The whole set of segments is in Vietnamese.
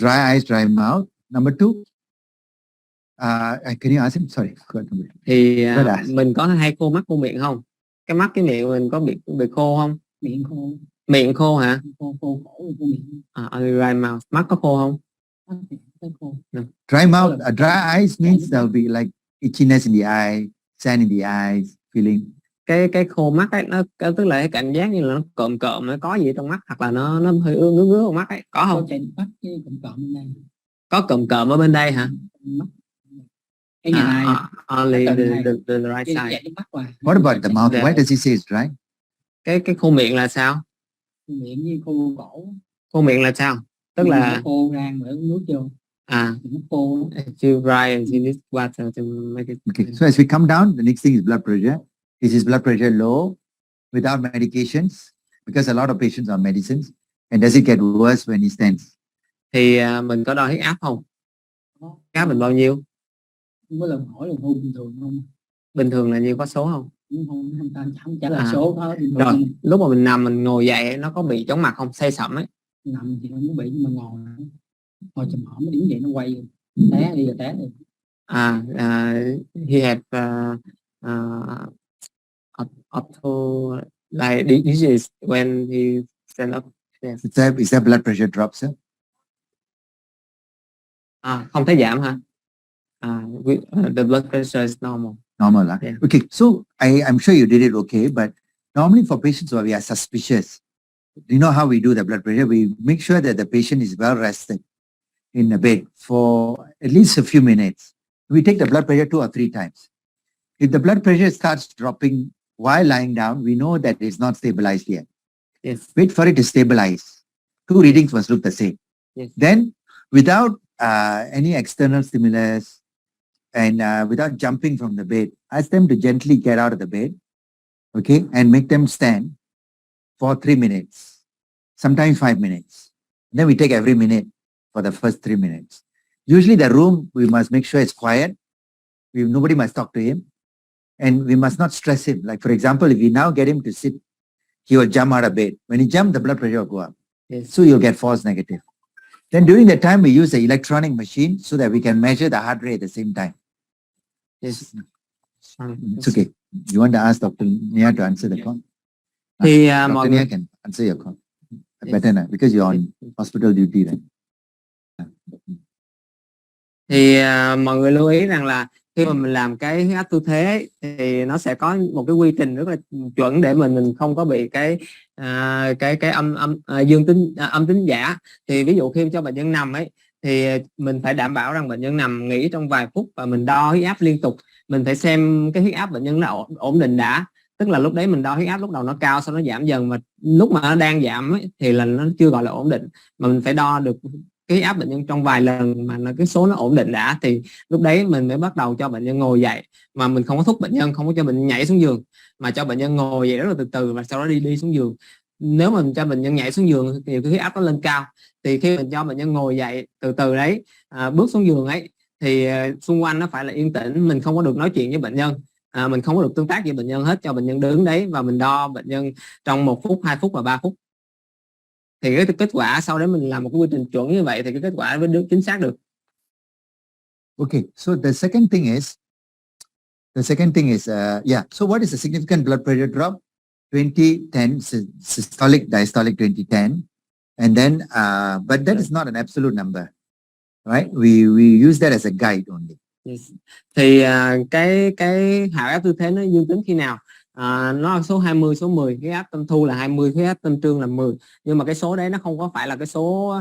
dry eyes, dry mouth. Number two, can you ask him? Sorry. Thì mình có hay khô mắt khô miệng không? Cái mắt cái miệng mình có bị khô không? Miệng khô. Miệng khô hả? Khô cổ khô miệng. Dry mouth. Mắt có khô không? Khô. No. Dry mouth, dry eyes means there'll be like itchiness in the eye, sand in the eyes, feeling. Cái khô mắt ấy, nó tức là cái cảm giác như là nó cộm nó có gì trong mắt, hoặc là nó hơi ngứa ở mắt ấy, có không? Có chảy mắt cái cộm bên đây. Có cộm ở bên đây hả? Mắt. Cái nhà này. Only the right side. What about the mouth? Why does he say it's dry? Cái khô miệng là sao? Khô miệng với khô cổ. Khô miệng là sao? Tức là khô ra mà nước vô. Nó khô. Too dry and you need water to make it. Okay. So as we come down, the next thing is blood pressure. Is his blood pressure low without medications? Because a lot of patients are on medicines. And does it get worse when he stands? Thì mình có đo huyết áp không? Huyết áp mình bao nhiêu? Có lần hỏi là không bình thường không? Bình thường là nhiêu, có số không? Không trả lời số có bình thường. Rồi, lúc mà mình nằm mình ngồi dậy nó có bị chóng mặt không? Say sẩm ấy. Nằm thì không có bị, nhưng mà ngồi chùm hổm đứng dậy nó quay té đi là té đi. He had like this is when he stand up. Yes. Is that blood pressure drops, sir? Không thấy giảm hả? The blood pressure is normal. Normal, huh? Yeah. Okay, so I'm sure you did it okay, but normally for patients where we are suspicious, you know how we do the blood pressure? We make sure that the patient is well rested in a bed for at least a few minutes. We take the blood pressure 2 or 3 times. If the blood pressure starts dropping while lying down, we know that it's not stabilized yet. Yes. Wait for it to stabilize. 2 readings must look the same. Yes. Then, without any external stimulus and without jumping from the bed, ask them to gently get out of the bed, okay, and make them stand for 3 minutes, sometimes 5 minutes. Then we take every minute for the first 3 minutes. Usually the room, we must make sure it's quiet. Nobody must talk to him. And we must not stress him. Like, for example, if we now get him to sit, he will jump out of bed. When he jumps, the blood pressure will go up. Yes. So you'll get false negative. Then during that time, we use the electronic machine so that we can measure the heart rate at the same time. Yes. It's okay. You want to ask Dr. Nia to answer the call? Thì Dr. Nia can answer your call. Better now, because you're on hospital duty, right? Thì mọi người lưu ý rằng là khi mà mình làm cái huyết áp tư thế ấy, thì nó sẽ có một cái quy trình rất là chuẩn để mình không có bị cái âm tính giả. Thì ví dụ khi cho bệnh nhân nằm ấy thì mình phải đảm bảo rằng bệnh nhân nằm nghỉ trong vài phút và mình đo huyết áp liên tục. Mình phải xem cái huyết áp bệnh nhân nó ổn định đã. Tức là lúc đấy mình đo huyết áp lúc đầu nó cao, sau nó giảm dần, mà lúc mà nó đang giảm ấy, thì là nó chưa gọi là ổn định, mà mình phải đo được cái huyết áp bệnh nhân trong vài lần mà cái số nó ổn định đã, thì lúc đấy mình mới bắt đầu cho bệnh nhân ngồi dậy. Mà mình không có thúc bệnh nhân, không có cho bệnh nhân nhảy xuống giường, mà cho bệnh nhân ngồi dậy rất là từ từ và sau đó đi xuống giường. Nếu mà mình cho bệnh nhân nhảy xuống giường thì cái huyết áp nó lên cao. Thì khi mình cho bệnh nhân ngồi dậy từ từ đấy, bước xuống giường ấy, thì xung quanh nó phải là yên tĩnh, mình không có được nói chuyện với bệnh nhân, mình không có được tương tác với bệnh nhân hết, cho bệnh nhân đứng đấy và mình đo bệnh nhân trong 1 phút, 2 phút và 3 phút. Thì cái kết quả sau đấy mình làm một cái quy trình chuẩn như vậy thì cái kết quả mới được chính xác được. Okay, so the second thing is, yeah, so what is the significant blood pressure drop? 20, 10, systolic, diastolic 20, 10. And then, but that is not an absolute number, right? We use that as a guide only. Yes. Thì cái hạ áp tư thế nó dương tính khi nào? Nó là số 20, số 10, cái áp tâm thu là 20, cái áp tâm trương là 10. Nhưng mà cái số đấy nó không có phải là cái số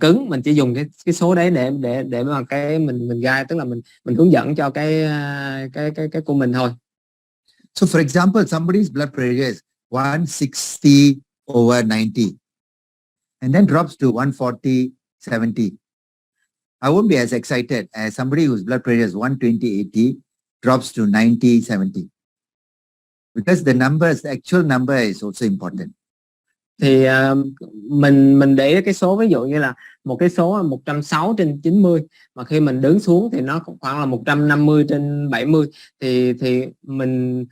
cứng, mình chỉ dùng cái số đấy để mà cái mình guide, tức là mình hướng dẫn cho cái của mình thôi. So for example, somebody's blood pressure is 160 over 90 and then drops to 140, 70. I won't be as excited as somebody whose blood pressure is 120, 80 drops to 90, 70. Because the actual number is also important. Thì mình để cái số, ví dụ như là một cái số là 160/90, mà khi mình đứng xuống thì nó khoảng là 150/70, thì mình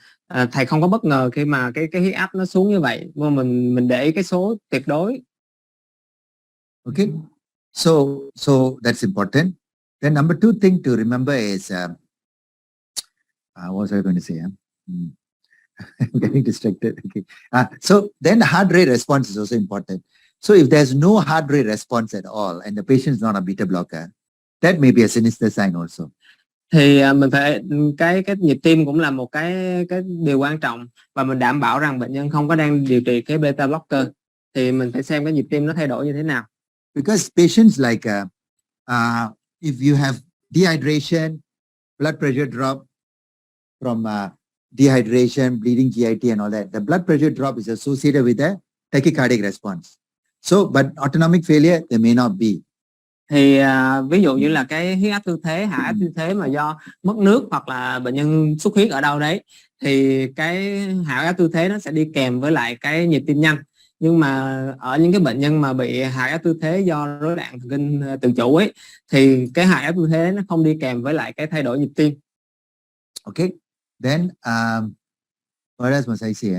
thầy không có bất ngờ khi mà cái huyết áp nó xuống như vậy, mà mình để cái số tuyệt đối. Okay. So that's important. Then number 2 thing to remember is, what was I going to say? I'm getting distracted. Okay. So then the heart rate response is also important. So if there's no heart rate response at all and the patient is not a beta blocker, that may be a sinister sign also. Thì mình phải cái nhịp tim cũng là một cái điều quan trọng, và mình đảm bảo rằng bệnh nhân không có đang điều trị cái beta blocker, thì mình phải xem cái nhịp tim nó thay đổi như thế nào. Because patients like if you have dehydration, blood pressure drop from dehydration, bleeding GIT and all that, the blood pressure drop is associated with a tachycardic response. So, but autonomic failure, there may not be. Thì ví dụ như là cái huyết áp tư thế, hạ áp tư thế mà do mất nước hoặc là bệnh nhân xuất huyết ở đâu đấy, thì cái hạ áp tư thế nó sẽ đi kèm với lại cái nhịp tim nhanh. Nhưng mà ở những cái bệnh nhân mà bị hạ áp tư thế do rối loạn thần kinh tự chủ ấy, thì cái hạ áp tư thế nó không đi kèm với lại cái thay đổi nhịp tim. Okay, then what else must I say?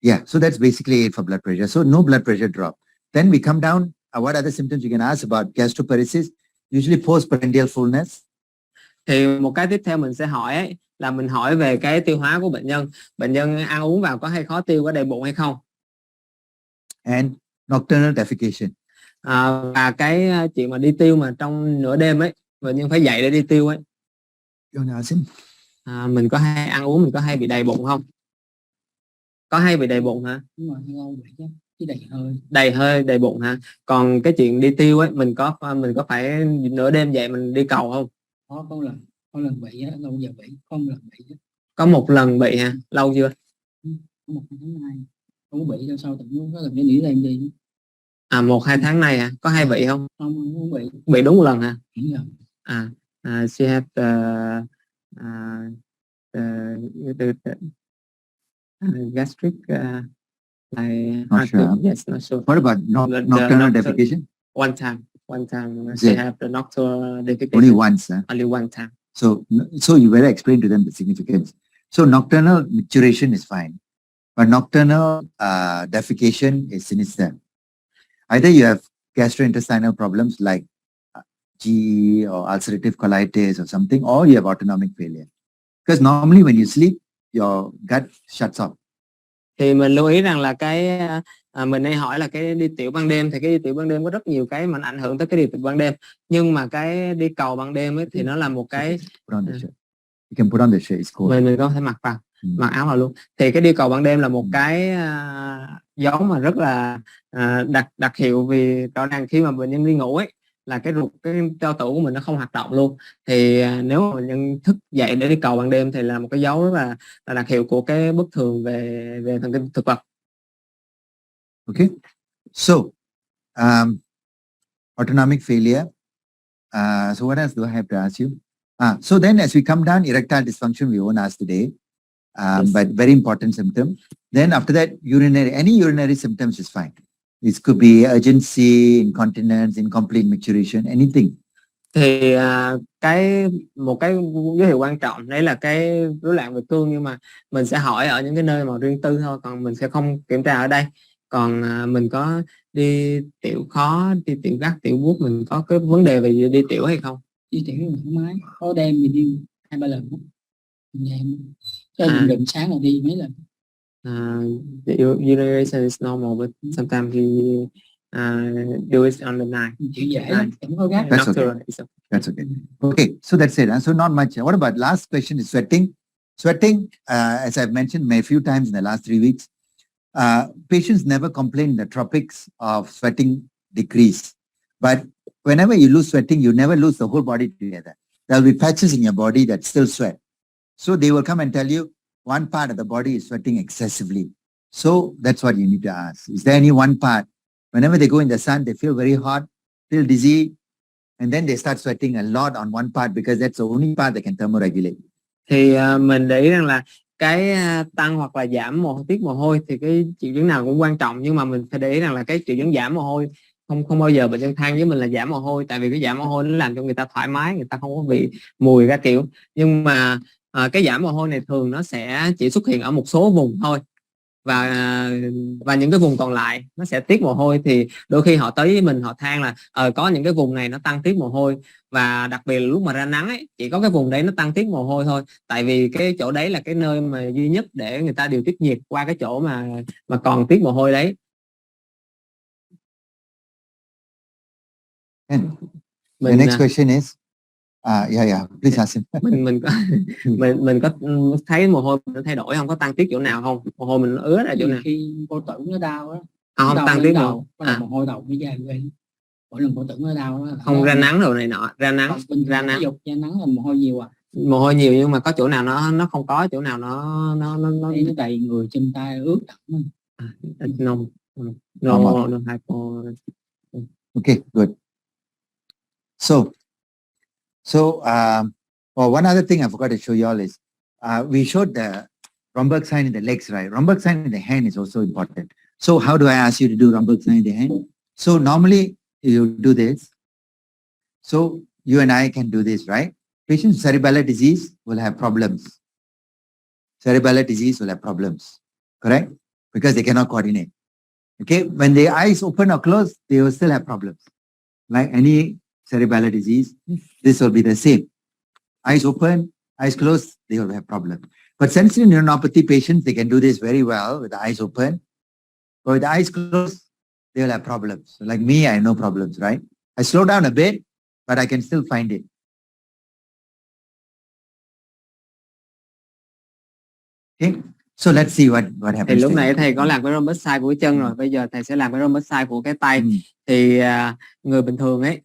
Yeah, so that's basically it for blood pressure. So no blood pressure drop. Then we come down. What other symptoms you can ask about gastroparesis? Usually postprandial fullness. Thì một cái tiếp theo mình sẽ hỏi ấy, là mình hỏi về cái tiêu hóa của bệnh nhân. Bệnh nhân ăn uống vào có hay khó tiêu, có đầy bụng hay không? And nocturnal defecation. Và cái chuyện mà đi tiêu mà trong nửa đêm ấy, bệnh nhân phải dậy để đi tiêu ấy. Mình có hay ăn uống, mình có hay bị đầy bụng không? Có hay bị đầy bụng hả? Đúng rồi, lâu vậy chứ. Chứ đầy hơi, đầy bụng hả? Còn cái chuyện đi tiêu ấy, mình có phải nửa đêm dậy mình đi cầu không? Có lần bị á, lâu giờ bị, không lần bị. Có một lần bị hả? Lâu chưa? Có 1-2 tháng nay. Không bị đâu, sao tự có lần để nghỉ lên đi. 1-2 tháng nay hả? Có hay bị không? Không bị. Bị đúng một lần hả? Đúng rồi. She had gastric not sure. Yes, not sure. What about nocturnal defecation? One time she had the nocturnal defecation. Only once. Only one time. So you better explain to them the significance. So nocturnal maturation is fine, but nocturnal defecation is sinister. Either you have gastrointestinal problems like GE or ulcerative colitis or something, or you have autonomic failure. Because normally when you sleep, your gut shuts off. Thì mình lưu ý rằng là cái mình hay hỏi là cái đi tiểu ban đêm, thì cái đi tiểu ban đêm có rất nhiều cái mà ảnh hưởng tới cái đi tiểu ban đêm, nhưng mà cái đi cầu ban đêm ấy thì nó là một cái You can put on the shirt, it's cold. Mình có thể mặc vào, mặc áo vào luôn. Thì cái đi cầu ban đêm là một cái dấu mà rất là đặc hiệu, vì rõ ràng khi mà bệnh nhân đi ngủ ấy là cái ruột, cái bao tử của mình nó không hoạt động luôn. Thì nếu mà bệnh nhân thức dậy để đi cầu ban đêm thì là một cái dấu rất là đặc hiệu của cái bất thường về thần kinh thực vật. Okay, so autonomic failure. So what else do I have to ask you? So then as we come down, erectile dysfunction we won't ask today, Yes. but very important symptom. Then after that, any urinary symptoms is fine. This could be urgency, incontinence, incomplete maturation, anything. Thì một cái dấu hiệu quan trọng đấy là cái rối loạn về cương, nhưng mà mình sẽ hỏi ở những cái nơi mà riêng tư thôi, còn mình sẽ không kiểm tra ở đây. Còn mình có đi tiểu khó, đi tiểu gắt, tiểu buốt, mình có cái vấn đề về đi tiểu hay không? Đi tiểu thoải mái, có đêm thì đi 2-3 lần. Cho gần sáng là đi mấy lần. The urination is normal, but sometimes he do it on the night. That's okay. That's okay. Okay, so that's it. So not much. What about last question is sweating? Sweating, as I've mentioned a few times in the last 3 weeks, patients never complain in the tropics of sweating decrease. But whenever you lose sweating, you never lose the whole body together. There will be patches in your body that still sweat. So they will come and tell you one part of the body is sweating excessively. So that's what you need to ask. Is there any one part? Whenever they go in the sun, they feel very hot, feel dizzy, and then they start sweating a lot on one part because that's the only part that can thermoregulate. Thì mình để ý rằng là cái tăng hoặc là giảm tiết mồ hôi thì cái triệu chứng nào cũng quan trọng, nhưng mà mình phải để ý rằng là cái triệu chứng giảm mồ hôi không bao giờ bệnh nhân than với mình là giảm mồ hôi, tại vì cái giảm mồ hôi nó làm cho người ta thoải mái, người ta không có bị mùi các kiểu. Nhưng mà cái giảm mồ hôi này thường nó sẽ chỉ xuất hiện ở một số vùng thôi, và những cái vùng còn lại nó sẽ tiết mồ hôi. Thì đôi khi họ tới với mình, họ than là có những cái vùng này nó tăng tiết mồ hôi, và đặc biệt là lúc mà ra nắng ấy, chỉ có cái vùng đấy nó tăng tiết mồ hôi thôi, tại vì cái chỗ đấy là cái nơi mà duy nhất để người ta điều tiết nhiệt qua cái chỗ mà còn tiết mồ hôi đấy. And the next question is, please ask him. mình có thấy mồ hôi nó thay đổi không, có tăng tiết chỗ nào không, mồ hôi mình nó ứa ra chỗ nào? Khi cô tử nó đau á, không tăng tiết đầu, mồ hôi đầu mới ra quên. Mỗi lần cô tử nó đau đó, không ra nắng rồi này nọ, ra nắng ra nắng là mồ hôi nhiều à. Mồ hôi nhiều nhưng mà có chỗ nào nó không có, chỗ nào nó đầy người, chân tay ướt đẫm. No. Okay, good. So one other thing I forgot to show you all is we showed the Romberg sign in the legs, right? Romberg sign in the hand is also important. So how do I ask you to do Romberg sign in the hand? So normally you do this. So you and I can do this, right? Patients with cerebellar disease will have problems. Cerebellar disease will have problems, correct? Because they cannot coordinate. Okay, when the eyes open or close, they will still have problems. Like any cerebellar disease, this will be the same. Eyes open, eyes closed, they will have problems. But sensory neuropathy patients, they can do this very well with the eyes open. But with the eyes closed, they will have problems. So like me, I have no problems, right? I slow down a bit, but I can still find it. Okay, so let's see what happens. Thì lúc nãy thầy có làm cái rhombus size của cái chân rồi, bây giờ thầy sẽ làm cái rhombus size của cái tay. Thì người bình thường ấy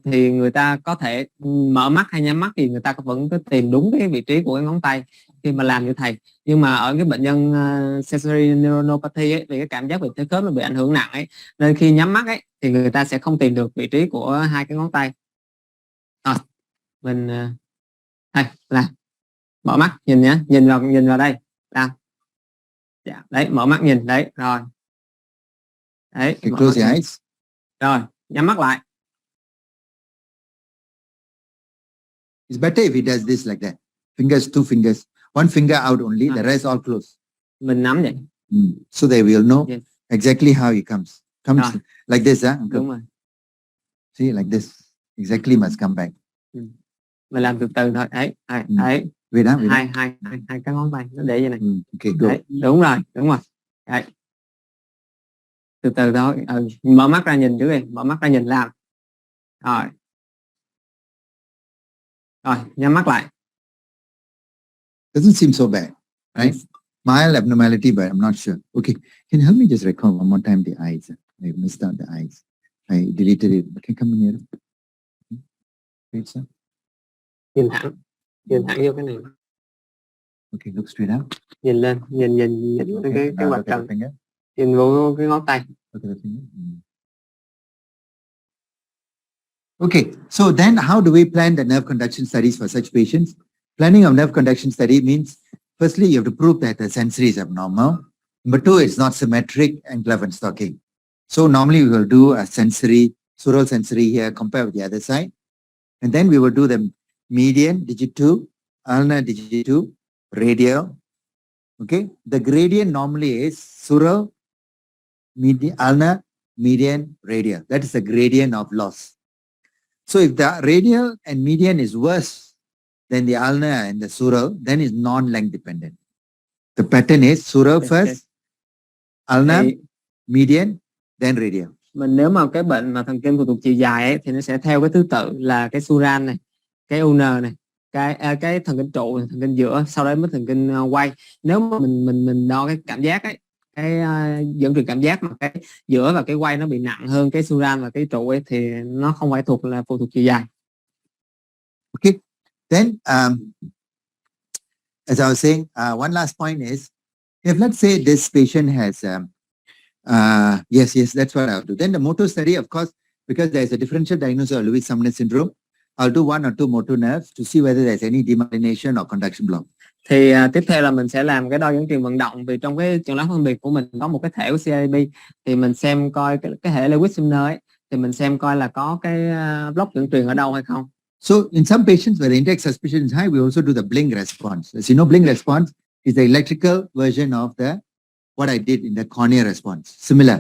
thì người ta có thể mở mắt hay nhắm mắt thì người ta vẫn có tìm đúng cái vị trí của cái ngón tay khi mà làm như thầy. Nhưng mà ở cái bệnh nhân sensory neuropathy ấy, vì cái cảm giác về thế khớp nó bị ảnh hưởng nặng ấy, nên khi nhắm mắt ấy thì người ta sẽ không tìm được vị trí của hai cái ngón tay. Mình làm mở mắt nhìn nhé, nhìn vào đây, làm. Dạ, đấy, mở mắt nhìn đấy, rồi đấy, close your eyes. Rồi nhắm mắt lại. It's better if he does this like that. Fingers, two fingers, one finger out only, the rest all close. Mình nắm vậy. So they will know exactly how he comes. Comes like this, huh? Đúng rồi. See, like this, exactly must come back. Mình làm từ từ thôi, đấy. Hai cái ngón tay nó để như này. Okay, good. Đấy, đúng rồi. Đấy. Từ từ thôi. Mở mắt ra nhìn trước đi, mở mắt ra nhìn làm. Rồi, nhắm mắt lại. Doesn't seem so bad, right? Mild abnormality, but I'm not sure. Okay, can you help me just record one more time the eyes? I missed out the eyes. I deleted it. Can you come in here? Wait, sir. Nhìn thẳng vô cái này. Okay, look straight out. Nhìn lên, nhìn cái mặt trần. Nhìn vô cái ngón tay. Okay, so then how do we plan the nerve conduction studies for such patients? Planning of nerve conduction study means, firstly, you have to prove that the sensory is abnormal. Number two, it's not symmetric ankle and stocking. So normally we will do a sensory, sural sensory here compared with the other side. And then we will do the median, digit 2, ulnar, digit 2, radial. Okay, the gradient normally is sural, median, ulnar, median, radial. That is the gradient of loss. So if the radial and median is worse than the ulnar and the sural, then it's non-length dependent. The pattern is sural first, ulnar, median, then radial. Nếu mà cái bệnh mà thần kinh phụ thuộc chiều dài ấy, thì nó sẽ theo cái thứ tự là cái sural này, cái ulnar này, cái thần kinh trụ, thần kinh giữa, sau đó mới thần kinh quay. Nếu mà mình đo cái cảm giác ấy, cái dẫn truyền cảm giác mà cái giữa và cái quay nó bị nặng hơn cái sural và cái trụ ấy, thì nó không phải phụ thuộc chiều dài. Okay, then as I was saying, one last point is, if let's say this patient has yes, that's what I'll do. Then the motor study, of course, because there's a differential diagnosis of Lewis-Sumner syndrome, I'll do 1 or 2 motor nerves to see whether there's any demyelination or conduction block. Thì tiếp theo là mình sẽ làm cái đo dẫn truyền vận động, vì trong cái chẩn đoán phân biệt của mình có một cái thể của CIB, thì mình xem coi cái hệ Lewis-Sumner ấy, thì mình xem coi là có cái block dẫn truyền ở đâu hay không. So in some patients where the index suspicion is high, we also do the blink response. As you know, blink response is the electrical version of the what I did in the cornea response. Similar.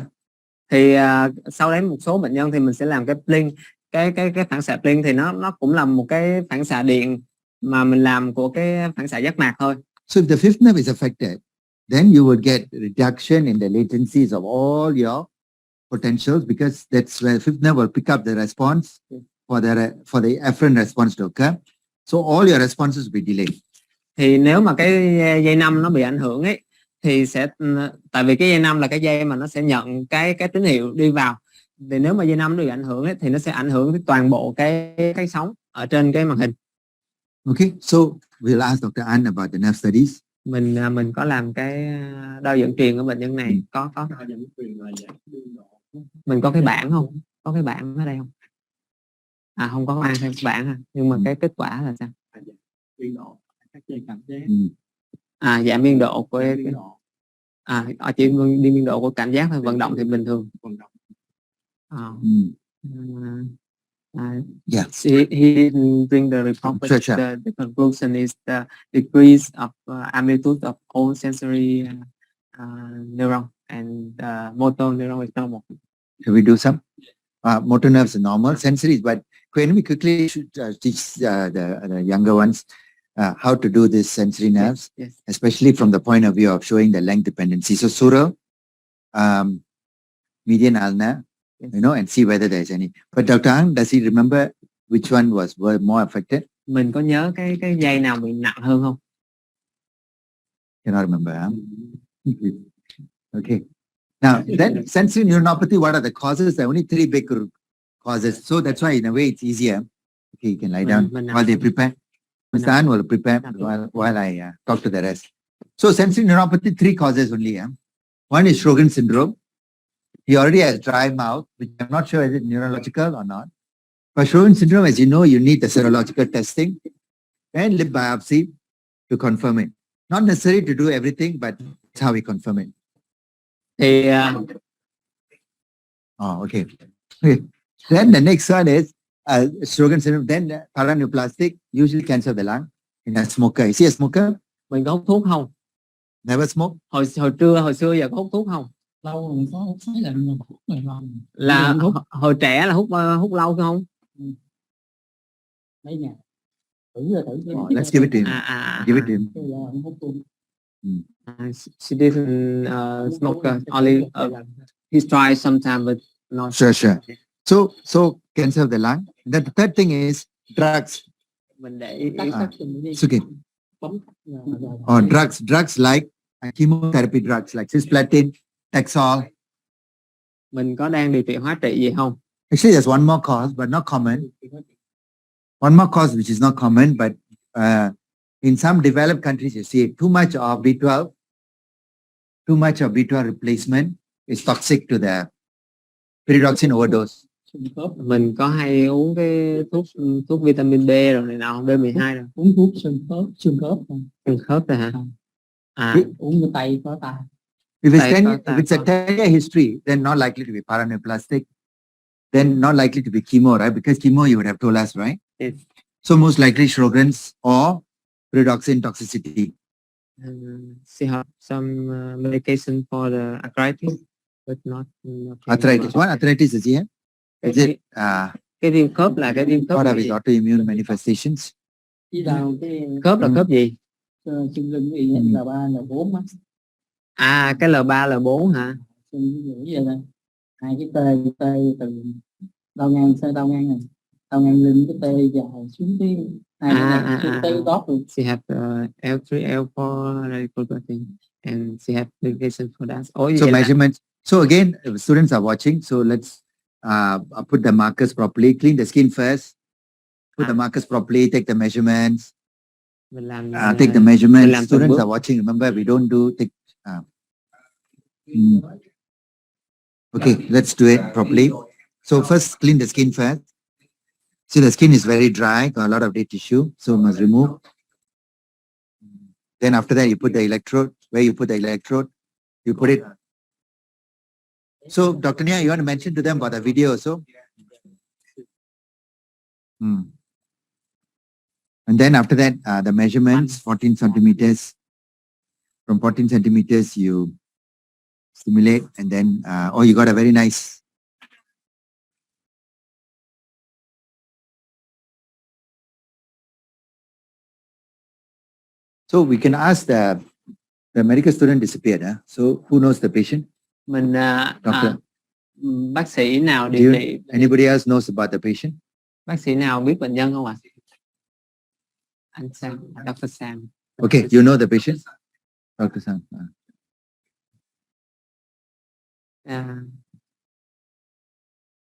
Thì sau đấy một số bệnh nhân thì mình sẽ làm cái blink, cái phản xạ blink thì nó cũng là một cái phản xạ điện mà mình làm của cái phản xạ giác mạc thôi. So if the fifth nerve is affected, then you would get reduction in the latencies of all your potentials, because that's where the fifth nerve will pick up the response for the afferent response to occur. So all your responses will be delayed. Thì nếu mà cái dây 5 nó bị ảnh hưởng ấy thì sẽ, tại vì cái dây 5 là cái dây mà nó sẽ nhận cái tín hiệu đi vào, thì nếu mà dây 5 nó bị ảnh hưởng ấy, thì nó sẽ ảnh hưởng đến toàn bộ cái sóng ở trên cái màn hình. Okay, so we'll ask Dr. An about the nerve studies. Mình có làm cái đo dẫn truyền ở bệnh nhân này, có mình có cái bảng không? Có cái bảng ở đây không? À không có mang theo bảng à, nhưng mà cái kết quả là sao? Giảm biên độ của chỉ đi biên độ của cảm giác thôi, vận động thì bình thường. Yeah. He didn't bring the report, but Sure. the conclusion is the decrease of amplitude of all sensory neuron and motor neuron is normal. Can we do some? Motor nerves are normal, sensory, but can we quickly teach the younger ones how to do this sensory nerves, Yes. especially from the point of view of showing the length dependency. So sural, median ulnar, you know, and see whether there's any. But Dr. Ang, does he remember which one were more affected? Mình có nhớ cái dây nào bị nặng hơn không? Cannot remember, huh? Okay. Now, then sensory neuropathy, what are the causes? There are only 3 big causes. So that's why in a way it's easier. Okay, you can lie down while they prepare. Mr. An will prepare while I talk to the rest. So sensory neuropathy, 3 causes only. One is Sjogren's syndrome. He already has dry mouth, which I'm not sure is it neurological or not. For Sjogren's syndrome, as you know, you need the serological testing and lip biopsy to confirm it. Not necessary to do everything, but that's how we confirm it. Thì okay. Then the next one is Sjogren's syndrome. Then paraneoplastic, usually cancer of the lung in a smoker. Is he a smoker? mình có hút thuốc không? Never smoke? Hồi xưa giờ có hút thuốc không? Lâu rồi có hút mấy lần hút lần. Là hồi trẻ là hút lâu không? Mấy ngày. Let's give it to him. Give it to him. She didn't smoke only. He tried sometime, but not. Sure. So cancer of the lung. The third thing is drugs. Mình để It's okay. Or drugs like chemotherapy drugs like cisplatin, Taxol. Mình có đang điều trị hóa trị gì không? Actually, there's one more cause, but not common. One more cause which is not common, but in some developed countries, you see too much of B12 replacement is toxic to the pyridoxine overdose. Mình có hay uống cái thuốc vitamin B rồi này nào, B12 rồi. Uống thuốc xương khớp rồi hả? Uống cái tay có tay. If it's a 10-year history, then not likely to be paraneoplastic. Then not likely to be chemo, right? Because chemo you would have told us, right? Yes. So most likely Sjogren's or pyridoxine toxicity. She have some medication for the arthritis, but not Arthritis. What arthritis is here? Is it cái viêm khớp là cái viêm khớp? what are his autoimmune manifestations? Khớp là khớp gì? Xương lưng bị L3, L4 á. Cái L3, L4 hả? Hai cái tê từ đau ngang này, đau ngang lưng cái tê dài xuống cái hai cái gót luôn. She have L3, L4 radical protein, and she have medication for that. So measurements. So again, students are watching. So let's put the markers properly. Clean the skin first. Put the markers properly. Take the measurements. Take the measurements. Students are watching. Remember, we don't do take. Okay, let's do it properly. So first, clean the skin first. See, the skin is very dry, got a lot of dead tissue, so must remove. Then after that, you put the electrode. Where you put the electrode, you put it. So, Dr. Nia, you want to mention to them about the video also? And then after that, the measurements, 14 centimeters. From 14 centimeters, you stimulate, and then, oh, you got a very nice. So we can ask the medical student disappeared. So who knows the patient? Mình Doctor. bác sĩ nào Do điều trị? anybody else knows about the patient? Bác sĩ nào biết bệnh nhân không ạ? Anh Sam, Dr. Sam. Okay, you know the patient? Dr. Sam.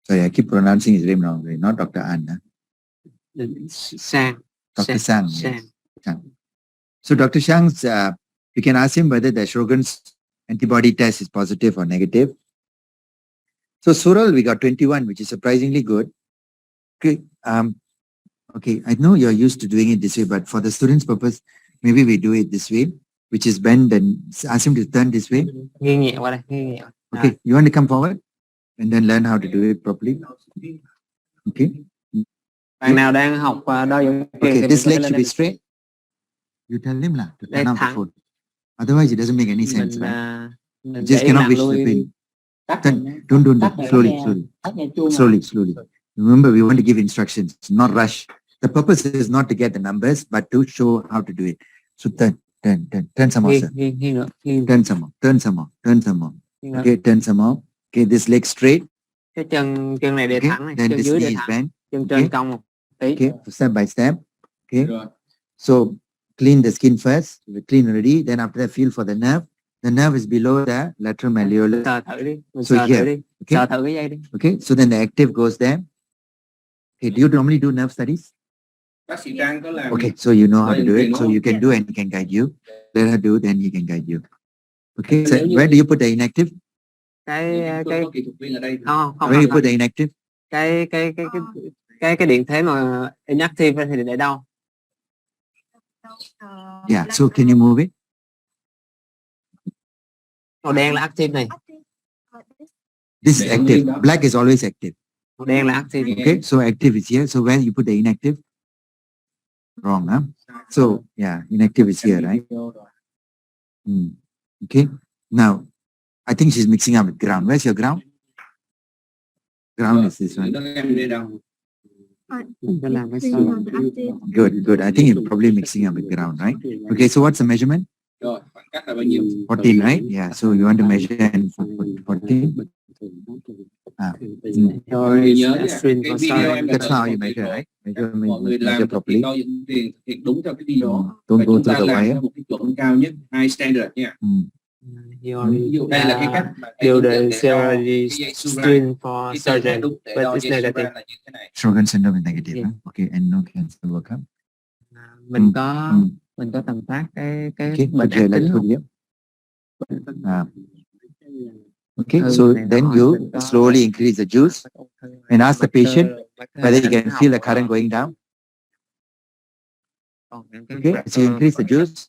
Sorry, I keep pronouncing his name wrong. Not Dr. An. Sang. Dr. Sang. Sang. Yes. Sang. So Dr. Shang's, we can ask him whether the Sjogren's antibody test is positive or negative. So Sural, we got 21, which is surprisingly good. Okay, okay, I know you're used to doing it this way, but for the student's purpose, maybe we do it this way, which is bend and ask him to turn this way. Nghiêng nhẹ qua đây, nghiêng nhẹ. Okay, you want to come forward and then learn how to do it properly. Okay. Bạn nào đang học đo dưỡng Okay, this leg should be straight. You tell him to turn out the foot. Otherwise, it doesn't make any sense, right? You just cannot wish the pain. Don't. Slowly. Remember, we want to give instructions, not rush. The purpose is not to get the numbers, but to show how to do it. So turn some more, sir. Turn some more. Okay, turn some more. Okay, this leg straight. Cái chân này để thẳng này, Then chân this dưới knee để is thẳng, bent. chân trên cong một tí. Okay, step by step. Okay. So clean the skin first. We clean already. Then after that, feel for the nerve. The nerve is below the lateral malleolus. Sờ thử đi. So Sờ here. thử đi. Okay. Sờ thử cái dây đi. Okay, so then the active goes there. Okay, do you normally do nerve studies? Okay, so you know how to do it. So you can do and he can guide you. Let her do, then he can guide you. Okay, so where do you put the inactive? Không. Where do you put the inactive? Cái điện thế mà inactive thì để đâu? Yeah, so can you move it? Màu đen là active này. This is active. Black is always active. Màu đen là active. Okay, so active is here. So where you put the inactive? Wrong, huh? So yeah, inactive is here, right? Okay. Now, I think she's mixing up with ground. Where's your ground? Ground is this one. Good. I think you're probably mixing up with ground, right? Okay, so what's the measurement? 14, right? Yeah, so you want to measure and 14. That's how you measure, right? Measure properly. Don't go to the wire. Đây là cái cách build the string for surgeon, but it's negative. Sjogren's syndrome is negative. Huh? Okay, and no cancer workup. Mình có tầm soát cái bệnh ác tính không? Okay, so then you slowly increase the juice and ask the patient whether he can feel the current going down. Okay, so you increase the juice.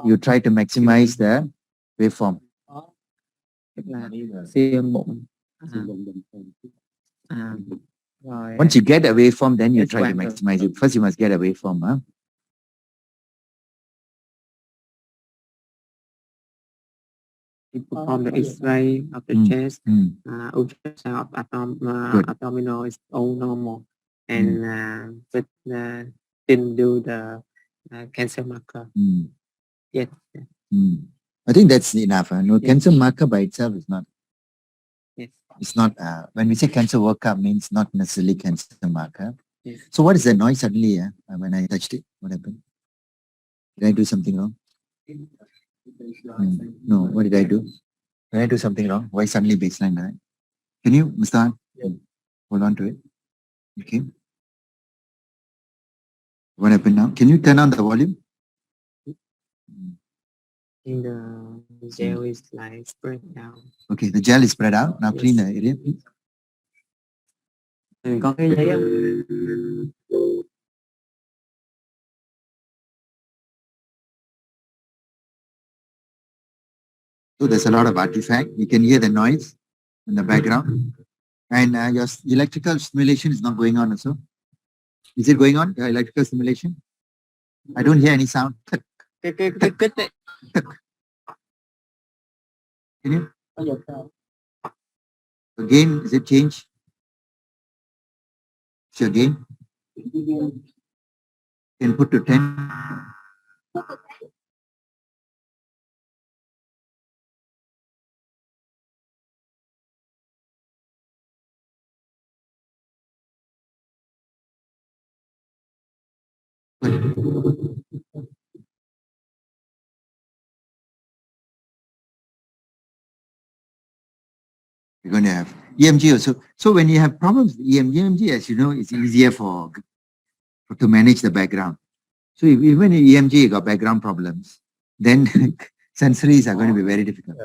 You try to maximize the waveform. Once you get a waveform, then you try to maximize it. First, you must get a waveform. Huh? You perform the X-ray of the chest, ultrasound of abdominal is all normal, and but still do the cancer marker. Yes. I think that's enough. No, cancer marker by itself is not. Yes. It's not. When we say cancer workup, means not necessarily cancer marker. Yes. So what is the noise suddenly? When I touched it, what happened? Did I do something wrong? No. What did I do? Did I do something wrong? Why suddenly baseline? Right? Can you, Mr. Han, hold on to it? Okay. What happened now? Can you turn on the volume? In the gel is like spread down. Okay, the gel is spread out. Now clean the area, please. Có cái giấy. So there's a lot of artifact. You can hear the noise in the background. And your electrical stimulation is not going on also. Is it going on, your electrical stimulation? I don't hear any sound. Cái kích đấy. Can you? Có giật rồi. Again, is it change? So again, can put to 10. You're going to have EMG also. So when you have problems with EMG, as you know, it's easier to manage the background. So if, even in EMG you got background problems, then sensories are going to be very difficult.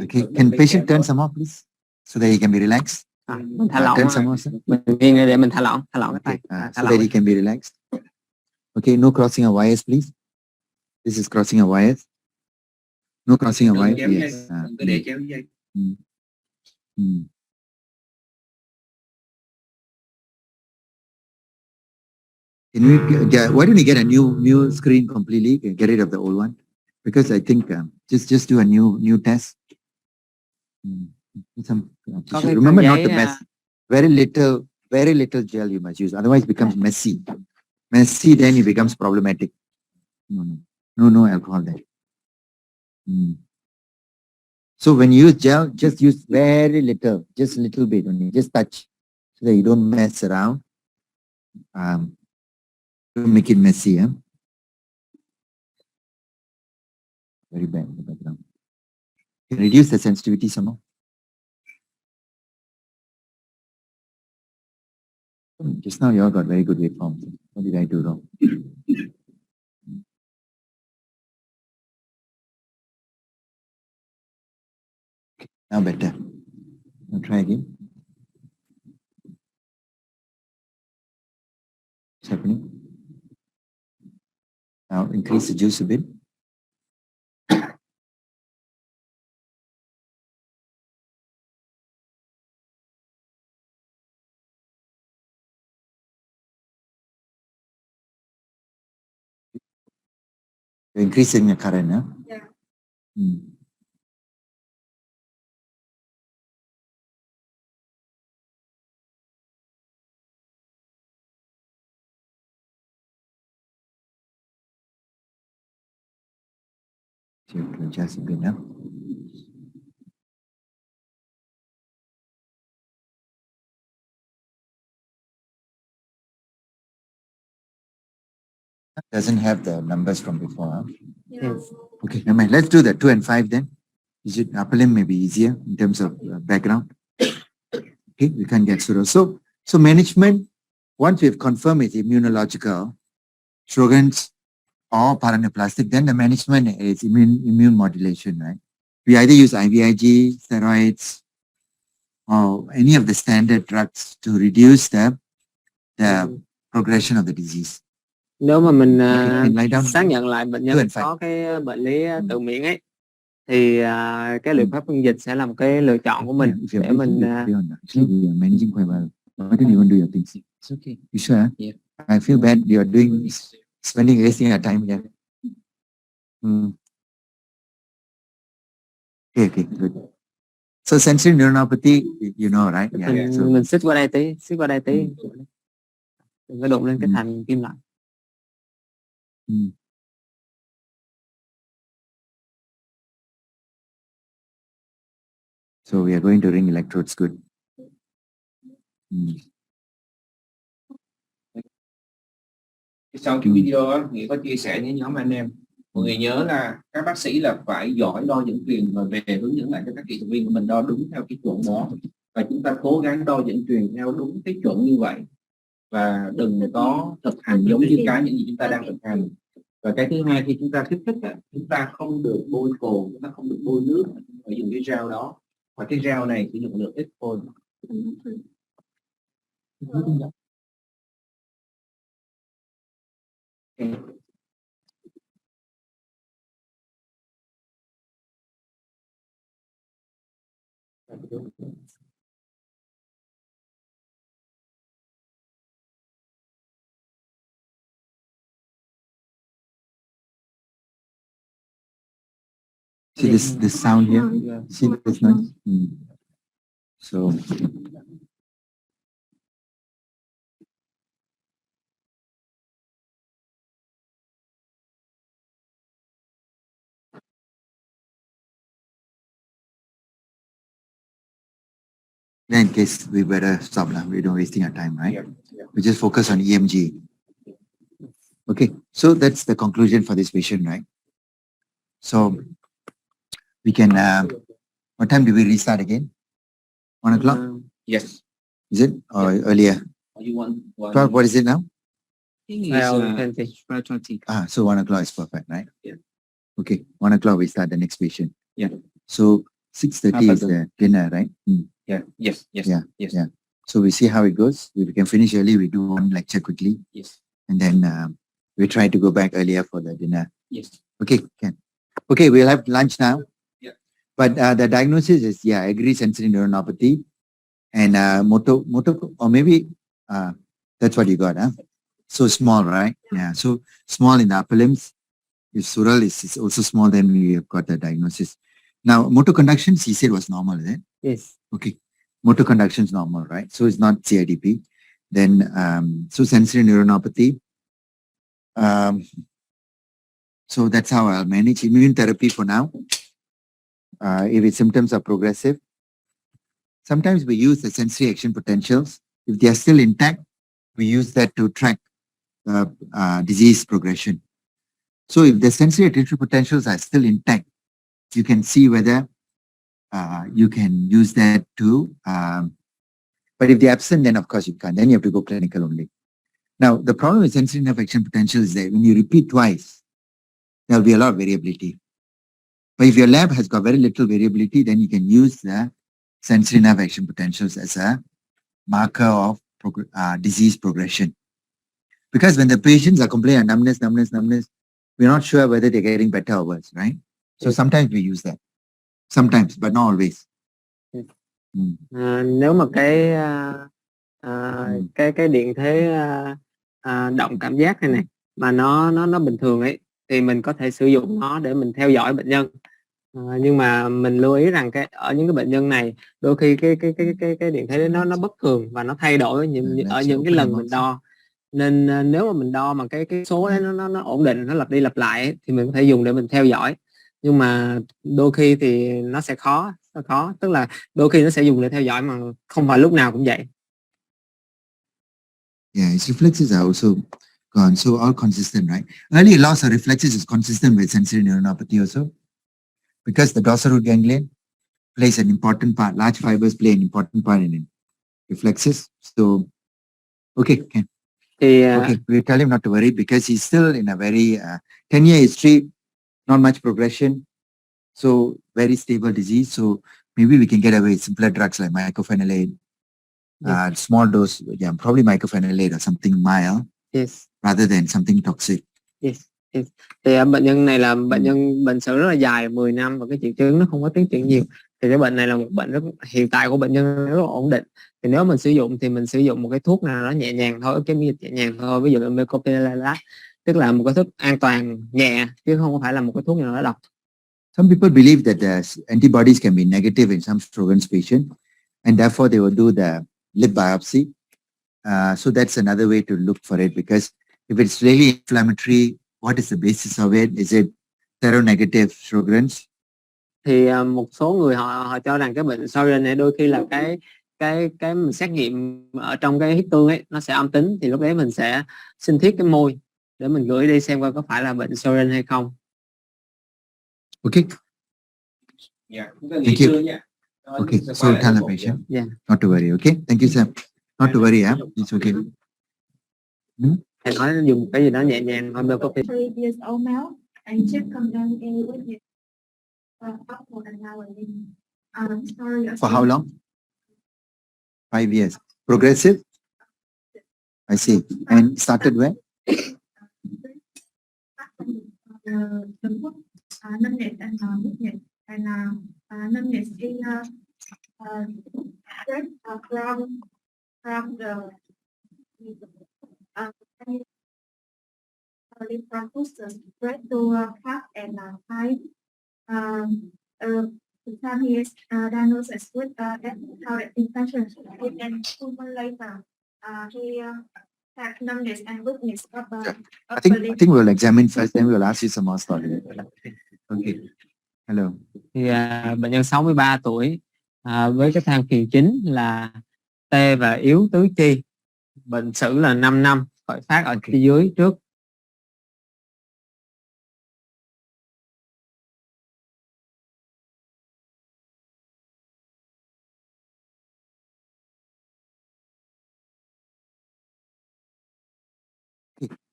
Okay, can patient turn some more, please, so that he can be relaxed? Mình thả lỏng, Turn some more, sir. mình nghiêng để mình thả lỏng cái tay. Okay, Thả so lỏng. that he can be relaxed. Okay, no crossing of wires, please. This is crossing of wires. No crossing of wires. Yes. Can we why don't we get a new screen completely? Get rid of the old one, because I think just do a new test. Remember not to mess. Very little gel you must use. Otherwise, it becomes messy. Messy, then it becomes problematic. No alcohol there. So when you use gel, just use very little, just a little bit only, just touch, so that you don't mess around. Don't make it messy. Very bad in the background. Can reduce the sensitivity some more. Just now you all got very good waveforms. What did I do wrong? Now better. Now try again. What's happening? Now increase the juice a bit. You're increasing the current, huh? Yeah. So you have to adjust a bit now. Doesn't have the numbers from before. Huh? Yes. Okay, never mind. Let's do the 2 and 5 then. Is it upper limb may be easier in terms of background? Okay, we can't get pseudo. So management, once we've confirmed it's immunological, Sjogren's or paraneoplastic, then the management is immune modulation, right? We either use IVIG, steroids, or any of the standard drugs to reduce the progression of the disease. Nếu mà mình Okay, xác nhận lại bệnh nhân có cái bệnh lý tự miễn ấy, thì cái liệu pháp phân dịch sẽ là một cái lựa chọn của mình để mình managing quite well. Why don't you want to do your things? It's okay. You sure? Yeah. I feel bad you're wasting your time here. Okay, good. So sensory neuropathy, you know, right? Yeah. So mình xích qua đây tí, đừng có đụng lên cái thành kim loại. So we are going to ring electrodes, good. Sau cái video đó, Nghĩa có chia sẻ với nhóm anh em. Mọi người nhớ là các bác sĩ là phải giỏi đo dẫn truyền và về hướng dẫn lại cho các kỹ thuật viên của mình đo đúng theo cái chuẩn đó. Và chúng ta cố gắng đo dẫn truyền theo đúng cái chuẩn như vậy. Và đừng có thực hành giống như những gì chúng ta đang thực hành. Và cái thứ hai, khi chúng ta kích thích, chúng ta không được bôi cồn, chúng ta không được bôi nước, phải dùng cái gel đó. Và cái gel này sử dụng được ít thôi. See this sound here? See this noise? So then in case we better stop now. We don't wasting our time, right? We just focus on EMG. Okay, so that's the conclusion for this patient, right? So we can, what time do we restart again? 1 o'clock? Yes. Is it? Or earlier? You want 12, what is it now? 12:20. So 1 o'clock is perfect, right? Yeah. Okay, 1 o'clock we start the next patient. Yeah. So 6:30 is the dinner, right? Yeah. Yes. Yeah. So we see how it goes. We can finish early. We do one lecture quickly. Yes. And then we try to go back earlier for the dinner. Yes. Okay, can. Okay, we'll have lunch now. Yeah. But the diagnosis is, I agree, sensory neuronopathy and motor, or maybe that's what you got, huh? So small, right? Yeah, so small in the upper limbs. If sural is also small, then we have got the diagnosis. Now, motor conduction, he said was normal, is it? Yes. Okay. Motor conduction is normal, right? So it's not CIDP. Then, so sensory neuronopathy. So that's how I'll manage immune therapy for now. If its symptoms are progressive, sometimes we use the sensory action potentials. If they are still intact, we use that to track disease progression. So if the sensory attention potentials are still intact, you can see whether you can use that to, but if they're absent, then of course you can't. Then you have to go clinical only. Now, the problem with sensory nerve action potential is that when you repeat twice, there'll be a lot of variability. But if your lab has got very little variability, then you can use the sensory nerve action potentials as a marker of disease progression. Because when the patients are complaining of numbness, we're not sure whether they're getting better or worse, right? So sometimes we use that. Sometimes, but not always. Nếu mà cái điện thế động cảm giác này mà nó bình thường ấy thì mình có thể sử dụng nó để mình theo dõi bệnh nhân. Nhưng mà mình lưu ý rằng ở những cái bệnh nhân này đôi khi cái điện thế nó bất thường và nó thay đổi ở những cái lần mình đo. Nên nếu mà mình đo mà cái số đấy nó ổn định, nó lặp đi lặp lại ấy, thì mình có thể dùng để mình theo dõi. Nhưng mà đôi khi thì nó sẽ khó, tức là đôi khi nó sẽ dùng để theo dõi mà không phải lúc nào cũng vậy. Yeah, its reflexes are also gone, so all consistent, right? Early loss of reflexes is consistent with sensory neuronopathy also, because the dorsal root ganglion plays an important part. Large fibers play an important part in reflexes. So, okay, Ken. Okay, we tell him not to worry because he's still in a very 10-year history, not much progression, so very stable disease. So maybe we can get away with simpler drugs like mycophenolate, small dose, probably mycophenolate or something mild, rather than something toxic. Thì bệnh nhân này là bệnh sử rất là dài, 10 năm, và cái triệu chứng nó không có tiến triển nhiều. Thì cái bệnh này là một bệnh hiện tại của bệnh nhân rất là ổn định. Thì nếu mình sử dụng thì mình sử dụng một cái thuốc nào đó nhẹ nhàng thôi, cái miễn dịch nhẹ nhàng thôi, ví dụ là mecophenolate, tức là một cái thuốc an toàn nhẹ chứ không phải là một cái thuốc nào đó độc. Some people believe that antibodies can be negative in some Sjogren's patient, and therefore they will do the lip biopsy. So that's another way to look for it, because if it's really inflammatory, what is the basis of it? Is it seronegative Sjogren's? Thì một số người họ cho rằng cái bệnh Sjogren này đôi khi là cái mình xét nghiệm ở trong cái huyết tương ấy nó sẽ âm tính, thì lúc đấy mình sẽ sinh thiết cái môi để mình gửi đi xem coi có phải là bệnh Sjogren hay không. Okay. Yeah. Thank you. Okay, so tell the patient not to worry. Okay, thank you, Sam. Not to worry, it's okay. Thầy nói dùng cái gì đó nhẹ nhàng thôi. Previous ấu máu and check condone with it. For how long? 5 years. Progressive? I see. And started when? Năm ngày anh biết nhỉ? And năm ngày in from the from Houston, spread to half and 5 the time he is diagnosed with heart infection, and 2 months later, he had numbness and weakness of I think we'll examine first, then we'll ask you some more story. Okay. Hello. Thì bệnh nhân 63 tuổi với cái than phiền chính là tê và yếu tứ chi, bệnh sử là 5 năm, khởi phát ở phía dưới trước.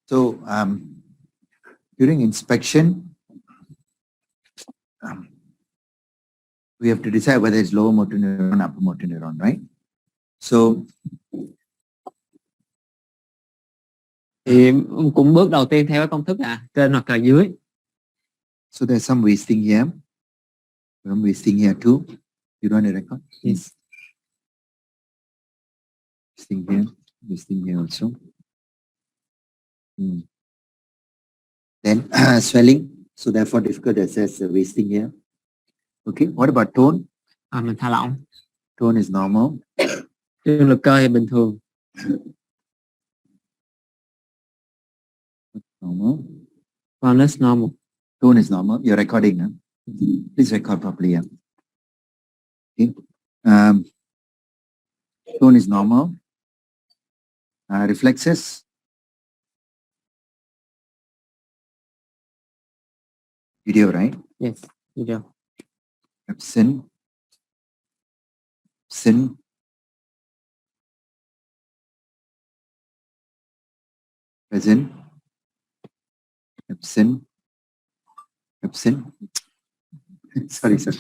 So during inspection, we have to decide whether it's lower motor neuron or upper motor neuron, right? So thì cũng bước đầu tiên theo cái công thức trên hoặc là dưới. So there's some wasting here. Some wasting here too. You don't want to record? Yes. Wasting here also. Then swelling. So therefore difficult to assess the wasting here. Okay. What about tone? Mình thả lỏng. Tone is normal. Trương lực cơ thì bình thường. Normal. Tonus normal. Tone is normal. You're recording, huh? Please record properly. Yeah. Okay. Tone is normal. Reflexes. Video, right? Yes. Video. Absent. Sin. Present. Absent. Sorry, sir.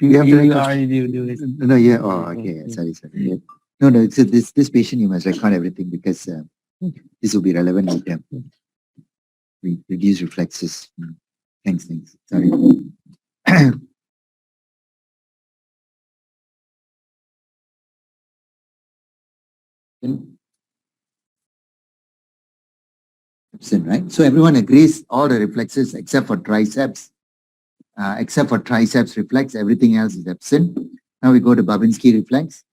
You have to record. already do it. No, yeah. Oh, okay. Sorry. Yeah. No. So this patient, you must record everything because this will be relevant later. We reduce reflexes. Thanks. Sorry. Absent, right? So everyone agrees all the reflexes except for triceps. Except for triceps reflex, everything else is absent. Now we go to Babinski reflex.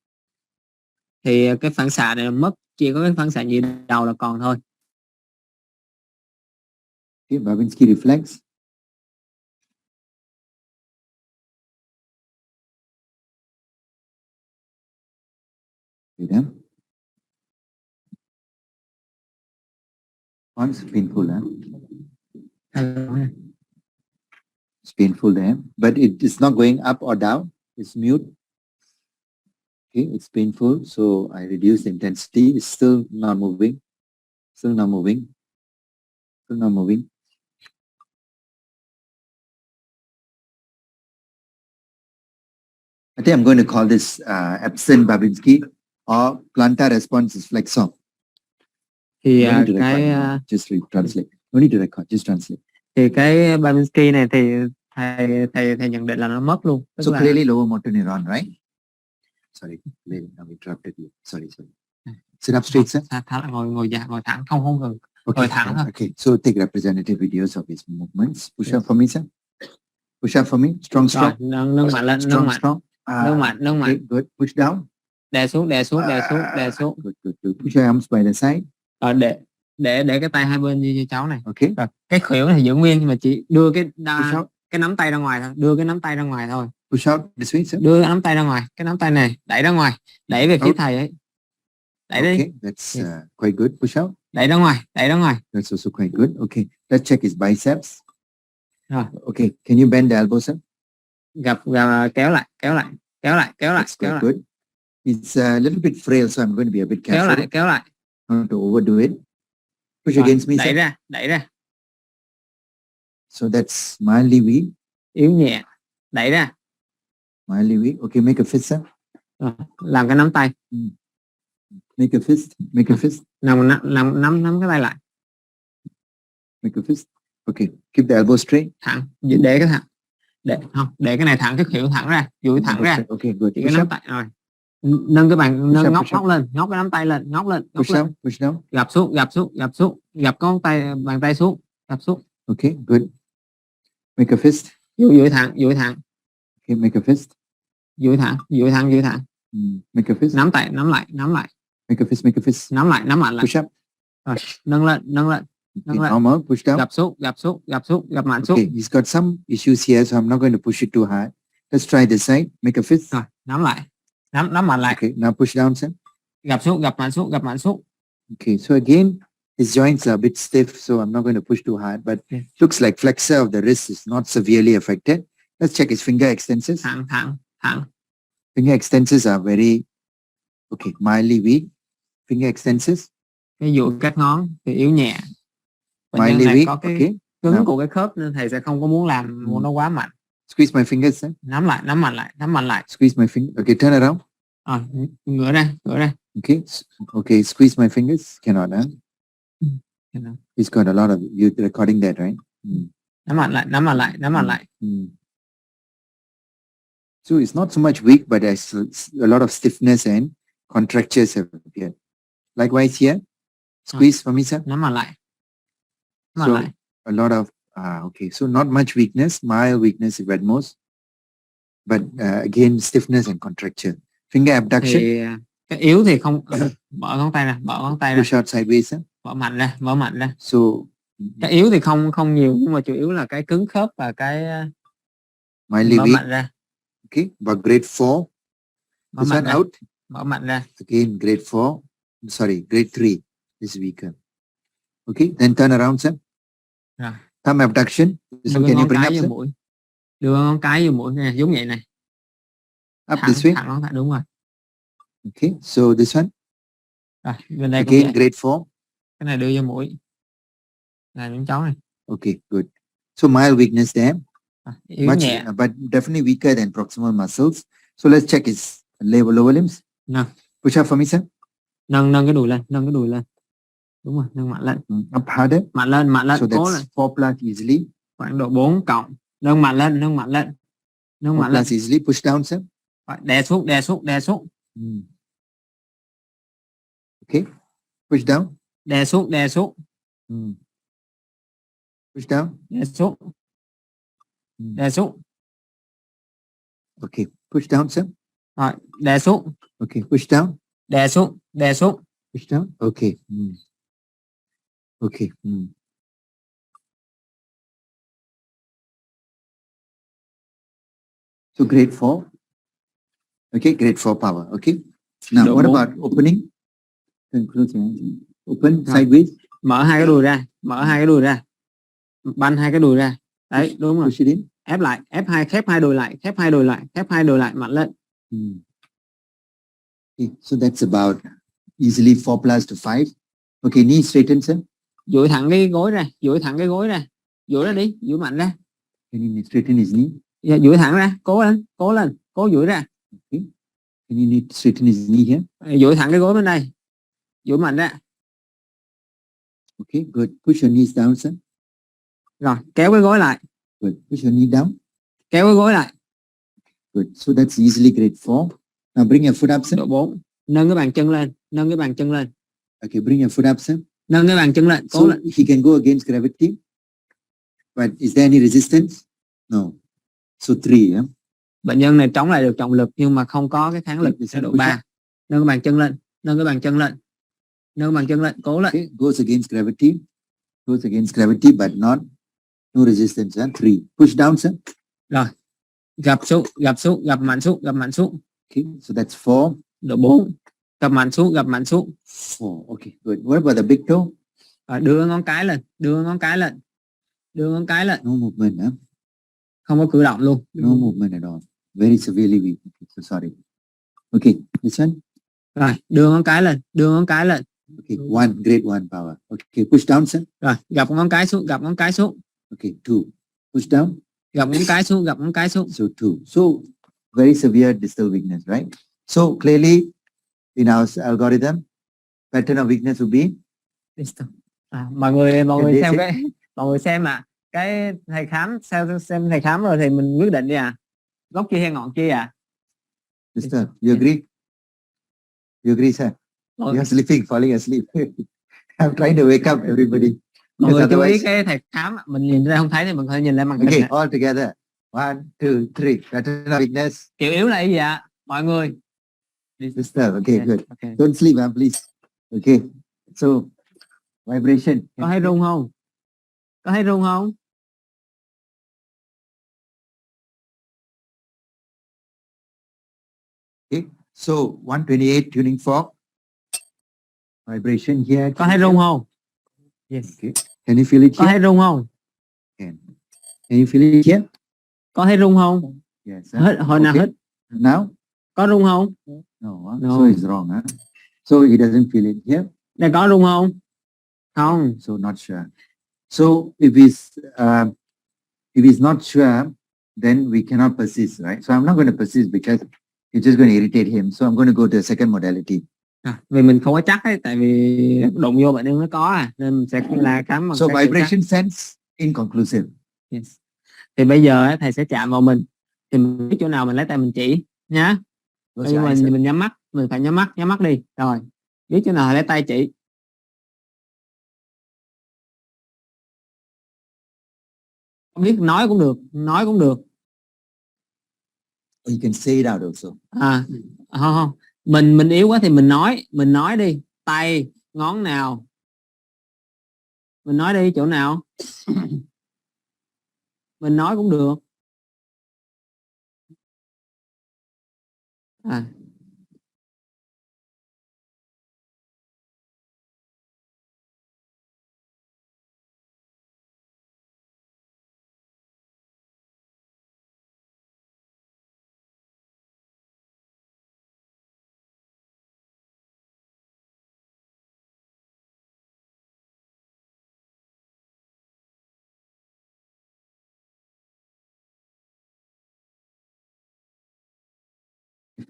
Thì cái phản xạ này mất, chỉ có cái phản xạ nhị đầu là còn thôi. Okay, Babinski reflex. Okay, it's painful, huh? It's painful there, but it is not going up or down. It's mute. Okay, it's painful, so I reduce the intensity. It's still not moving. Still not moving. I think I'm going to call this absent Babinski or plantar response is flexor. Thì No need to record. Just translate. No need to record. Just translate. Thì cái Babinski này thì thầy nhận định là nó mất luôn. Tức So là clearly lower motor neuron, right? Sorry, I interrupted you. Sorry. Sit up straight, sir. ngồi thẳng, không cần Okay. ngồi thẳng thôi. Okay. So take representative videos of his movements. Push up for me, sir. Push up for me. Strong. Rồi, nâng mạnh lên, nâng mạnh. Okay, good. Push down. Đè xuống. Good. Push your arms by the side. Rồi để cái tay hai bên như cháu này. Okay. Rồi, cái khuỷu này giữ nguyên nhưng mà chỉ đưa cái nắm tay ra ngoài thôi, đưa cái nắm tay ra ngoài thôi. Push out this way, sir. Đưa cái nắm tay ra ngoài, cái nắm tay này đẩy ra ngoài, đẩy về phía thầy ấy. Đẩy đi. Okay, that's quite good. Push out. Đẩy ra ngoài. That's also quite good. Okay, let's check his biceps. Rồi. Okay, can you bend the elbow, sir? Gặp kéo lại. That's quite good. It's a little bit frail, so I'm going to be a bit careful. Kéo lại. Not to overdo it. Push Rồi, against me, sir. đẩy ra. So that's mildly weak. Yếu nhẹ. Đẩy ra. Mildly weak. Okay, make a fist, sir. Rồi, làm cái nắm tay. Make a fist. Nắm cái tay lại. Make a fist. Okay, keep the elbow straight. Thẳng. Để cái thẳng. Để cái này thẳng, cái khuỷu thẳng ra, duỗi thẳng ra. Okay, good. Chỉ cái nắm tay rồi. Nâng cái bàn, ngóc lên, ngóc cái nắm tay lên, ngóc lên. Push down. Gập xuống, gập bàn tay xuống, gập xuống. Okay, good. Make a fist. duỗi thẳng, duỗi thẳng, Okay, make a fist. duỗi thẳng, duỗi thẳng, duỗi thẳng. Make a fist. Nắm tay, nắm lại, nắm lại, Make a fist, make a fist. nắm lại, nắm mạnh lại. Push up. Rồi, nâng lên, nâng lên, Okay, nâng lên. normal, push down. Gập xuống, gập xuống, gập xuống, gập mạnh xuống. Okay, he's got some issues here, so I'm not going to push it too hard. Let's try this side. Make a fist. Rồi, nắm lại, nắm mạnh lại. Okay, now push down, sir. Gập xuống, gập mạnh xuống, gập mạnh xuống. Okay, so again, his joints are a bit stiff, so I'm not going to push too hard, but Okay. looks like flexor of the wrist is not severely affected. Let's check his finger extensors. Thẳng, thẳng, thẳng. Finger extensors are very, okay, mildly weak. Finger extensors, Cái duỗi các ngón thì yếu nhẹ. Bệnh nhân mildly này weak. có cái Okay, cứng Nào. của cái khớp nên thầy sẽ không có muốn làm nó quá mạnh. squeeze my fingers, sir. Nắm lại, nắm mạnh lại, nắm mạnh lại. Squeeze my finger. Okay, turn around. Rồi, ngửa ra, ngửa ra. Okay, okay, squeeze my fingers. Cannot, huh? He's got a lot of you recording that, right? Nắm mạnh lại, nắm mạnh lại, nắm mạnh lại. So it's not so much weak, but there's a lot of stiffness and contractures have appeared. Likewise here, squeeze for me, sir. Nắm mạnh lại. Nắm So mạnh lại. a lot of okay, so not much weakness, mild weakness at most, but again stiffness and contracture. Finger abduction. Thì cái yếu thì không mở ngón tay ra, mở ngón tay ra, Push out sideways, sir. mở mạnh ra, mở mạnh ra. So Cái yếu thì không nhiều, nhưng mà chủ yếu là cái cứng khớp và cái mildly mở weak. mạnh ra, Okay, but grade 4. mở This mạnh one ra, out. mở mạnh ra. Again, grade 4. Sorry, grade 3 is weaker. Okay, then turn around, sir. Rồi. Thumb abduction. This Đưa one, can you ngón bring cái up, vô sir? mũi, đưa ngón cái vô mũi nè, giống vậy này. Up Thẳng, this way. thẳng ngón tay, đúng rồi. Okay, so this one. Rồi, bên đây cũng Again, vậy. grade 4. Cái này đưa vô mũi. Là những cháu này. Okay, good. So mild weakness there. Yếu Much, nhẹ. but definitely weaker than proximal muscles. So let's check his lower limbs. Nâng. Push up for me, sir. Nâng cái đùi lên, nâng cái đùi lên. Đúng rồi, nâng mạnh lên. Up harder. Mạnh lên, So cố lên. that's 4 plus easily. Khoảng độ 4 cộng. Nâng mạnh lên, nâng mạnh lên. Nâng 4 mạnh lên. plus easily. Push down, sir. Rồi, đè xuống, đè xuống, đè xuống. Okay. Push down. Đè xuống, đè xuống. Push down. Đè xuống. Đè xuống. Okay. Push down, sir. Rồi, đè xuống. Okay. Push down. Đè xuống, đè xuống. Push down. Okay. Okay. So grade 4. Okay, grade 4 power. Okay. Now Độ what 4. about opening? Close your hands. Open Rồi. sideways. Mở hai cái đùi ra, mở hai cái đùi ra. Banh hai cái đùi ra. Đấy, đúng rồi. Push it in. Ép lại, khép hai đùi lại, khép hai đùi lại, khép hai đùi lại, mạnh lên. Okay, so that's about easily 4 plus to 5. Okay, knee straighten, sir. Duỗi thẳng cái gối ra, duỗi thẳng cái gối ra. Duỗi ra đi, duỗi mạnh ra. Can you straighten his knee? Dạ, duỗi thẳng ra, cố lên, cố duỗi ra. Okay. Can you need straighten his knee here? Duỗi thẳng cái gối bên đây. Duỗi mạnh ra. Okay, good. Push your knees down, sir. Rồi, kéo cái gối lại. Good. Push your knee down. Kéo cái gối lại. Good. So that's easily grade 4. Now bring your foot up, sir. Độ 4. Nâng cái bàn chân lên, nâng cái bàn chân lên. Okay, bring your foot up, sir. Nâng cái bàn chân lên, cố So lên. he can go against gravity. But is there any resistance? No. So 3, yeah? Bệnh nhân này chống lại được trọng lực nhưng mà không có cái kháng lực. Sẽ độ 3. Nâng cái bàn chân lên, nâng cái bàn chân lên. Nâng cái bàn chân lên, cố lên. Okay, goes against gravity. Goes against gravity, but no resistance, huh? 3. Push down, sir. Rồi. Gập xuống, gập xuống, gập mạnh xuống, gập mạnh xuống. Okay, so that's 4. Độ 4. Gập mạnh xuống, gập mạnh xuống. 4. Okay, good. What about the big toe? Rồi, đưa ngón cái lên, đưa ngón cái lên. Đưa ngón cái lên. No movement, huh? Không có cử động luôn. No movement at all. Very severely weak. So sorry. Okay, this one. Rồi, đưa ngón cái lên, đưa ngón cái lên. Okay, 1, grade 1 power. Okay, push down, sir. Rồi, gập ngón cái xuống, gập ngón cái xuống. Okay, 2. Push down. Gập ngón cái xuống, gập ngón cái xuống. So 2. So very severe distal weakness, right? So clearly in our algorithm, pattern of weakness would be Mọi người Cái xem basic. mọi người xem cái thầy khám xem thầy khám rồi thì mình quyết định đi gốc chia hay ngọn chia Mister, you agree? You agree, sir? mọi, You're sleeping, falling asleep. I'm trying to wake up everybody. mọi người Because chú ý otherwise- cái thầy khám mình nhìn ra không thấy thì mình phải nhìn lên màn hình Okay, này. all together. 1, 2, 3. Pattern of weakness. Kiểu yếu là cái gì ạ? Mọi người. Disturb. Okay, good. Okay. Don't sleep, please. Okay. So, vibration. Có thấy rung không? Có thấy rung không? Okay. So, 128 tuning fork. Vibration here. Có thấy rung không? Yes. Okay. Can you feel it Có here? thấy rung không? Can you feel it here? Có thấy rung không? Yes. Hít, hồi nào hít. Now? Có rung không? No. No. So it's wrong. So he doesn't feel it here. Đây có rung không? Không. So not sure. So if he's not sure, then we cannot persist, right? So I'm not going to persist because it's just going to irritate him. So I'm going to go to the second modality. Vì mình không có chắc ấy, tại vì đụng vô bệnh nhân nó có nên mình sẽ là khám bằng So cái vibration sense inconclusive. yes. Thì bây giờ ấy, thầy sẽ chạm vào mình, thì mình biết chỗ nào mình lấy tay mình chỉ nhá. Close Bây your giờ eyes. mình nhắm mắt, mình phải nhắm mắt đi. Rồi biết chỗ nào lấy tay chỉ. Không biết nói cũng được, Or you can say it out also. không. Mình yếu quá thì mình nói đi. Tay, ngón nào, mình nói đi chỗ nào. Mình nói cũng được.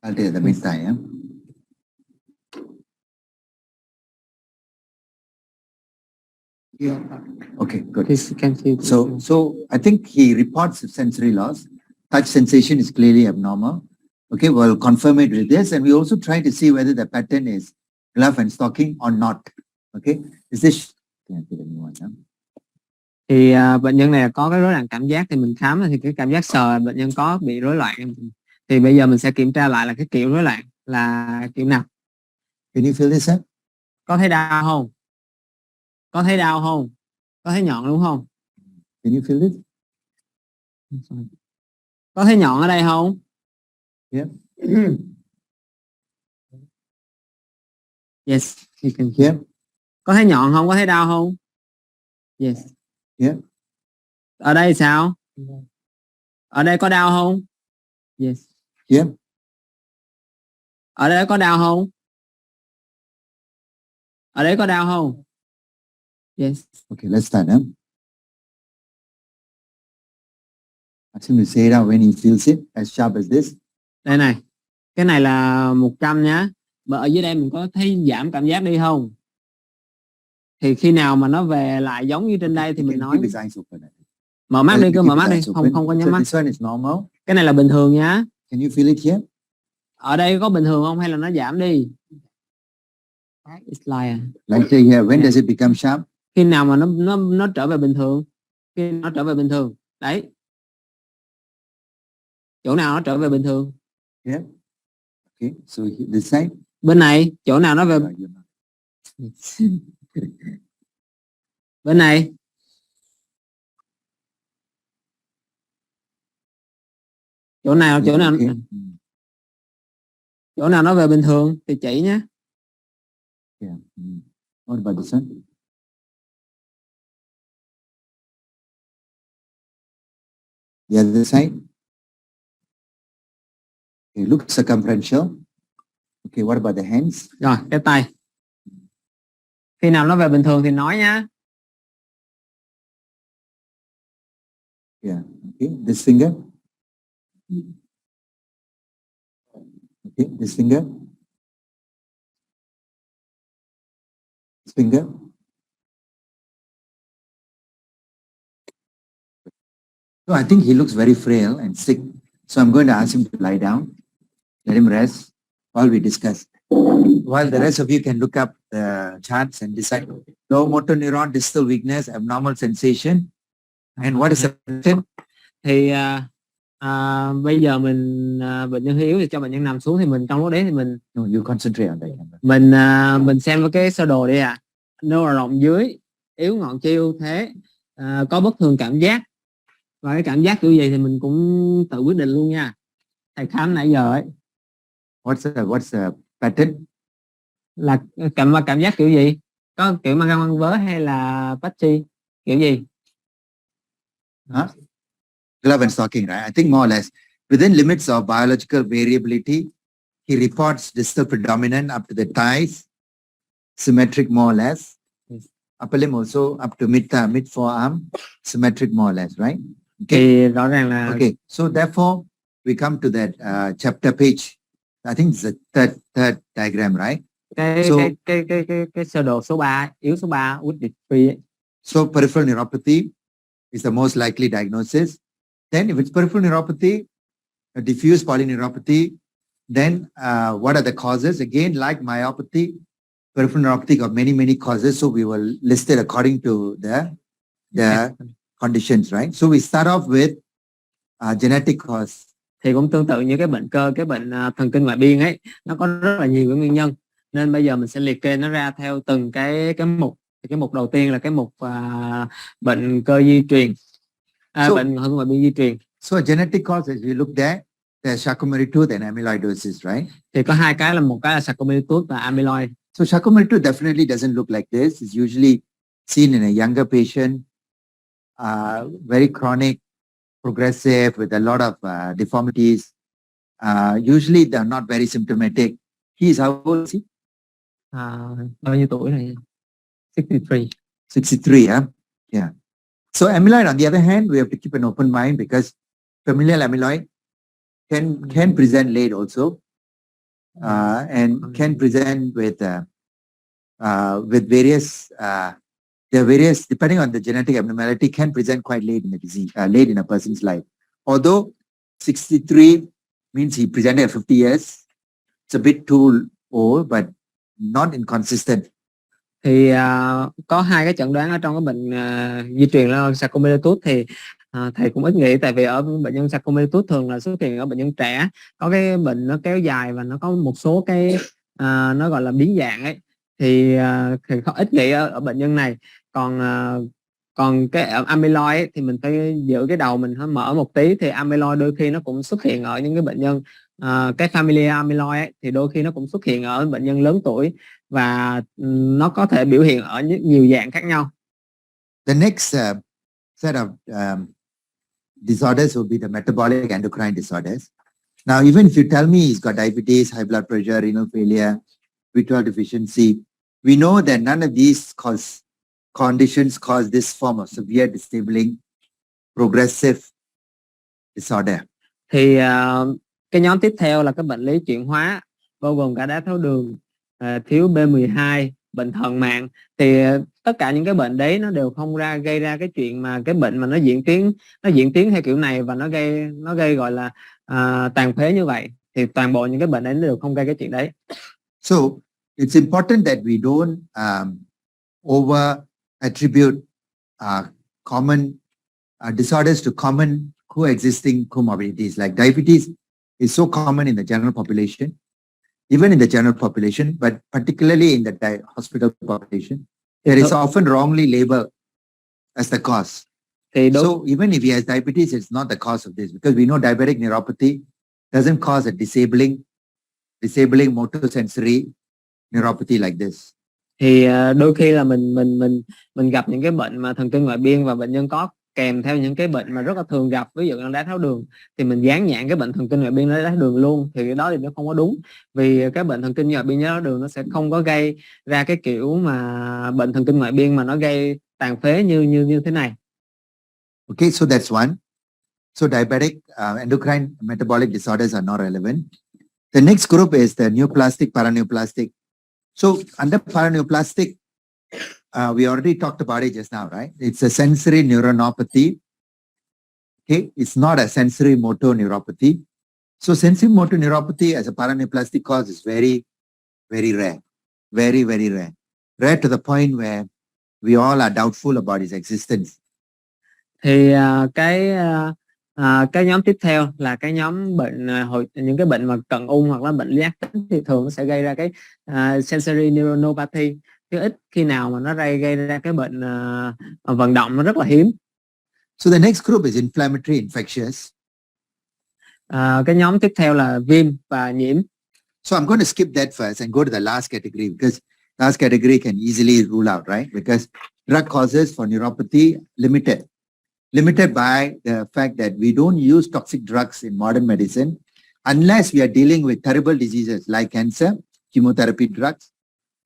I'll take the meantime. Yeah? Okay, good. So I think he reports sensory loss. Touch sensation is clearly abnormal. Okay, we'll confirm it with this, and we also try to see whether the pattern is glove and stocking or not. Okay, is this? Thì bệnh nhân này có cái rối loạn cảm giác thì mình khám thì cái cảm giác sờ bệnh nhân có bị rối loạn. Thì bây giờ mình sẽ kiểm tra lại là cái kiểu rối loạn là kiểu nào. Can you feel this? Có thấy đau không? Có thấy đau không? Có thấy nhọn đúng không? Can you feel it? Có thấy nhọn ở đây không? Yeah. Yes, you can Yeah. Có thấy nhọn không? Có thấy đau không? Yes. Yeah. Ở đây sao? Ở đây có đau không? Yes. Yeah. Ở đây có đau không? Ở đây có đau không? Yes. Okay, let's start. Ask him to say it out when he feels it, as sharp as this. Đây này. Cái này là 100 nhá. Mà ở dưới đây mình có thấy giảm cảm giác đi không? Thì khi nào mà nó về lại giống như trên đây thì mình nói mở mắt đi, cứ mở mắt đi, không có nhắm mắt. Cái này là bình thường nhá. Can you feel it here? Ở đây có bình thường không hay là nó giảm đi? Like say here, when does it become sharp? Khi nào mà nó trở về bình thường? Khi nó trở về bình thường. Đấy. Chỗ nào nó trở về bình thường? Yeah. Okay, so this side. Bên này, chỗ nào nó về bên này. Chỗ nào nó về bình thường thì chỉ nhé. Yeah. What about this one? The other side. Okay, look circumferential. Okay, what about the hands? Rồi, cái tay. Khi nào nó về bình thường thì nói nhá. Yeah. Okay, this finger. Okay, this finger. This finger. So I think he looks very frail and sick. So I'm going to ask him to lie down. Let him rest while we discuss. While the rest of you can look up the charts and decide. Low motor neuron, distal weakness, abnormal sensation. And what is the pattern? Thì bây giờ mình bệnh nhân yếu thì cho bệnh nhân nằm xuống, thì mình trong lúc đấy thì mình No, you concentrate on that. mình xem với cái sơ đồ đi nô rộng dưới, yếu ngọn chiêu thế, có bất thường cảm giác, và cái cảm giác kiểu gì thì mình cũng tự quyết định luôn nha. Thầy khám nãy giờ ấy What's the pattern? là cảm giác kiểu gì, có kiểu mang găng vớ hay là patchy, kiểu gì? Huh? Glavan's talking, right? I think more or less within limits of biological variability, he reports distal predominant up to the thighs, symmetric more or less. Yes. Upper limb also up to mid forearm, symmetric more or less, right? Okay. Thì rõ ràng là Okay. So therefore, we come to that chapter page. I think it's the third diagram, right? cái sơ đồ số 3, yếu số 3 with dystrophy ấy. So peripheral neuropathy is the most likely diagnosis. Then if it's peripheral neuropathy, a diffuse polyneuropathy, then what are the causes? Again, like myopathy, peripheral neuropathy got many causes. So we will list it according to the conditions, right? So we start off with genetic cause. Thì cũng tương tự như cái bệnh cơ, cái bệnh thần kinh ngoại biên ấy, nó có rất là nhiều cái nguyên nhân, nên bây giờ mình sẽ liệt kê nó ra theo từng cái mục. Thì cái mục đầu tiên là cái mục bệnh cơ di truyền, bệnh thần kinh ngoại biên di truyền. So genetic cause, as we look there, there's Charcot-Marie-Tooth and amyloidosis, right? Thì có hai cái, là một cái là Charcot-Marie-Tooth và amyloid. So Charcot-Marie-Tooth definitely doesn't look like this. It's usually seen in a younger patient, very chronic, progressive, with a lot of deformities. Usually they're not very symptomatic. He's how old is he? Bao nhiêu tuổi này? 63. 63, huh? Yeah. So amyloid, on the other hand, we have to keep an open mind because familial amyloid can present late also, and can present with various depending on the genetic abnormality, can present quite late in the disease, late in a person's life. Although 63 means he presented at 50 years, it's a bit too old, but not inconsistent. Thì có hai cái chẩn đoán ở trong cái bệnh di truyền là Charcot-Marie-Tooth, thì thầy cũng ít nghĩ, tại vì ở bệnh nhân Charcot-Marie-Tooth thường là xuất hiện ở bệnh nhân trẻ, có cái bệnh nó kéo dài và nó có một số cái nó gọi là biến dạng ấy, thì không ít nghĩ ở bệnh nhân này. Còn cái amyloid ấy, thì mình phải giữ cái đầu mình mở một tí, thì amyloid đôi khi nó cũng xuất hiện ở những cái bệnh nhân cái familial amyloid ấy, thì đôi khi nó cũng xuất hiện ở bệnh nhân lớn tuổi, và nó có thể biểu hiện ở nhiều dạng khác nhau. The next set of disorders will be the metabolic endocrine disorders. Now, even if you tell me he's got diabetes, high blood pressure, renal failure, B12 deficiency, we know that none of these conditions cause this form of severe disabling progressive disorder. Thì cái nhóm tiếp theo là cái bệnh lý chuyển hóa, bao gồm cả đái tháo đường, thiếu B12, bệnh thận mạng. Thì tất cả những cái bệnh đấy nó đều không gây ra cái chuyện mà cái bệnh mà nó diễn tiến theo kiểu này, và nó gây gọi là tàn phế như vậy. Thì toàn bộ những cái bệnh đấy nó đều không gây cái chuyện đấy. So it's important that we don't over attribute common disorders to common coexisting comorbidities. Like diabetes is so common in the general population, even in the general population, but particularly in the hospital population, there is often wrongly labeled as the cause. So even if he has diabetes, it's not the cause of this, because we know diabetic neuropathy doesn't cause a disabling motor sensory neuropathy like this. Thì đôi khi là mình gặp những cái bệnh mà thần kinh ngoại biên và bệnh nhân có kèm theo những cái bệnh mà rất là thường gặp, ví dụ như đái tháo đường, thì mình dán nhãn cái bệnh thần kinh ngoại biên đến đái tháo đường luôn, thì cái đó thì nó không có đúng, vì cái bệnh thần kinh ngoại biên với đái tháo đường nó sẽ không có gây ra cái kiểu mà bệnh thần kinh ngoại biên mà nó gây tàn phế như thế này. Okay, so that's one. So diabetic endocrine metabolic disorders are not relevant. The next group is the neoplastic, paraneoplastic. So under paraneoplastic, we already talked about it just now, right? It's a sensory neuronopathy. Okay, it's not a sensory motor neuropathy. So sensory motor neuropathy as a paraneoplastic cause is very, very rare. Very, very rare. Rare to the point where we all are doubtful about its existence. Thì Cái nhóm tiếp theo là cái nhóm bệnh những cái bệnh mà cận ung hoặc là bệnh lý ác tính thì thường nó sẽ gây ra cái sensory neuropathy, chứ ít khi nào mà nó gây ra cái bệnh vận động, nó rất là hiếm. So the next group is inflammatory infectious. Cái nhóm tiếp theo là viêm và nhiễm. So I'm going to skip that first and go to the last category, because last category can easily rule out, right? Because drug causes for neuropathy limited by the fact that we don't use toxic drugs in modern medicine unless we are dealing with terrible diseases like cancer, chemotherapy drugs,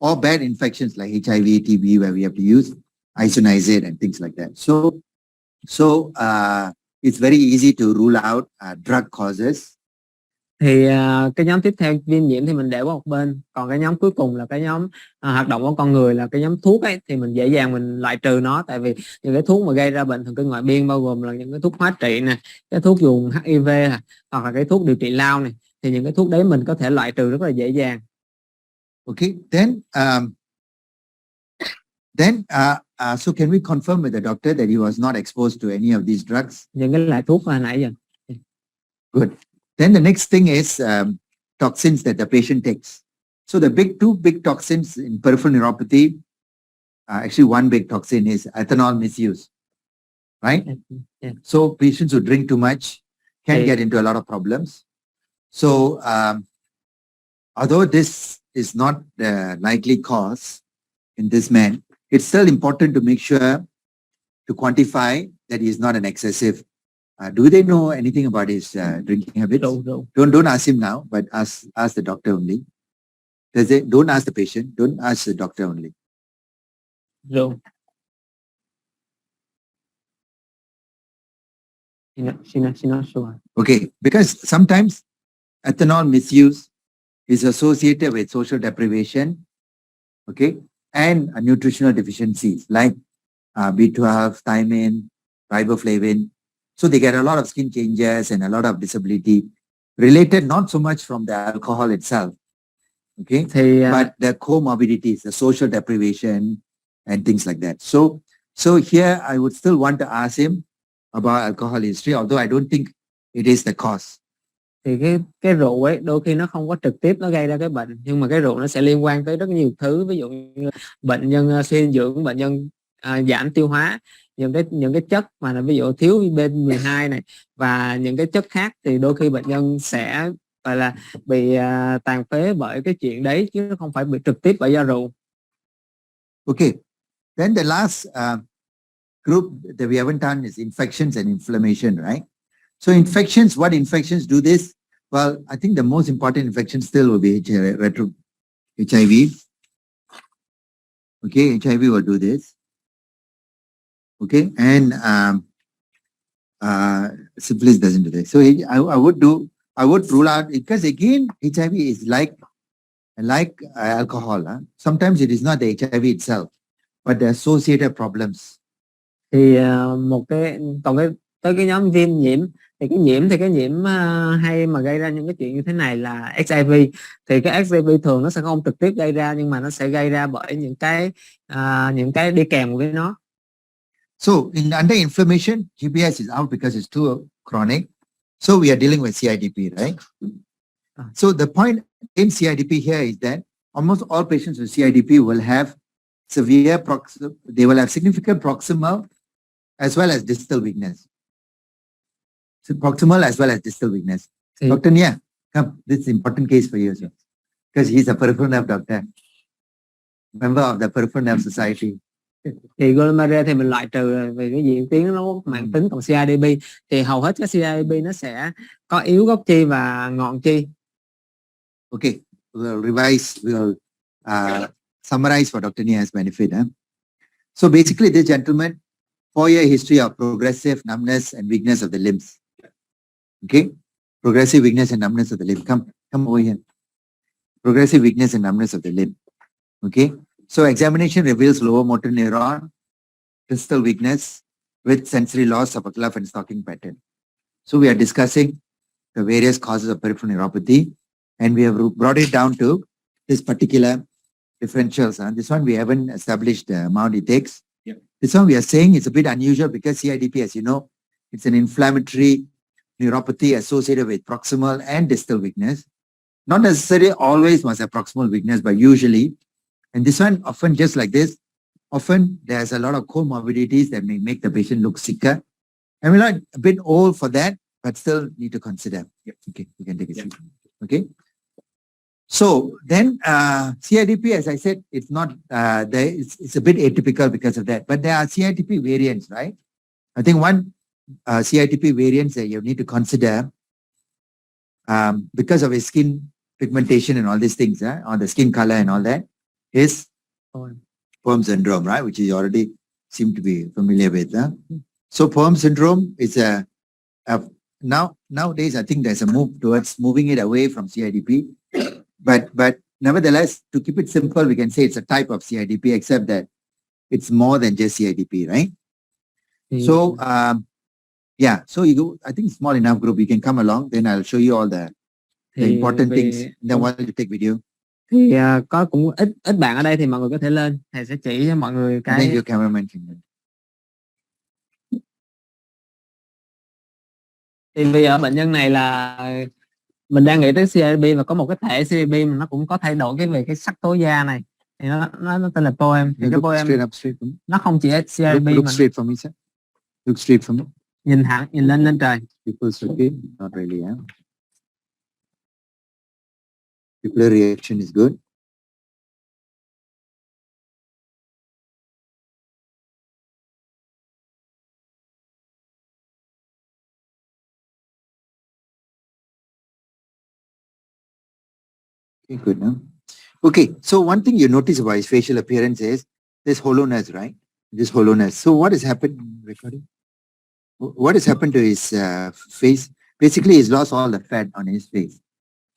or bad infections like HIV, TB, where we have to use isoniazid and things like that. So it's very easy to rule out drug causes. Thì cái nhóm tiếp theo viêm nhiễm thì mình để qua một bên, còn cái nhóm cuối cùng là cái nhóm hoạt động của con người, là cái nhóm thuốc ấy, thì mình dễ dàng mình loại trừ nó, tại vì những cái thuốc mà gây ra bệnh thần kinh ngoại biên bao gồm là những cái thuốc hóa trị nè, cái thuốc dùng HIV nè, hoặc là cái thuốc điều trị lao này, thì những cái thuốc đấy mình có thể loại trừ rất là dễ dàng. Okay, so can we confirm with the doctor that he was not exposed to any of these drugs? Những cái loại thuốc hồi nãy giờ. Good. Then the next thing is toxins that the patient takes. So the two big toxins in peripheral neuropathy, actually one big toxin is ethanol misuse, right? Yeah. So patients who drink too much can get into a lot of problems. So although this is not the likely cause in this man, it's still important to make sure to quantify that he is not an excessive. Do they know anything about his drinking habits? No. Don't ask him now, but ask the doctor only. Don't ask the patient. Don't ask the doctor only. No. She's not sure. Okay, because sometimes ethanol misuse is associated with social deprivation, okay, and nutritional deficiencies like B12, thiamine, riboflavin. So they get a lot of skin changes and a lot of disability related not so much from the alcohol itself, okay, but the comorbidities, the social deprivation and things like that. So here I would still want to ask him about alcohol history, although I don't think it is the cause. Thì cái rượu ấy đôi khi nó không có trực tiếp nó gây ra cái bệnh, nhưng mà cái rượu nó sẽ liên quan tới rất nhiều thứ, ví dụ như bệnh nhân suy dinh dưỡng, bệnh nhân giảm tiêu hóa, những cái chất mà là ví dụ thiếu B12 này và những cái chất khác, thì đôi khi bệnh nhân sẽ gọi là bị tàn phế bởi cái chuyện đấy, chứ không phải bị trực tiếp bởi do rượu. Okay, then the last group that we haven't done is infections and inflammation, right? So infections, what infections do this? Well, I think the most important infection still will be HIV. Okay, HIV will do this. Okay, and syphilis doesn't do this. So I would rule out, because again, HIV is like alcohol. Sometimes it is not the HIV itself, but the associated problems. Thì tới cái nhóm viêm nhiễm, thì cái nhiễm hay mà gây ra những cái chuyện như thế này là HIV. Thì cái HIV thường nó sẽ không trực tiếp gây ra, nhưng mà nó sẽ gây ra bởi những cái đi kèm với nó. So under inflammation, GPS is out because it's too chronic. So we are dealing with CIDP, right? So the point in CIDP here is that almost all patients with CIDP will have they will have significant proximal as well as distal weakness. So proximal as well as distal weakness. Dr. Nia, come. This is an important case for you, sir, because he's a peripheral nerve doctor, member of the Peripheral Nerve Society. Thì glomerular thì mình loại trừ vì cái diễn tiến nó mãn tính, còn CIDP thì hầu hết các CIDP nó sẽ có yếu gốc chi và ngọn chi. Okay, we'll revise, we'll summarize for Dr. Nia's benefit. So basically, this gentleman, 4-year history of progressive numbness and weakness of the limbs. Okay, progressive weakness and numbness of the limb. Come over here. Progressive weakness and numbness of the limb. Okay, so examination reveals lower motor neuron, distal weakness with sensory loss of a cluff and stocking pattern. So we are discussing the various causes of peripheral neuropathy, and we have brought it down to this particular differentials. This one we haven't established the amount it takes. Yep. This one we are saying is a bit unusual because CIDP, as you know, it's an inflammatory neuropathy associated with proximal and distal weakness. Not necessarily always must have proximal weakness, but usually. And this one often just like this, often there's a lot of comorbidities that may make the patient look sicker. And we're not a bit old for that, but still need to consider. Yep. Okay, you can take a seat. Okay. So then CIDP, as I said, it's not it's a bit atypical because of that. But there are CIDP variants, right? I think one CIDP variants that you need to consider because of his skin pigmentation and all these things, or the skin color and all that, is POEM syndrome, right? Which you already seem to be familiar with. So POEM syndrome is nowadays I think there's a move towards moving it away from CIDP, but nevertheless, to keep it simple, we can say it's a type of CIDP, except that it's more than just CIDP, right? So yeah, so you go, I think small enough group, you can come along, then I'll show you all the important things. Then while you take video. Thì có cũng ít bạn ở đây thì mọi người có thể lên, thầy sẽ chỉ cho mọi người cái. Thank you, cameraman. Thì bây giờ bệnh nhân này là mình đang nghĩ tới CIDP và có một cái thể CIDP mà nó cũng có thay đổi về cái sắc tố da này, thì nó tên là POEM. Thì cái POEM nó không chỉ CIDP mà look straight for me, sir. Look straight for me. Nhìn lên trời. People's okay, not really, huh? Pupillary reaction is good. Okay, good, no? Okay, so one thing you notice about his facial appearance is this hollowness, right? This hollowness. So what has happened? Recording? What has happened to his face? Basically, he's lost all the fat on his face.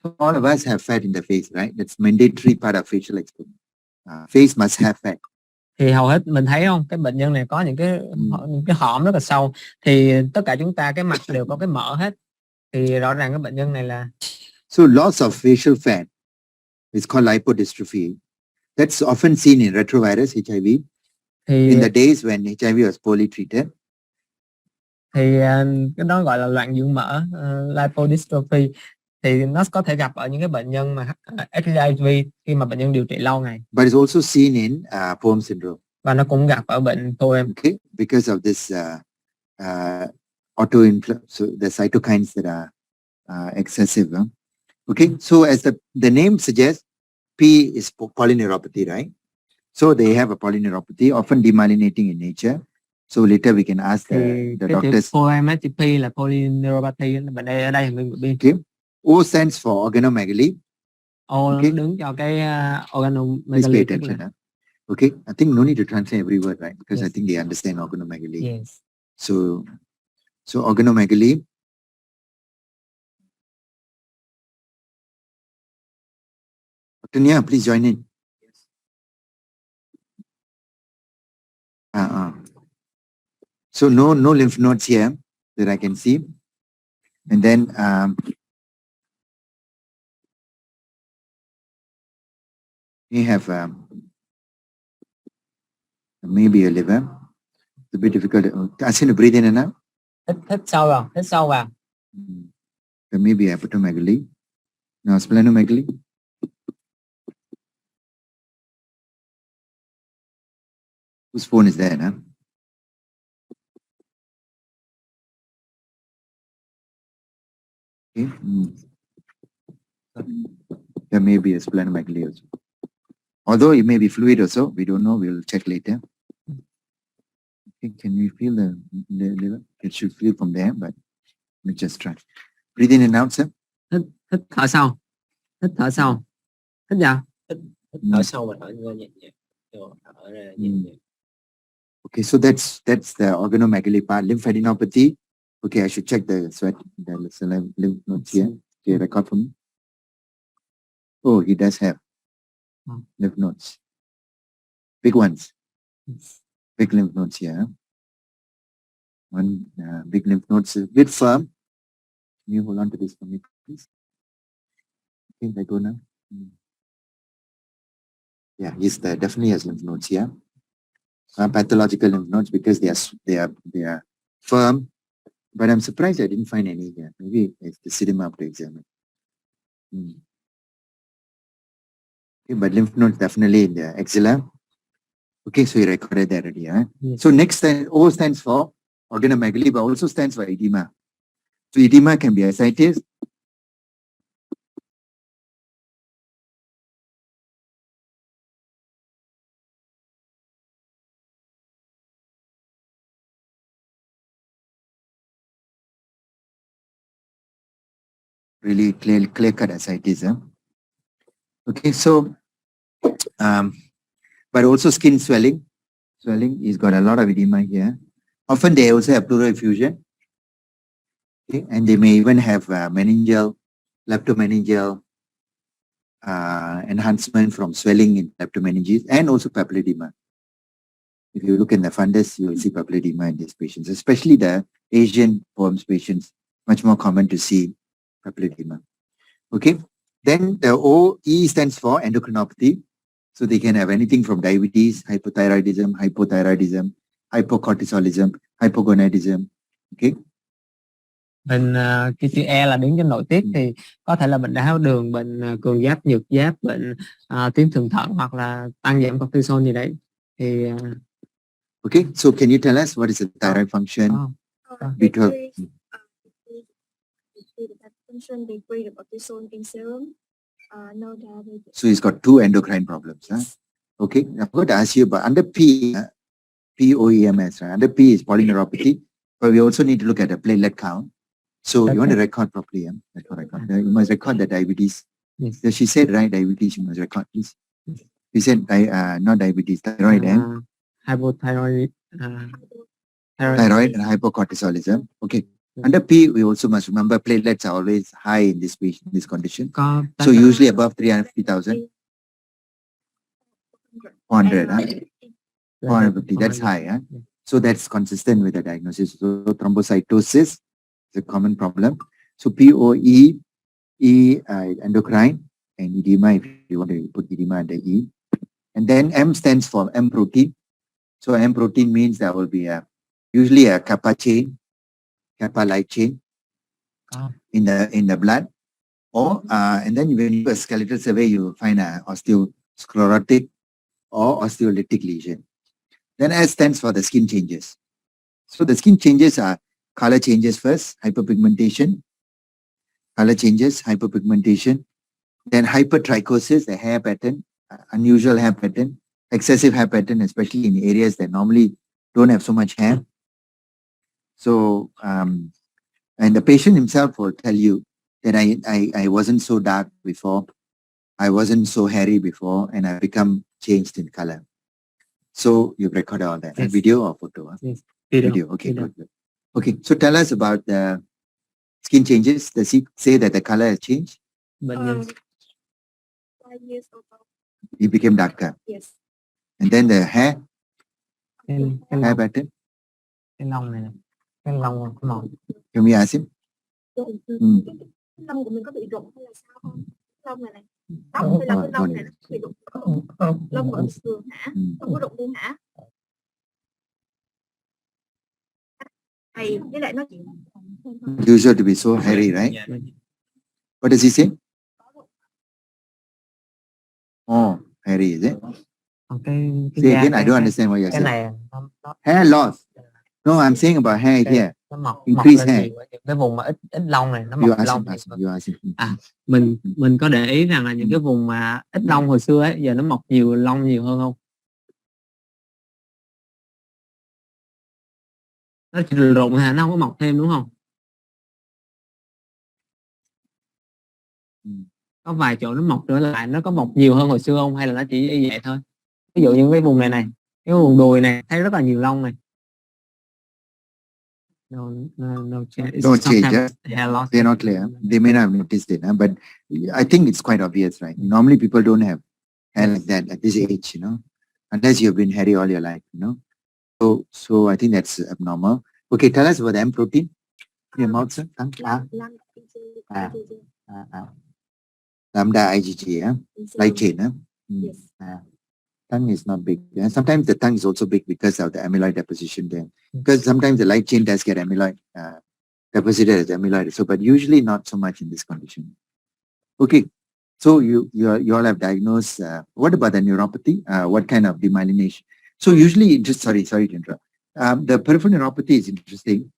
So all of us have fat in the face, right? That's mandatory part of facial expression. Face must have fat. Thì hầu hết mình thấy không, cái bệnh nhân này có những cái hõm rất là sâu. Thì tất cả chúng ta cái mặt đều có cái mỡ hết. Thì rõ ràng cái bệnh nhân này là. So loss of facial fat is called lipodystrophy. That's often seen in retrovirus HIV. Thì, in the days when HIV was poorly treated. Thì cái đó gọi là loạn dưỡng mỡ, lipodystrophy. Thì nó có thể gặp ở những cái bệnh nhân mà HIV khi mà bệnh nhân điều trị lâu ngày. But it's also seen in POEM syndrome. Và nó cũng gặp ở bệnh POEM. Okay, because of this so the cytokines that are excessive. Okay, so as the name suggests, P is polyneuropathy, right? So they have a polyneuropathy, often demyelinating in nature. So later we can ask the doctors. POEM P là polyneuropathy. Ở đây mình biên. Okay. O stands for organomegaly. O okay. Đứng cho cái organomegaly. Please pay attention. Okay, I think no need to translate every word, right? Because yes. I think they understand organomegaly. Yes. So organomegaly. Dr. Nia, please join in. So no lymph nodes here that I can see. And then we have maybe a liver. It's a bit difficult. Ask him to breathe in and out. Hít sâu vào. There may be hepatomegaly. No, splenomegaly. Whose phone is there, huh? Okay. There may be a splenomegaly also. Although it may be fluid also, we don't know, we'll check later. Okay, can we feel the liver? It should feel from there, but we just try. Breathe in and out, sir. Hít thở sâu. Hít thở sâu. Hít vào. Hít thở sâu và thở nhẹ nhẹ. Thở ra nhẹ nhẹ. Okay, so that's the organomegaly part. Lymphadenopathy. Okay, I should check the lymph nodes here. Okay, record for me. Oh, he does have lymph nodes. Big ones. Big lymph nodes here. One big lymph nodes, a bit firm. Can you hold on to this for me, please? Okay, I go now. Yeah, he's there. Definitely has lymph nodes here. Pathological lymph nodes because they are firm But I'm surprised I didn't find any here. Maybe it's the sediment up to examine. Okay, but lymph nodes definitely in the axilla. Okay, so you recorded that already. Huh? Yes. So next, O stands for organomegaly, but also stands for edema. So edema can be ascites. Really clear-cut ascites. Huh? Okay, so, but also skin swelling. Swelling, he's got a lot of edema here. Often they also have pleural effusion. Okay, and they may even have meningeal, leptomeningeal enhancement from swelling in leptomeninges and also papilledema. If you look in the fundus, you will see papilledema in these patients, especially the Asian forms patients, much more common to see papilledema. Okay, then the OE stands for endocrinopathy. So they can have anything from diabetes, hypothyroidism, hypothyroidism, hypocortisolism, hypogonadism. Okay. Bệnh cái chữ E là đứng trên nội tiết thì có thể là bệnh đái tháo đường, bệnh cường giáp, nhược giáp, bệnh tuyến thượng thận hoặc là tăng giảm cortisol gì đấy. Thì okay, so can you tell us what is the thyroid function? Decrease the function, decrease the cortisol in serum. No diabetes. So he's got two endocrine problems. Huh? Okay, I'm going to ask you about under P, POEMS. Right? Under P is polyneuropathy, but we also need to look at the platelet count. So you want to record properly. Huh? That's what I got. You must record the diabetes. Yes. So she said, right, diabetes, you must record, please. She said, not diabetes, thyroid and hypothyroid, thyroid and hypocortisolism. Okay. Under P, we also must remember platelets are always high in this patient, this condition. So usually above 350,000. 400, huh? 450, that's high. Huh? So that's consistent with the diagnosis. So thrombocytosis is a common problem. So POE, endocrine, and edema, if you want to put edema under E. And then M stands for M protein. So M protein means there will be usually a kappa chain, kappa light chain in the blood, or and then when you do a skeletal survey, you will find a osteosclerotic or osteolytic lesion. Then S stands for the skin changes. So the skin changes are color changes first, hyperpigmentation, color changes, hyperpigmentation, then hypertrichosis, the hair pattern, unusual hair pattern, excessive hair pattern, especially in areas that normally don't have so much hair. So, and the patient himself will tell you that I wasn't so dark before, I wasn't so hairy before, and I become changed in color. So you've recorded all that. Yes. Video or photo? Huh? Yes. Video. Okay, good. Okay, so tell us about the skin changes. Does he say that the color has changed? 5 years ago. He became darker. Yes. And then the hair cái pattern. lông này, cái lông có màu. Can we ask him? Cái lông của mình có bị rụng hay là sao không? Lông này tóc hay là cái lông này nó bị rụng? Lông vẫn thường hả? Không có rụng luôn hả? Hay với lại nó chỉ Usual to be so hairy, right? What does he say? Oh, hairy, is it? Say again, I don't understand what you're cái saying. này nó Hair loss. No, I'm saying about hair here. nó mọc Increase lên hair. nhiều ở những cái vùng mà ít lông này, nó You mọc ask lông him, nhiều. you ask him. Mình có để ý rằng là những cái vùng mà ít lông hồi xưa ấy, giờ nó mọc nhiều lông nhiều hơn không? Nó chỉ rụng hả, nó không có mọc thêm đúng không? Có vài chỗ nó mọc trở lại, nó có mọc nhiều hơn hồi xưa không hay là nó chỉ y vậy thôi? Ví dụ như cái vùng này cái vùng đùi này thấy rất là nhiều lông này. No change. No change, yeah? Hair loss. They're not clear. They may not have noticed it, but I think it's quite obvious, right? Normally people don't have hair like that at this age, unless you've been hairy all your life, So I think that's abnormal. Okay, tell us about the M protein. Your mouth, sir? Lambda IgG, yeah? Light chain, huh? Yes. Tongue is not big. Yeah? Sometimes the tongue is also big because of the amyloid deposition there. Because sometimes the light chain does get amyloid deposited as amyloid. So, but usually not so much in this condition. Okay. So you all have diagnosed, what about the neuropathy? What kind of demyelination? So usually, just sorry to interrupt. The peripheral neuropathy is interesting.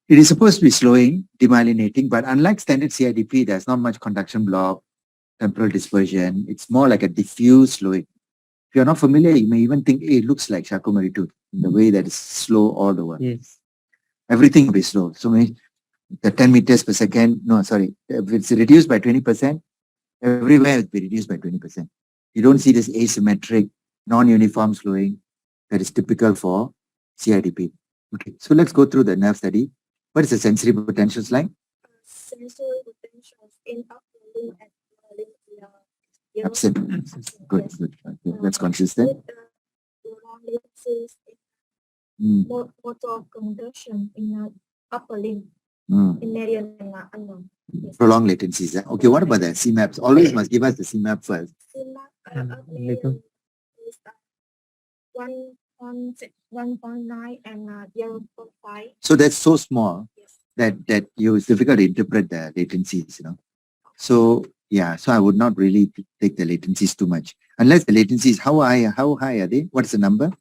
It is supposed to be slowing, demyelinating, but unlike standard CIDP, there's not much conduction block, temporal dispersion. It's more like a diffuse slowing. If you're not familiar, you may even think, hey, it looks like Charcot-Marie-Tooth in the way that it's slow all over. Yes. Everything will be slow. So the 10 meters per second, no, sorry, if it's reduced by 20%, everywhere it will be reduced by 20%. You don't see this asymmetric, non-uniform slowing that is typical for CIDP. Okay, so let's go through the nerve study. What is the sensory potentials like? Sensory potentials in upper limb and lower limb. Absent. Good, good. Okay, that's consistent. Motor conduction in upper limb. In median and unknown. Yes. Prolonged latencies. Okay, what about the CMAPs? Always must give us the CMAP first. CMAP is 1.9 and 0.5. So that's so small. Yes. that it's difficult to interpret the latencies, you know. So yeah, so I would not really take the latencies too much. Unless the latencies, how high are they? What's the number?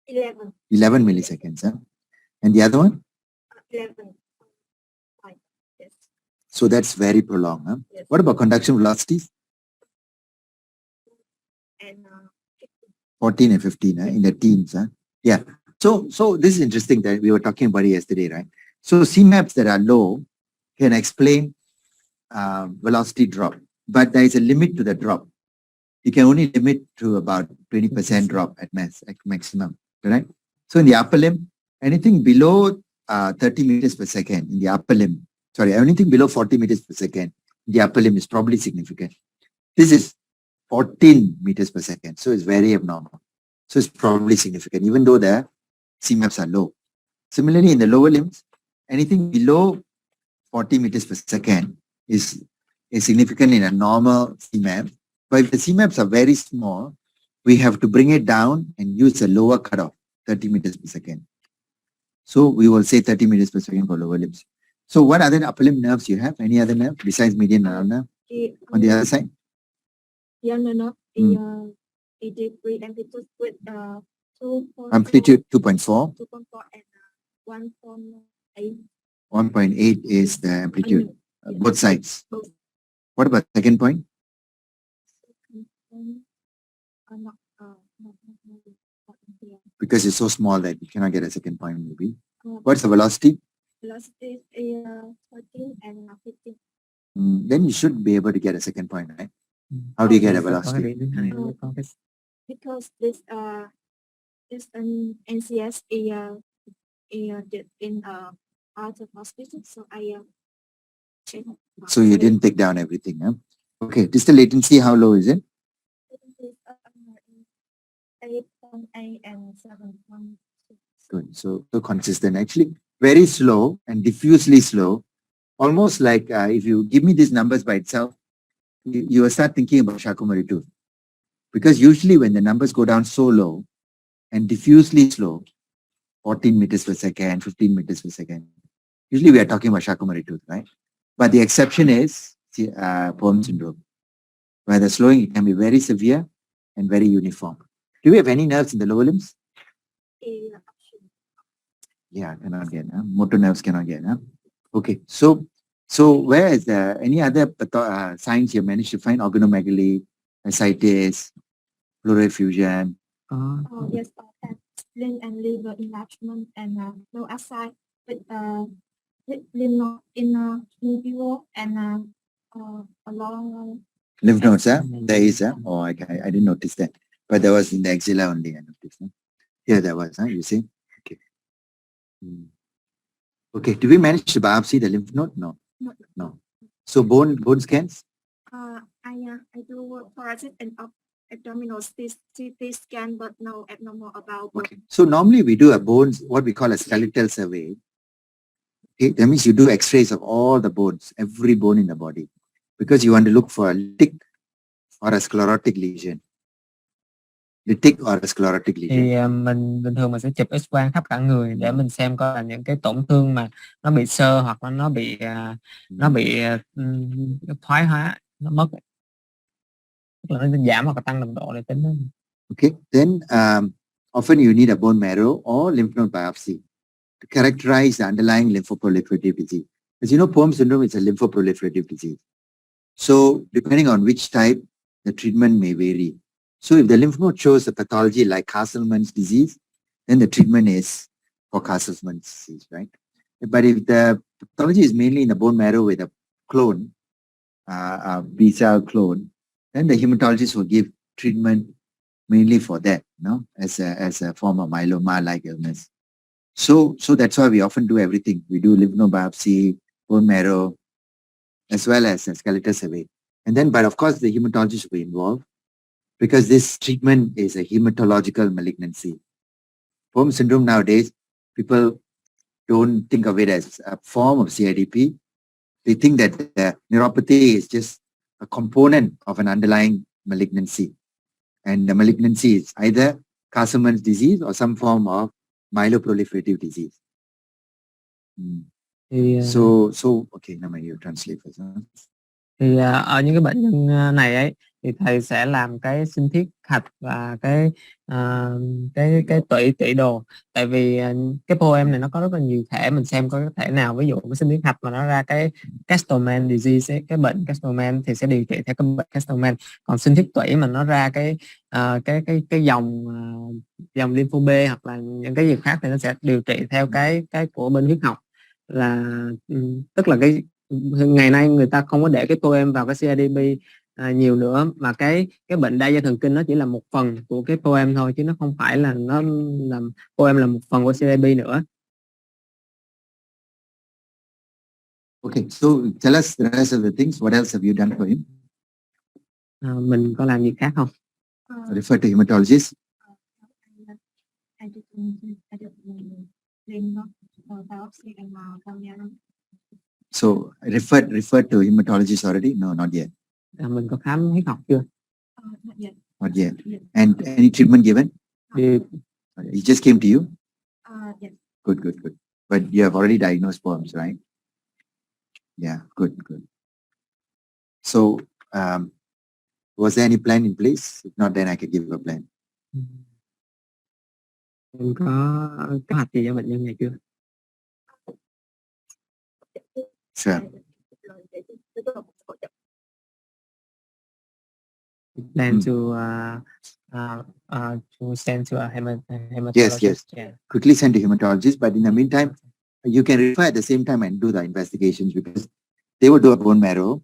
11 milliseconds, huh? And the other one? 11. Yes. So that's very prolonged, huh? Yes. What about conduction velocities? And 14 and 15, in the teens, huh? Yeah. So this is interesting that we were talking about it yesterday, right? So CMAPs that are low can explain velocity drop, but there is a limit to the drop. You can only limit to about 20% drop at maximum, correct? So in the upper limb, anything below 30 meters per second in the upper limb, sorry, anything below 40 meters per second in the upper limb is probably significant. This is 14 meters per second, so it's very abnormal. So it's probably significant, even though the CMAPs are low. Similarly, in the lower limbs, anything below 40 meters per second is significant in a normal CMAP. But if the CMAPs are very small, we have to bring it down and use a lower cutoff, 30 meters per second. So we will say 30 meters per second for lower limbs. So what other upper limb nerves you have? Any other nerve besides median and ulnar nerve? On the other side? Yeah, no. It is with amplitude with 2.4. Amplitude 2.4. 2.4 and 1.8. 1.8 is the amplitude, Yeah. both sides. Both. What about second point? Not Because it's so small that you cannot get a second point maybe. What's the velocity? velocity is 13 and 15. Then you should be able to get a second point, right? How do you get a velocity? Because this NCS did in out of hospital, so I checked. So you didn't take down everything, huh? Okay, distal latency, how low is it? 8.8 and 7.6. Good, so consistent. Actually, very slow and diffusely slow. Almost like if you give me these numbers by itself, you will start thinking about Charcot-Marie-Tooth. Because usually when the numbers go down so low and diffusely slow, 14 meters per second, 15 meters per second, usually we are talking about Charcot-Marie-Tooth, right? But the exception is Bohm syndrome, where the slowing can be very severe and very uniform. Do we have any nerves in the lower limbs? Yeah, cannot get. Motor nerves cannot get. Okay, so where is there any other signs you managed to find? Organomegaly, ascites, pleural effusion. Yes, spleen and liver enlargement and no aside with lymph node in liver and along Lymph nodes, there is, oh, I didn't notice that, but there was in the axilla only. I noticed. Here there was, you see. Okay. Okay. Do we manage to biopsy the lymph node? No. No. So bone scans? I do thoracic and abdominal CT scan, but no abnormal about. Okay. So normally we do a bones, what we call a skeletal survey. Okay. That means you do X-rays of all the bones, every bone in the body, because you want to look for a tick or a sclerotic lesion. lytic or sclerotic lesion. Thì mình bình thường mình sẽ chụp X-quang khắp cả người để mình xem coi là những cái tổn thương mà nó bị xơ hoặc là nó bị thoái hóa, nó mất, tức là nó giảm hoặc là tăng nồng độ để tính. Okay, then often you need a bone marrow or lymph node biopsy to characterize the underlying lymphoproliferative disease. As you know, POEM syndrome is a lymphoproliferative disease. So depending on which type, the treatment may vary. So if the lymph node shows a pathology like Castleman's disease, then the treatment is for Castleman's disease, right? But if the pathology is mainly in the bone marrow with a clone, a B-cell clone, then the hematologist will give treatment mainly for that, as a form of myeloma-like illness. So that's why we often do everything. We do lymph node biopsy, bone marrow, as well as a skeletal survey. And then, but of course, the hematologist will be involved because this treatment is a hematological malignancy. POEM syndrome nowadays, people don't think of it as a form of CIDP. They think that the neuropathy is just a component of an underlying malignancy. And the malignancy is either Castleman's disease or some form of myeloproliferative disease. So okay, now you translate first. Thì ở những cái bệnh nhân này ấy thì thầy sẽ làm cái sinh thiết hạch và cái tủy đồ, tại vì cái POEM này nó có rất là nhiều thể, mình xem có cái thể nào, ví dụ cái sinh thiết hạch mà nó ra cái Castleman disease ấy, cái bệnh Castleman thì sẽ điều trị theo cái bệnh Castleman, còn sinh thiết tủy mà nó ra cái dòng lympho B hoặc là những cái gì khác thì nó sẽ điều trị theo cái của bên huyết học, là tức là cái ngày nay người ta không có để cái POEM vào cái CIDP nhiều nữa, mà cái bệnh đa dây thần kinh nó chỉ là một phần của cái POEM thôi, chứ nó không phải là nó làm POEM là một phần của CIDP nữa. Okay, so tell us the rest of the things. What else have you done for him? Mình có làm gì khác không? Refer to hematologist. So referred to hematologist already? No, not yet. Mình có khám huyết học chưa? Not yet. And any treatment given? He just came to you? Yes. Good. But you have already diagnosed POEMs, right? Yeah, good. So was there any plan in place? If not, then I could give a plan. Mình có kế hoạch gì cho bệnh nhân này chưa? Sure. Plan to send to a hematologist. Yes. Yeah. Quickly send to hematologist, but in the meantime, you can refer at the same time and do the investigations, because they will do a bone marrow.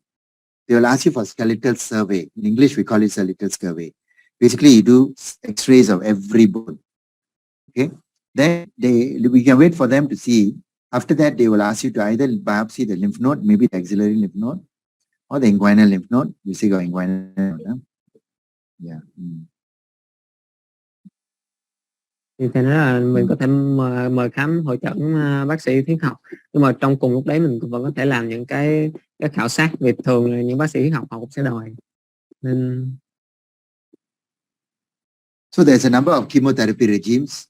They will ask you for skeletal survey. In English, we call it skeletal survey. Basically, you do X-rays of every bone. Okay. Then we can wait for them to see. After that, they will ask you to either biopsy the lymph node, maybe the axillary lymph node, or the inguinal lymph node. You see, inguinal node. Huh? Yeah. Thì thế là mình có thể mời khám hội chẩn bác sĩ huyết học, nhưng mà trong cùng lúc đấy mình vẫn có thể làm những cái khảo sát, vì thường là những bác sĩ huyết học họ cũng sẽ đòi. Nên so there's a number of chemotherapy regimes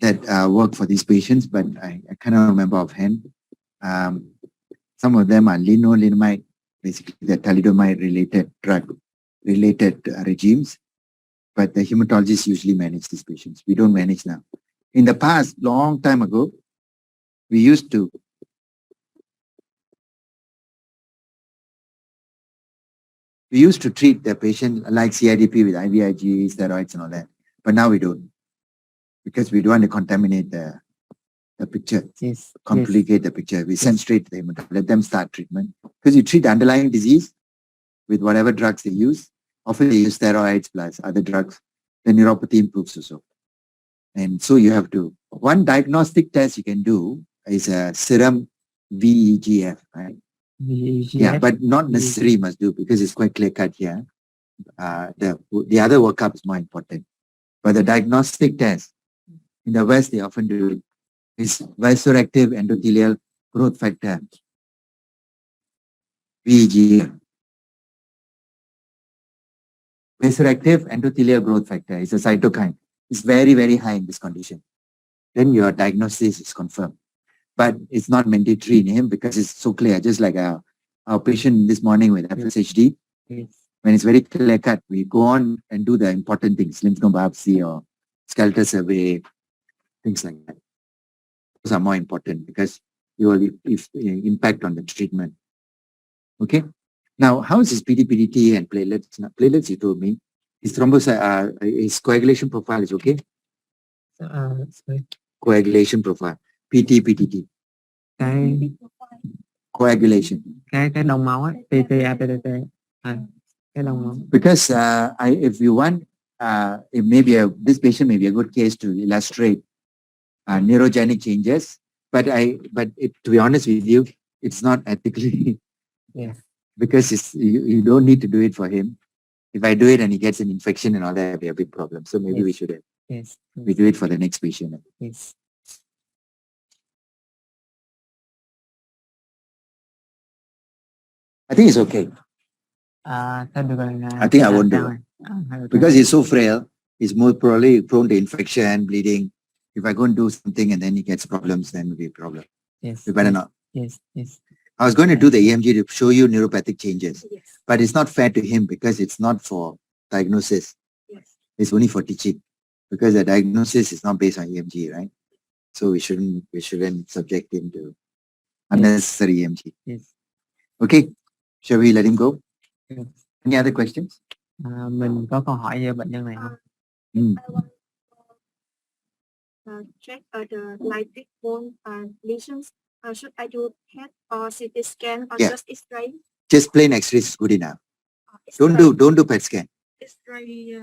that work for these patients, but I cannot remember offhand. Some of them are lenalidomide, basically the thalidomide-related drug-related regimes, but the hematologists usually manage these patients. We don't manage now. In the past, long time ago, we used to treat the patient like CIDP with IVIG, steroids and all that, but now we don't, because we don't want to contaminate the picture, complicate the picture. We send straight to the hematologist, let them start treatment, because you treat the underlying disease with whatever drugs they use. Often they use steroids plus other drugs. The neuropathy improves also. And so you have to, one diagnostic test you can do is a serum VEGF, right? VEGF. Yeah, but not necessarily must do, because it's quite clear cut here. The other workup is more important. But the diagnostic test, in the West, they often do it, is vasoactive endothelial growth factor, VEGF. vasoactive endothelial growth factor is a cytokine. It's very, very high in this condition. Then your diagnosis is confirmed. But it's not mandatory in him because it's so clear, just like our patient this morning with FSHD. Yes. When it's very clear cut, we go on and do the important things, lymph node biopsy or skeletal survey, things like that. Those are more important because you will impact on the treatment. Okay. Now, how is his PT-PDT and platelets? Now, platelets, you told me. His his coagulation profile is okay? Sorry. Coagulation profile. PT-PDT. Coagulation. Cái đông máu ấy, PTA, PTT. Cái đông máu. Because if you want, it may be this patient may be a good case to illustrate neurogenic changes. But to be honest with you, it's not ethically. Yeah. Because you don't need to do it for him. If I do it and he gets an infection and all that, it'll be a big problem. So maybe we should we do it for the next patient. Yes. I think it's okay. I think I won't do it. Because he's so frail, he's more probably prone to infection, bleeding. If I go and do something and then he gets problems, then it'll be a problem. Yes. We better not. Yes. Yes. I was going to do the EMG to show you neuropathic changes, Yes. but it's not fair to him because it's not for diagnosis. Yes. It's only for teaching because the diagnosis is not based on EMG, right? So we shouldn't subject him to unnecessary EMG. Yes. Okay, shall we let him go? Yes. Any other questions? Mình có câu hỏi về bệnh nhân này không? Check the lytic bone lesions. Should I do PET or CT scan or Yeah. just X-ray? Just plain X-rays is good enough. Don't do PET scan. X-ray.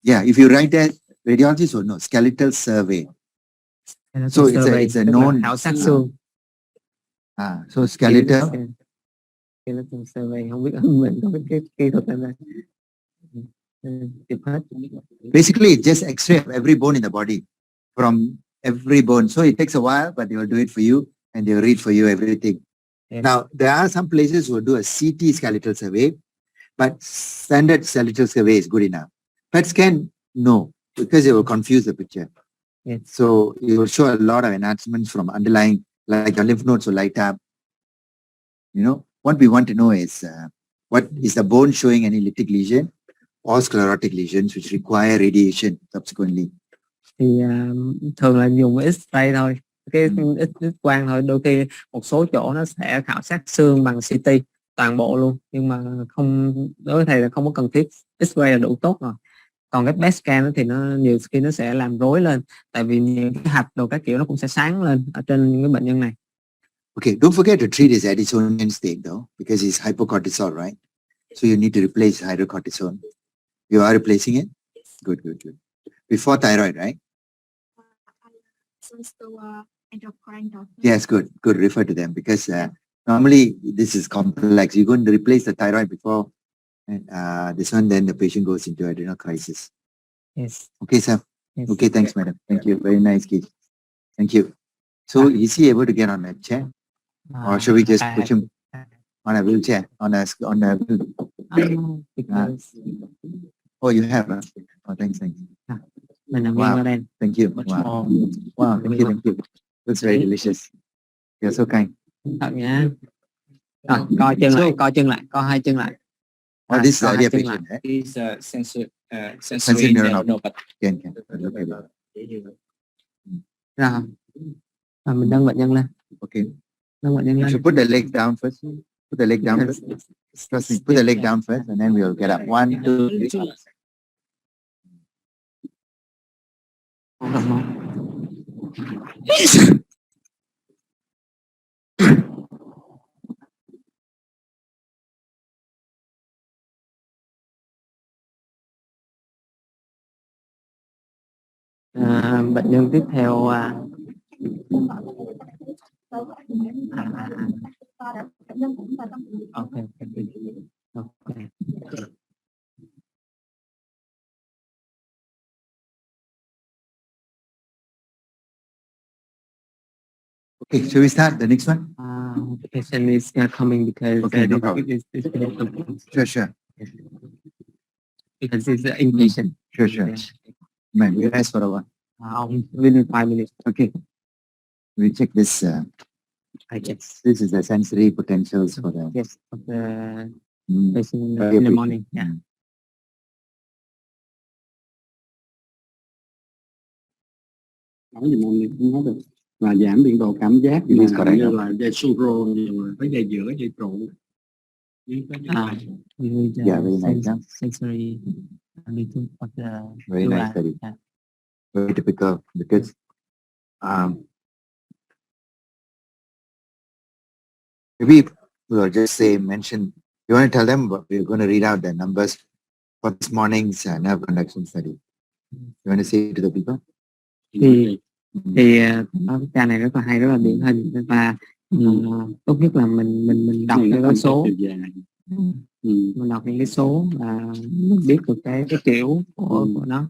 Yeah, if you write that, radiologist will know skeletal survey. So it's a known khảo sát xương. So skeletal. Skeletal survey, không biết mình có cái kỹ thuật này. Basically, it's just X-ray of every bone in the body, from every bone. So it takes a while, but they will do it for you and they will read for you everything. Yes. Now, there are some places who will do a CT skeletal survey, but standard skeletal survey is good enough. PET scan, no, because it will confuse the picture. Yes. So it will show a lot of enhancements from underlying, like your lymph nodes will light up. You know, what we want to know is what is the bone showing any lytic lesion or sclerotic lesions which require radiation subsequently. Thì thường là dùng X-ray thôi, cái X-quang thôi. Đôi khi một số chỗ nó sẽ khảo sát xương bằng CT toàn bộ luôn, nhưng mà không, đối với thầy là không có cần thiết, X-ray là đủ tốt rồi. Còn cái PET scan thì nó nhiều khi nó sẽ làm rối lên, tại vì những cái hạch đồ các kiểu nó cũng sẽ sáng lên ở trên những cái bệnh nhân này. Okay, don't forget to treat his Addisonian state though, because he's hypocortisol, right? So you need to replace hydrocortisone. You are replacing it? Good. Before thyroid, right? Endocrine doctor. Yes, good. Refer to them because normally this is complex. You're going to replace the thyroid before this one, then the patient goes into adrenal crisis. Yes. Okay, sir. Yes. Okay, thanks, madam. Thank you. Very nice case. Thank you. So is he able to get on a chair? Or should we just push him on a wheelchair? Because Oh, you have? Oh, thanks. mình làm Wow. qua đây. Thank you. Wow, thank you. Looks very delicious. You're so kind. Thật nha. Rồi, coi chân lại, coi hai chân lại. Oh, this is coi the hai idea chân patient, lại. Is sensory neuropathy. neuropathy. Okay. Rồi mình nâng bệnh nhân lên. Okay. Nâng bệnh nhân You lên. should put the leg down first. Put the leg down first. Trust me. Put the leg down first, and then we'll get up. 1, 2, 3. Không đọc máu. Bệnh nhân tiếp theo okay. Okay, shall we start the next one? The patient is coming because Okay, no problem. it's Sure. because it's inpatient. Sure. Man, we rest for a while. Within 5 minutes. Okay. We check this. I guess. This is the sensory potentials for the Yes, of the Mm. patient Very in the good. morning. Yeah. Nói gì mà mình không nói được, và giảm biên độ cảm giác It is mà correct. như là dây suro, nhiều là cái dây giữa, dây trụ. Yeah, very nice. Sensory amplitude of the Very blue nice eye. study. Yeah. Very typical because maybe we'll just say mention. You want to tell them what we're going to read out the numbers for this morning's nerve conduction study. You want to say to the people? Thì ca này rất là hay, rất là điển hình, và tốt nhất là mình đọc những cái số, mình đọc những cái số và mình biết được cái kiểu của nó.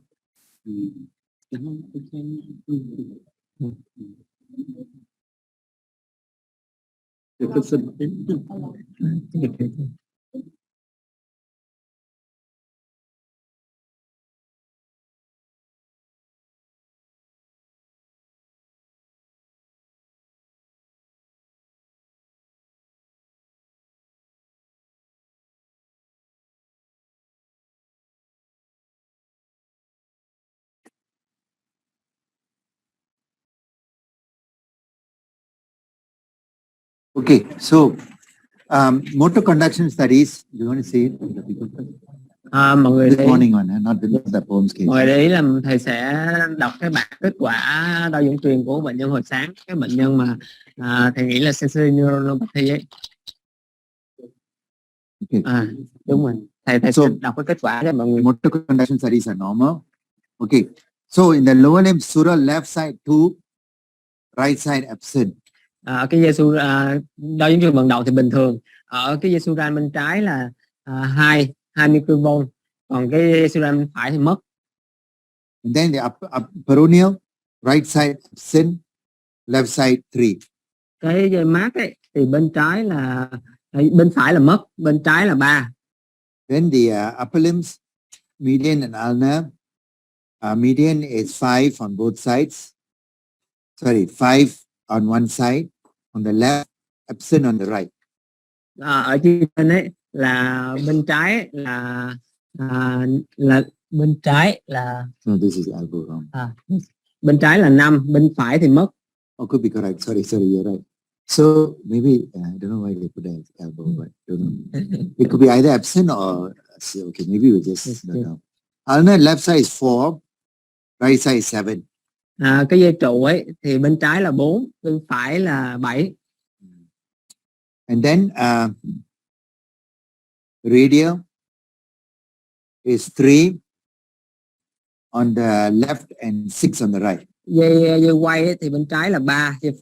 Okay, so motor conduction studies. You want to say it to the people? Mọi người This thấy, morning one, not the poems case. mọi người để ý là thầy sẽ đọc cái bản kết quả đo dẫn truyền của bệnh nhân hồi sáng, cái bệnh nhân mà thầy nghĩ là sensory neuropathy ấy. Okay. Đúng rồi, thầy sẽ đọc cái kết quả cho mọi người. Motor conduction studies are normal. Okay, so in the lower limb, sural left side 2, right side absent. Cái dây đo dẫn truyền vận động thì bình thường. Ở cái dây sural bên trái là 2 microvolt, còn cái dây sural bên phải thì mất. And then the peroneal, right side absent, left side 3. Cái dây mát ấy thì bên trái là bên phải là mất, bên trái là 3. Then the upper limbs, median and ulnar. Median is 5 on both sides. Sorry, 5 on one side, on the left, absent on the right. Ở trên ấy là bên trái là bên trái là No, this is elbow wrong. bên trái là 5, bên phải thì mất. Oh, could be correct. Sorry, you're right. So maybe I don't know why they put the elbow, but don't know. It could be either absent or okay. Maybe we just ulnar left side is 4, right side is 7. Cái dây trụ ấy thì bên trái là 4, bên phải là 7. And then radial is 3 on the left and 6 on the right. Dây quay ấy, thì bên trái là 3, bên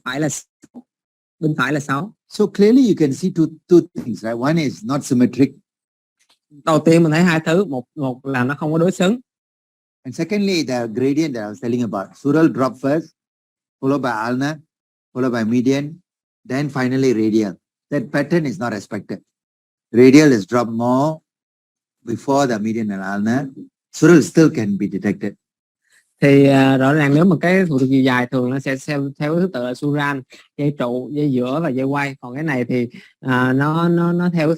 phải là 6. So clearly you can see two things, right? One is not symmetric. Đầu tiên mình thấy hai thứ, một là nó không có đối xứng. And secondly, the gradient that I was telling about, sural drop first, followed by ulnar, followed by median, then finally radial. That pattern is not respected. Radial is dropped more before the median and ulnar. Sural still can be detected. Thì rõ ràng nếu mà cái thủ thuật chiều dài thường nó sẽ theo thứ tự là sural, dây trụ, dây giữa và dây quay. Còn cái này thì nó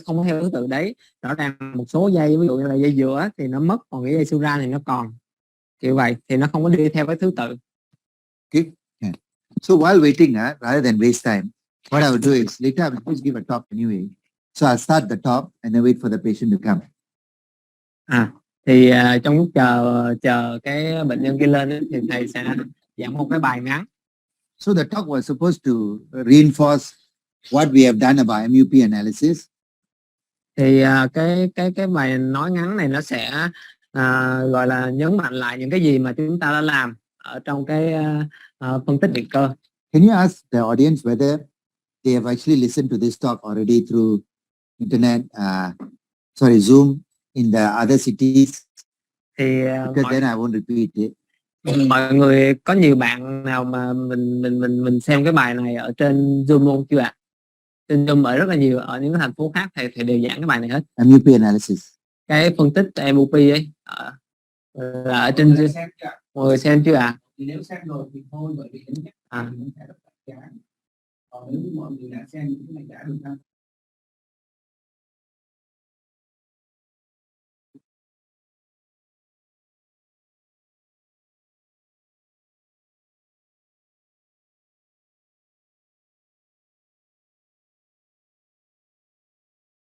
không có theo thứ tự đấy. Rõ ràng một số dây, ví dụ như là dây giữa thì nó mất, còn cái dây sural thì nó còn. Kiểu vậy thì nó không có đi theo cái thứ tự. Okay. Yeah. So while waiting, rather than waste time, what I will do is later I will just give a talk anyway. So I'll start the talk and then wait for the patient to come. Thì trong lúc chờ cái bệnh nhân kia lên ấy, thì thầy sẽ giảng một cái bài ngắn. So the talk was supposed to reinforce what we have done about MUP analysis. Thì cái bài nói ngắn này nó sẽ gọi là nhấn mạnh lại những cái gì mà chúng ta đã làm ở trong cái phân tích điện cơ. Can you ask the audience whether they have actually listened to this talk already through internet, Zoom in the other cities? Thì Because then I won't repeat it. Mọi người có nhiều bạn nào mà mình xem cái bài này ở trên Zoom luôn chưa ạ? Trên Zoom ở rất là nhiều, ở những cái thành phố khác thì đều giảng cái bài này hết. MUP analysis. cái phân tích MOP ấy ở trên mọi người xem chưa ạ? Thì nếu xem rồi thì thôi, bởi vì nó sẽ rất là chán. Còn nếu như mọi người đã xem những cái này đã được không?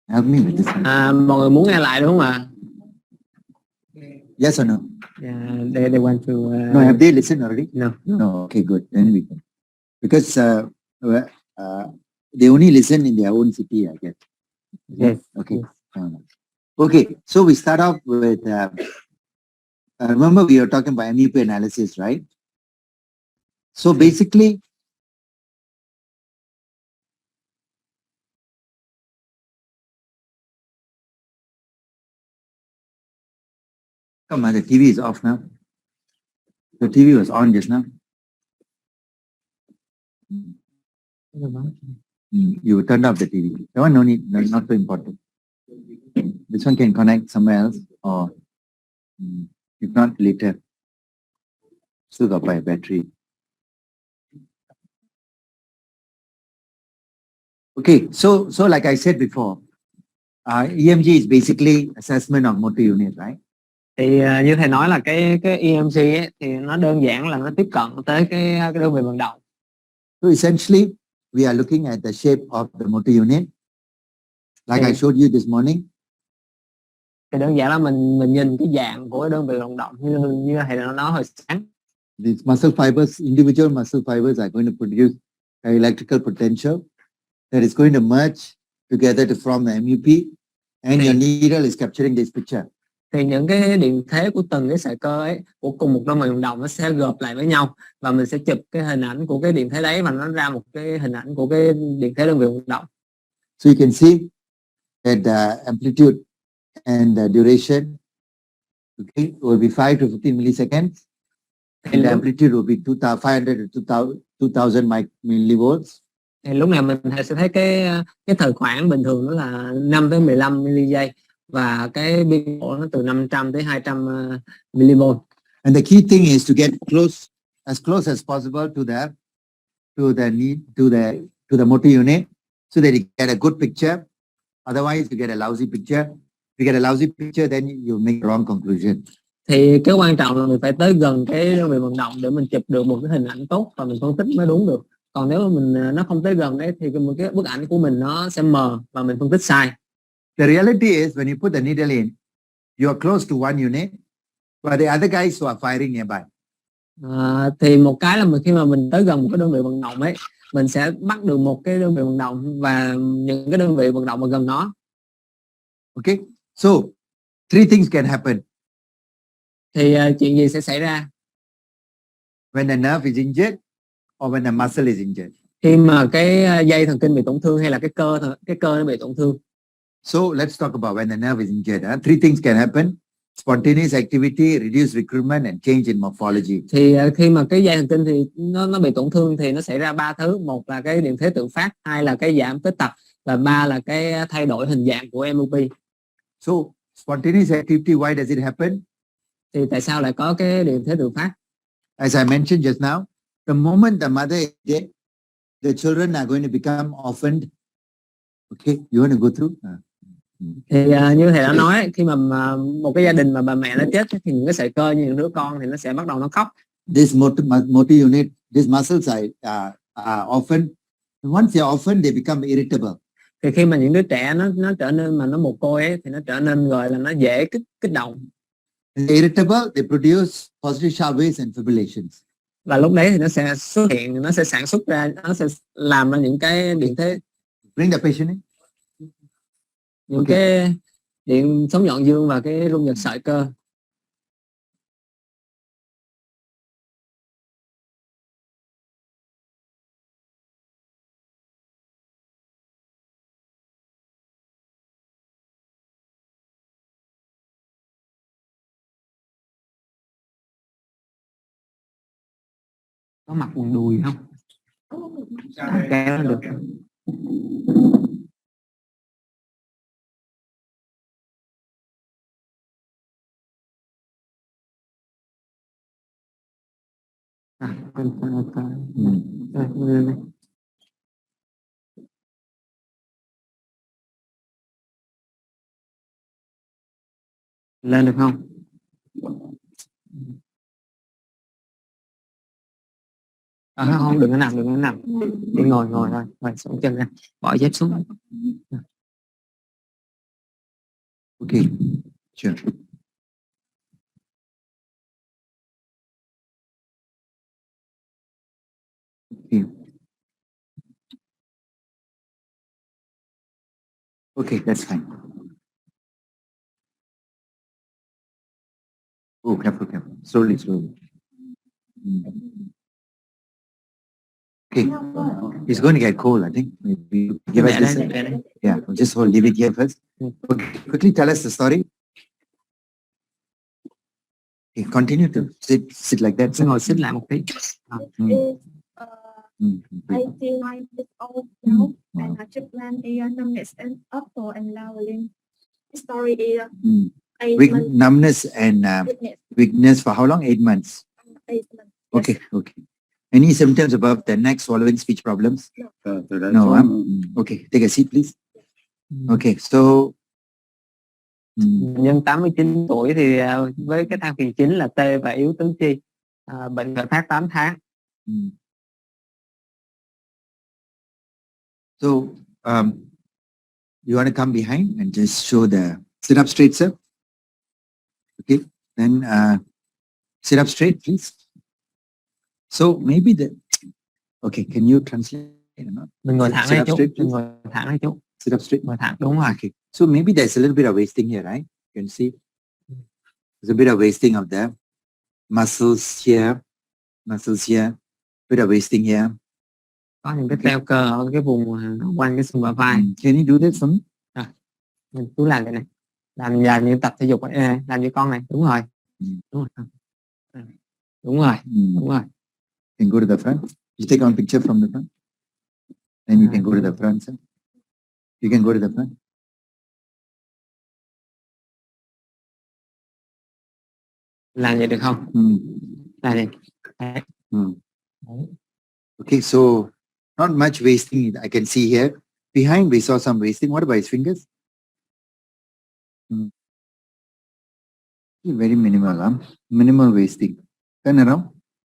Help me with this one. Mọi người muốn nghe lại đúng không ạ? Yes or no? Yeah, they want to. No, have they listened already? No. No. Okay, good. Then we can. Because they only listen in their own city, I guess. Yes. Okay. Yes. Okay. So we start off with. Remember, we were talking about MEP analysis, right? So basically, come on, the TV is off now. The TV was on just now. You turned off the TV. That one no need, not so important. This one can connect somewhere else, or if not later. Still got by battery. Okay, so like I said before, EMG is basically assessment of motor unit, right? Thì như thầy nói là cái EMG ấy, thì nó đơn giản là nó tiếp cận tới cái đơn vị vận động. So essentially, we are looking at the shape of the motor unit, like I showed you this morning. Thì đơn giản là mình nhìn cái dạng của cái đơn vị vận động như thầy đã nói hồi sáng. These muscle fibers, individual muscle fibers are going to produce an electrical potential that is going to merge together to form the MUP, and your needle is capturing this picture. Thì những cái điện thế của từng cái sợi cơ ấy của cùng một đơn vị vận động nó sẽ gộp lại với nhau, và mình sẽ chụp cái hình ảnh của cái điện thế đấy và nó ra một cái hình ảnh của cái điện thế đơn vị vận động. So you can see that the amplitude and the duration, okay, will be 5 to 15 milliseconds, and the amplitude will be 500 to 2000 millivolts. Thì lúc này mình sẽ thấy cái thời khoảng bình thường nó là 5 tới 15 giây, và cái biên độ nó từ 500 tới 200 mV. And the key thing is to get close as possible to the motor unit, so that you get a good picture. Otherwise, you get a lousy picture. If you get a lousy picture, then you make a wrong conclusion. Thì cái quan trọng là mình phải tới gần cái đơn vị vận động để mình chụp được một cái hình ảnh tốt và mình phân tích mới đúng được. Còn nếu mà nó không tới gần đấy thì cái bức ảnh của mình nó sẽ mờ và mình phân tích sai. The reality is when you put the needle in, you are close to one unit, but the other guys who are firing nearby. Thì một cái là khi mà mình tới gần một cái đơn vị vận động ấy, mình sẽ bắt được một cái đơn vị vận động và những cái đơn vị vận động ở gần nó. Okay, so 3 things can happen. Thì chuyện gì sẽ xảy ra? When the nerve is injured or when the muscle is injured. Khi mà cái dây thần kinh bị tổn thương hay là cái cơ nó bị tổn thương. So let's talk about when the nerve is injured. 3 things can happen: spontaneous activity, reduced recruitment, and change in morphology. Thì khi mà cái dây thần kinh thì nó bị tổn thương thì nó xảy ra 3 thứ. Một là cái điện thế tự phát, 2 là cái giảm tích tập, và 3 là cái thay đổi hình dạng của MOP. So spontaneous activity, why does it happen? Thì tại sao lại có cái điện thế tự phát? As I mentioned just now, the moment the mother is dead, the children are going to become orphaned. Okay, you want to go through? Thì như thầy đã nói, khi mà một cái gia đình mà bà mẹ nó chết thì những cái sợi cơ như những đứa con thì nó sẽ bắt đầu nó khóc. This motor unit, these muscles are orphaned. Once they're orphaned, they become irritable. Thì khi mà những đứa trẻ nó trở nên mà nó mồ côi ấy, thì nó trở nên gọi là nó dễ kích động. Irritable, they produce positive shock waves and fibrillations. Và lúc đấy thì nó sẽ xuất hiện, nó sẽ sản xuất ra, nó sẽ làm ra những cái điện thế. Bring the patient in. Những cái điện sóng nhọn dương và cái rung giật sợi cơ. Có mặc quần đùi không? Kéo được. Lên được không? Không, đừng có nằm, đừng có nằm, đi ngồi thôi, ngồi xuống chân ra, bỏ dép xuống. Okay, sure. Okay. Okay, that's fine. Oh, careful, careful. Slowly, slowly. Okay, it's going to get cold, I think. Maybe give us this. Yeah, just hold, leave it here first. Okay, quickly tell us the story. Okay, continue to sit like that. Ngồi xích lại một tí. Is 89 years old now, and her children is numbness and upper and lower limb. The story is 8 months. Numbness and weakness for how long? 8 months. 8 months. Okay, okay. Any symptoms above the neck, swallowing, speech problems? No. Okay, take a seat, please. Okay, so nhân 89 tuổi thì với cái than phiền chính là tê và yếu tứ chi, bệnh khởi phát 8 tháng. So you want to come behind and just show the sit up straight, sir. Okay, then sit up straight, please. So maybe okay, can you translate? Mình ngồi thẳng đấy chú. Mình ngồi thẳng đấy chú. Sit up straight. Ngồi thẳng, đúng rồi. Okay. So maybe there's a little bit of wasting here, right? You can see there's a bit of wasting of the muscles here, bit of wasting here. Có những cái teo cơ ở cái vùng quanh cái xương bả vai. Can you do this for me? Mình cứ làm cái này, làm như tập thể dục ấy, làm như con này, đúng rồi. Đúng rồi. Đúng rồi. Đúng rồi. You can go to the front. You take one picture from the front. Then you can go to the front, sir. You can go to the front. Làm vậy được không? Làm vậy. Okay, so not much wasting I can see here. Behind we saw some wasting. What about his fingers? Very minimal, huh? Minimal wasting. Turn around.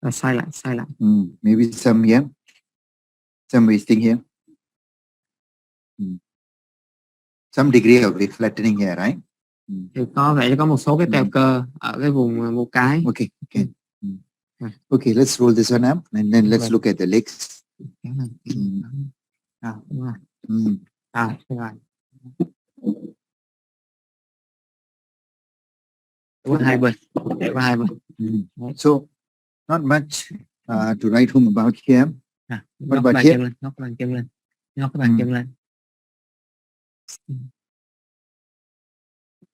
Xoay lại. Maybe some here. Some wasting here. Some degree of flattening here, right? Thì có vẻ có một số cái teo cơ ở cái vùng một cái. Okay, okay. Okay, let's roll this one up and then let's look at the legs. Đúng rồi. Rồi. Qua hai bên. So, not much to write home about here. What about here? Ngóc cái bàn chân lên.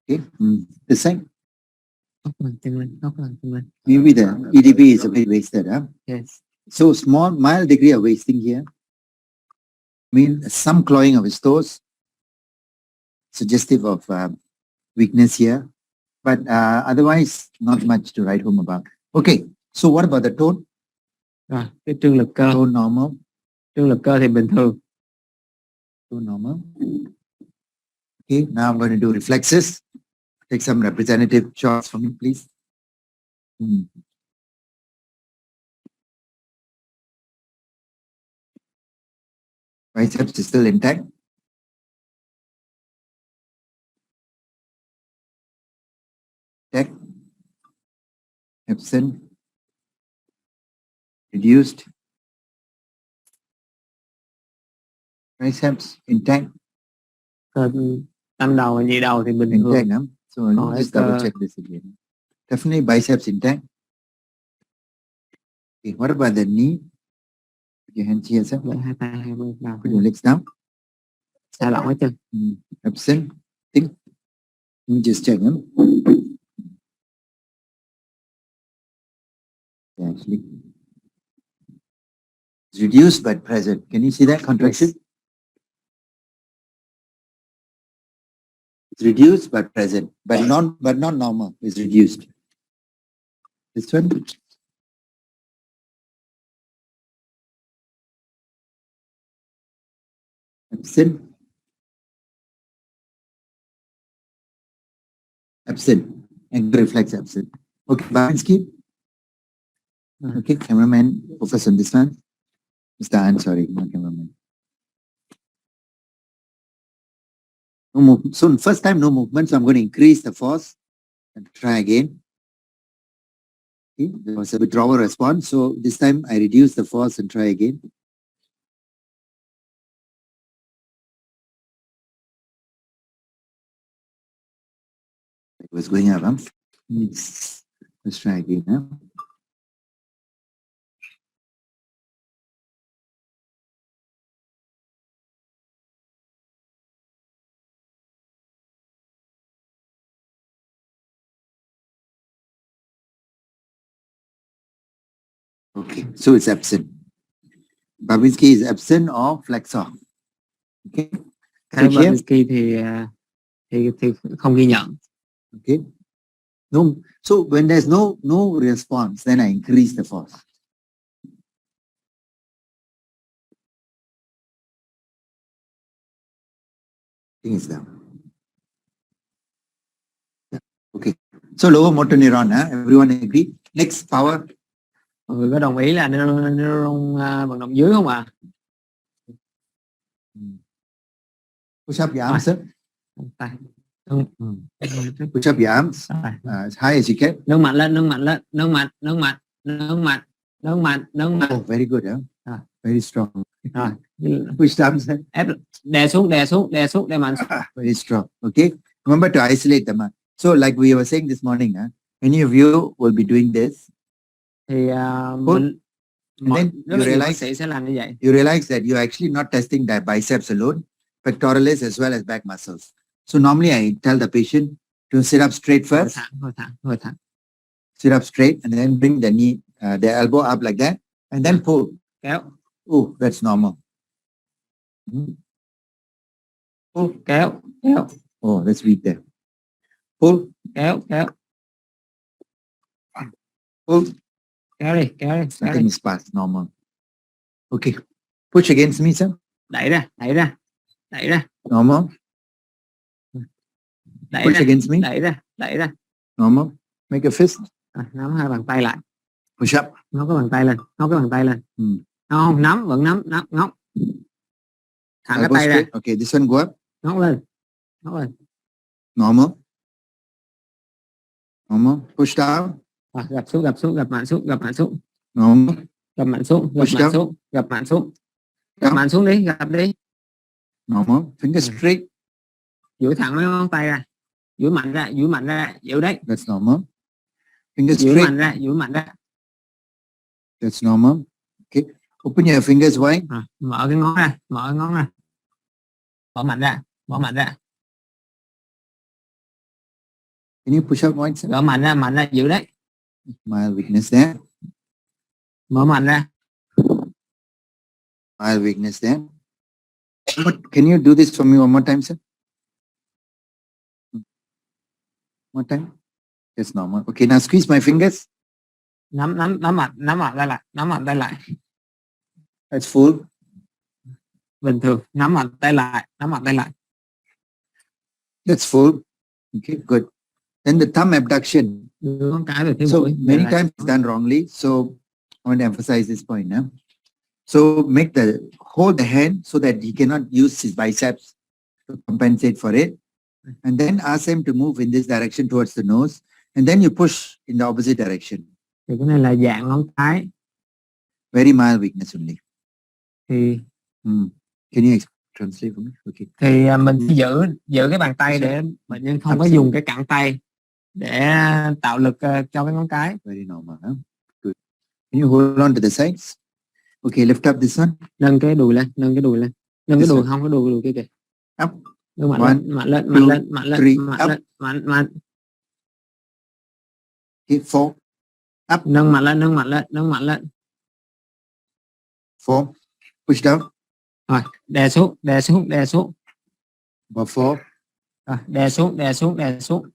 Okay, the same. Ngóc cái bàn chân lên. Maybe the EDB is a bit wasted, huh? Yes. So small, mild degree of wasting here. Some clawing of his toes, suggestive of weakness here, but otherwise not much to write home about. Okay, so what about the tone? Rồi, cái trương lực cơ. Tone normal. Trương lực cơ thì bình thường. Tone normal. Okay, now I'm going to do reflexes. Take some representative shots for me, please. Biceps is still intact. Absent. Reduced. Biceps intact. Tam đầu và nhị đầu thì bình thường. Intact, huh? So let me just double check this again. Definitely biceps intact. Okay, what about the knee? Put your hands here, sir. Hai tay hai bên vào. Put your legs down. Xả lỏng cái chân. Absent. Think. Let me just check them. Yeah, actually, it's reduced but present. Can you see that contraction? Yes. It's reduced but present, but not normal. It's reduced. This one. Absent. Absent. And reflex absent. Okay, Babinski. Okay, cameraman, focus on this one. Mr. An, sorry, not cameraman. No movement. So first time no movement, so I'm going to increase the force and try again. Okay, there was a withdrawal response, so this time I reduce the force and try again. It was going up, huh? Let's try again, huh? Okay, so it's absent. Babinski is absent or flexor. Okay. Cái So here, Babinski thì không ghi nhận. okay. No, so when there's no response, then I increase the force. Thing is down. Yeah. Okay. So lower motor neuron, huh? Everyone agree? Next, power. Mọi người có đồng ý là neuron vận động dưới không ạ? Push up your arms, sir. Tay. Push up your arms as high as you can. Nâng mạnh lên, nâng mạnh lên, nâng mạnh, nâng mạnh, nâng mạnh, nâng mạnh, nâng mạnh. Oh, very good, huh? Very strong. Rồi. Push arms, sir. Ép đè xuống, đè xuống, đè xuống, đè mạnh. Very strong. Okay. Remember to isolate them. So like we were saying this morning, many of you will be doing this. Thì then rất là nhiều bác sĩ sẽ làm như vậy. You realize that you're actually not testing the biceps alone, pectoralis as well as back muscles. So normally I tell the patient to sit up straight first. Hồi thẳng. Sit up straight and then bring the knee, the elbow up like that, and then pull. Kéo. Oh, that's normal. Pull. Kéo. Kéo. Oh, that's weak there. Pull. Kéo. Kéo. Pull. Kéo đi, kéo đi. Kéo Nothing đi. is past, normal. Okay. Push against me, sir. Đẩy ra, đẩy ra, đẩy ra. Normal. Đẩy Push ra, against me. đẩy ra, đẩy ra. Normal. Make a fist. Nắm hai bàn tay lại. Push up. Ngóc cái bàn tay lên, ngóc cái bàn tay lên. Không, nắm, vẫn nắm, ngóc. Thẳng cái Elbow tay ra. straight. Okay, this one go up. Ngóc lên, ngóc lên. Normal. Normal. Push down. Gập xuống, gập xuống, gập mạnh xuống, gập mạnh xuống. Normal. Gập mạnh xuống, gập Push mạnh down. xuống, gập mạnh xuống. Gập Down. mạnh xuống đi, gập đi. Normal. Finger straight. Duỗi thẳng mấy ngón tay ra. Duỗi mạnh ra, duỗi mạnh ra, giữ đấy. That's normal. Fingers Duỗi straight. mạnh ra, duỗi mạnh ra. That's normal. Okay. Open your fingers wide. Mở cái ngón ra, mở cái ngón ra. Mở mạnh ra, mở mạnh ra. Can you push up wide, sir? Gỡ mạnh ra, giữ đấy. Mild weakness there. Mở mạnh ra. Mild weakness there. Can you do this for me one more time, sir? One time. That's normal. Okay, now squeeze my fingers. Nắm mạnh tay lại, nắm mạnh tay lại. That's full. Bình thường, nắm mạnh tay lại, nắm mạnh tay lại. That's full. Okay, good. Then the thumb abduction. Đưa ngón cái về phía So mũi. many times it's done wrongly. So I want to emphasize this point now. So hold the hand so that he cannot use his biceps to compensate for it. And then ask him to move in this direction towards the nose. And then you push in the opposite direction. Thì cái này là dạng ngón cái. Very mild weakness only. Thì Can you translate for me? Okay. thì mình chỉ giữ cái bàn tay để bệnh nhân không có dùng cái cẳng tay để tạo lực cho cái ngón cái. Very normal. Huh? Good. Can you hold on to the sides? Okay, lift up this one. Nâng cái đùi lên, nâng cái đùi lên. Nâng cái đùi, không cái đùi kia kìa. Up. Nâng mạnh One, lên, mạnh lên, two, mạnh lên, mạnh lên, three, mạnh up. lên, mạnh. Okay, 4. Up. Nâng mạnh lên, nâng mạnh lên, nâng mạnh lên. 4. Push down. Rồi, đè xuống, đè xuống, đè xuống. About 4. Rồi, đè xuống, đè xuống, đè xuống.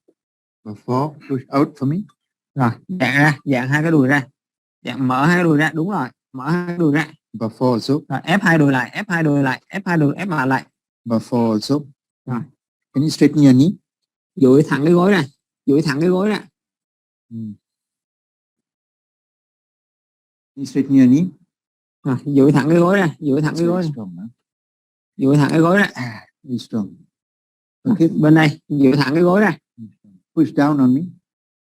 About 4. Push out for me. Rồi, dạng hai cái đùi ra. Dạng mở hai cái đùi ra, đúng rồi. Mở hai cái đùi ra. About 4 also. Rồi, ép hai đùi lại, ép hai đùi lại, ép hai đùi, ép mạnh lại. Number 4 also. Rồi. Can you straighten your knee? Duỗi thẳng cái gối ra, duỗi thẳng cái gối ra. Can you straighten your knee? Rồi, duỗi thẳng cái gối ra, duỗi thẳng It's cái gối very ra, strong, huh? duỗi thẳng cái gối ra. Very strong. Okay. Bên đây duỗi thẳng cái gối ra. Push down on me.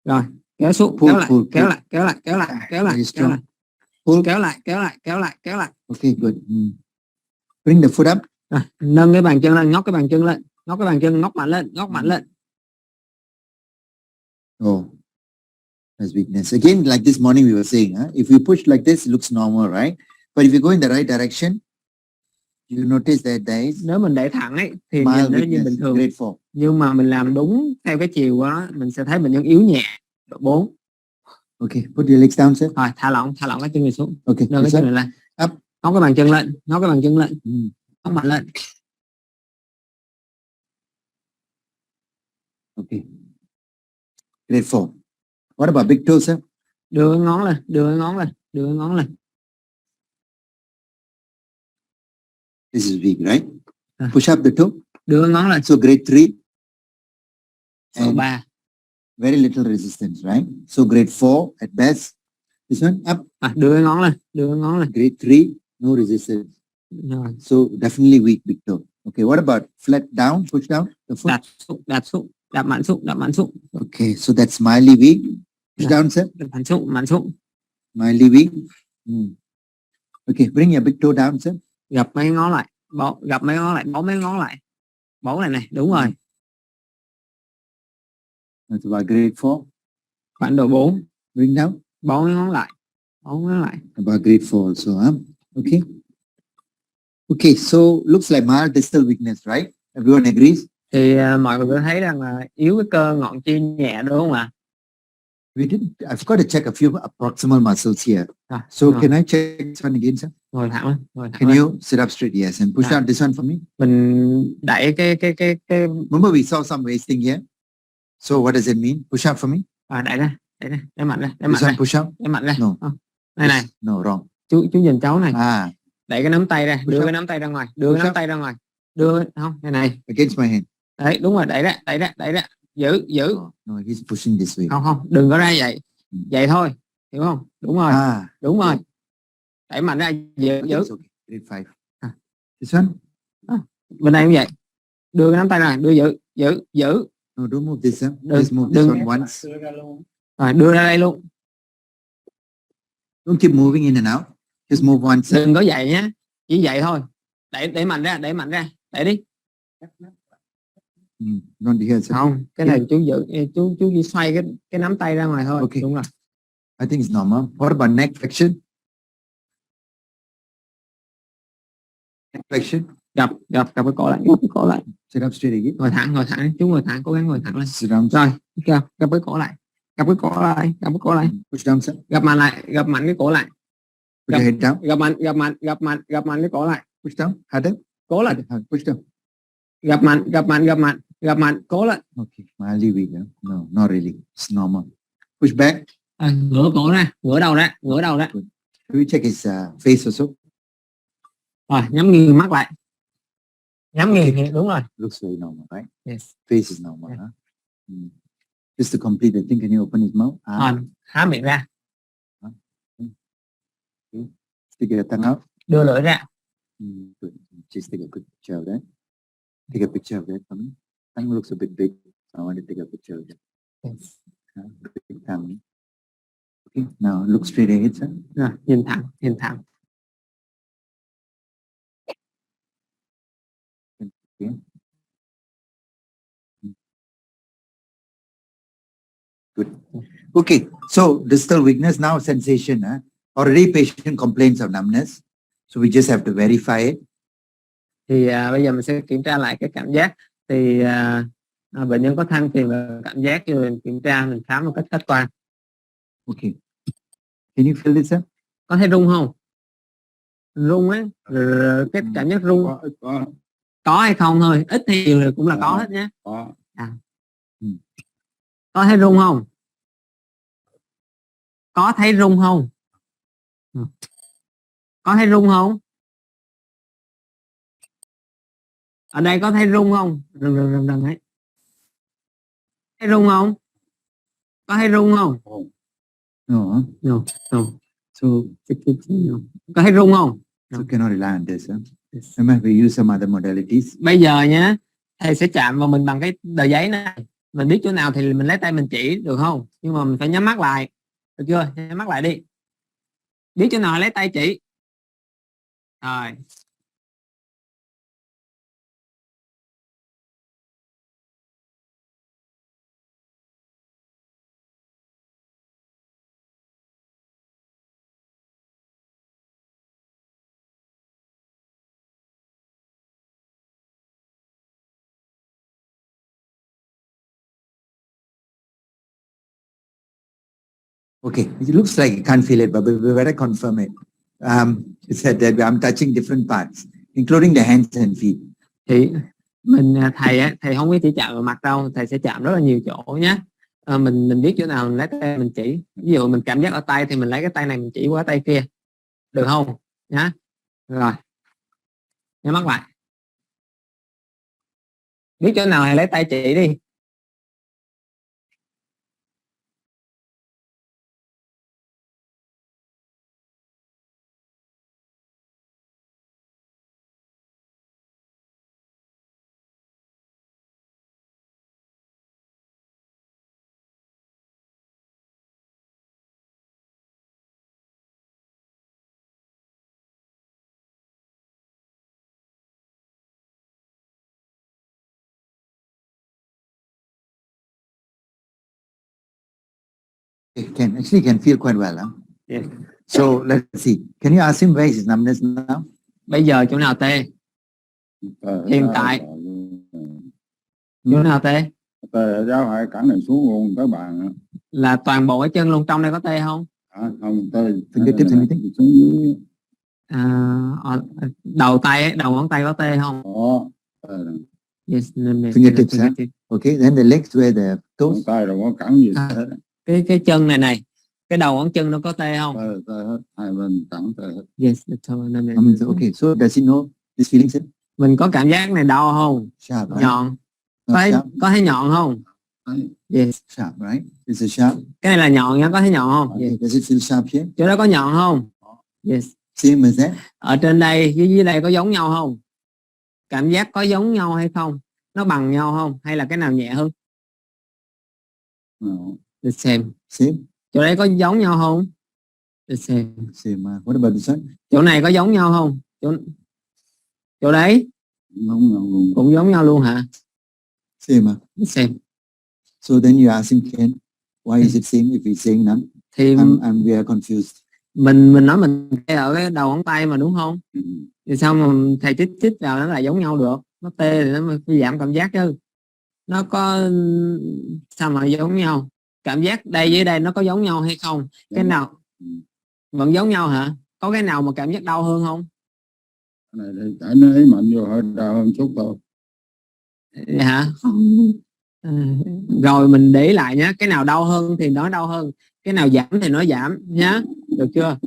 Rồi, kéo xuống, Pull, kéo lại, pull, kéo pull. lại, kéo lại, kéo lại, kéo lại, Very kéo strong. lại, Pull. kéo lại, kéo lại, kéo lại, kéo lại. Okay, good. Bring the foot up. Rồi, nâng cái bàn chân lên, ngóc cái bàn chân lên, ngóc cái bàn chân, ngóc mạnh lên, ngóc mạnh lên. Oh, that's weakness. Again, like this morning we were saying, if you push like this, it looks normal, right? But if you go in the right direction, you notice that there is Nếu mình để thẳng ấy thì mild nhìn nó như weakness, bình thường. grade 4. Nhưng mà mình làm đúng theo cái chiều của nó, mình sẽ thấy bệnh nhân yếu nhẹ. Độ 4. Okay, put your legs down, sir. Rồi, thả lỏng cái chân này xuống. Okay, Nâng cái this chân one. này lên. Up. Ngóc cái bàn chân lên, ngóc cái bàn chân lên, ngóc mạnh lên. Okay. Grade 4. What about big toe, sir? Đưa cái ngón lên, đưa cái ngón lên, đưa cái ngón lên. This is weak, right? Push up the toe. Đưa cái ngón lên. So grade 3. Số And 3. very little resistance, right? So grade 4 at best. This one up. Đưa cái ngón lên, đưa cái ngón lên. Grade 3, no resistance. Rồi. So definitely weak big toe. Okay, what about flat down, push down the foot? Đạp xuống, đạp mạnh xuống, đạp mạnh xuống. Okay, so that's mildly weak. Push down, sir. Đạp mạnh xuống, mạnh xuống. Mildly weak. Okay, bring your big toe down, sir. Gập mấy ngón lại, gập mấy ngón lại, bó mấy ngón lại. Bó này này, đúng rồi. That's about grade 4. Khoảng độ 4. Bring down. Bó mấy ngón lại. Bó mấy ngón lại. About grade 4 also, huh? Okay. Okay, so looks like mild distal weakness, right? Everyone agrees? Thì mọi người có thấy rằng là yếu cái cơ ngọn chi nhẹ đúng không ạ? We didn't. I forgot to check a few proximal muscles here. So can I check this one again, sir? Ngồi thẳng lên, ngồi thẳng Can lên. you sit up straight? Yes, and push out this one for me. Mình đẩy cái Remember we saw some wasting here. So what does it mean? Push out for me. đẩy ra, đẩy mạnh ra, đẩy This mạnh one ra, push out. đẩy mạnh ra. No. Này này, No, wrong. chú nhìn cháu này. Đẩy cái nắm tay ra, đưa up. cái nắm tay ra ngoài, đưa cái nắm tay ra ngoài. Đưa không, này này. Against my hand. Đấy, đúng rồi, đẩy ra. Giữ. No, he's pushing this way. Không, đừng có ra vậy. Vậy thôi, hiểu không? Đúng rồi. Đúng rồi. Đẩy mạnh ra, giữ. Okay. Grade 5. This one? Bên đây cũng vậy. Đưa cái nắm tay ra, đưa giữ. No, don't move this up. Đừng- Just move this đừng- one once. Rồi, đưa ra đây luôn. Don't keep moving in and out. Just move once. Đừng có vậy nhé. Chỉ vậy thôi. Đẩy mạnh ra, đẩy đi. Don't hear, sir. Không, cái này chú giữ, chú chỉ xoay cái nắm tay ra ngoài thôi. Okay. Đúng rồi. I think it's normal. What about neck flexion? Neck flexion. Gặp cái cổ lại. Sit up straight again. Ngồi thẳng, chú ngồi thẳng, cố gắng ngồi thẳng lên. Sit down. Rồi, gặp cái cổ lại. Gặp cái cổ lại. Push down, sir. Gặp mạnh cái cổ lại. Put your head down. Gặp mạnh cái cổ lại. Push down. Harder. Cố lên. Push down. Gặp mạnh, cố lên. Okay. Mildly weak. Huh? No, not really. It's normal. Push back. Ngửa cổ ra, ngửa đầu ra. Can we check his face also? Rồi, nhắm nghiêng mắt lại. Nhắm nghiêng, đúng rồi. Looks very normal, right? Yes. Face is normal, huh? Just to complete the thing, can you open his mouth? Há miệng ra. Stick your tongue out. Đưa lưỡi ra. Good. Just take a good picture of that. Take a picture of that for me. Tongue looks a bit big. I want to take a picture of that. Yes. Big tongue. Okay. Now look straight ahead, sir. Rồi, nhìn thẳng. Okay. Good. Okay. So distal weakness, now sensation. Already patient complains of numbness. So we just have to verify it. Thì bây giờ mình sẽ kiểm tra lại cái cảm giác. Thì bệnh nhân có than phiền về cảm giác, cho mình kiểm tra, mình khám một cách khách quan. Okay. Can you feel this up? Có thấy rung không? Rung á, cái cảm giác rung có hay không thôi, ít hay nhiều cũng là có hết nhé. Có thấy rung không? Có thấy rung không? Có thấy rung không? Ở đây có thấy rung không? Rung ấy. Thấy rung không? Có thấy rung không? No. No. So, có thấy rung không? So cannot rely on this. Remember, we use some other modalities. Bây giờ nhé, thầy sẽ chạm vào mình bằng cái tờ giấy này. Mình biết chỗ nào thì mình lấy tay mình chỉ, được không? Nhưng mà mình phải nhắm mắt lại. Được chưa? Nhắm mắt lại đi. Biết chỗ nào lấy tay chỉ. Rồi. Okay, it looks like you can't feel it, but we better confirm it. You said that I'm touching different parts, including the hands and feet. Thì mình thầy không có chỉ chạm vào mặt đâu, thầy sẽ chạm rất là nhiều chỗ nhé. Mình biết chỗ nào mình lấy tay mình chỉ. Ví dụ mình cảm giác ở tay thì mình lấy cái tay này mình chỉ qua tay kia, được không nhá? Rồi nhắm mắt lại, biết chỗ nào thì lấy tay chỉ đi. It can feel quite well. Huh? Yes. So let's see. Can you ask him where is his numbness now? Bây giờ chỗ nào tê? Hiện tại chỗ nào tê? Tê giáo hại cẳng này xuống luôn các bạn. Là toàn bộ cái chân luôn, trong đây có tê không? Không tê. Fingertips anything? Xuống dưới. Đầu tay ấy, đầu ngón tay có tê không? Yes, Fingertips. Okay, then the legs where the toes. Tay rồi có cẳng gì hết. Cái chân này, cái đầu ngón chân nó có tê không? Tê hết, hai bên cẳng tê hết. Yes, Okay, so does he know this feeling? Mình có cảm giác này đau không? Sharp, right? Nhọn. Sharp. Có thấy nhọn không? Yes. Sharp, right? Is it sharp? Cái này là nhọn nha, có thấy nhọn không? Okay. Yes. Does it feel sharp here? Chỗ đó có nhọn không? Yes. Same as that? Ở trên đây với dưới đây có giống nhau không? Cảm giác có giống nhau hay không? Nó bằng nhau không? Hay là cái nào nhẹ hơn? No. The same. Same? Chỗ đấy có giống nhau không? The same. Same. What about this one? Chỗ này có giống nhau không? Chỗ đấy Giống nhau luôn. cũng giống nhau luôn hả? Same. The same. So then you ask him, Ken, why is it same if he's saying none? Thì we are confused. mình nói mình tê ở cái đầu ngón tay mà, đúng không? Thì sao mà thầy chích vào nó lại giống nhau được? Nó tê thì nó mới giảm cảm giác chứ. Nó có sao mà giống nhau? Cảm giác đây với đây nó có giống nhau hay không? Cái nào vẫn giống nhau hả? Có cái nào mà cảm giác đau hơn không? Cái này thì cái nó ấy mạnh vô hơi đau hơn chút thôi. Hả? Rồi mình để lại nhé, cái nào đau hơn thì nó đau hơn, cái nào giảm thì nó giảm nhé, được chưa?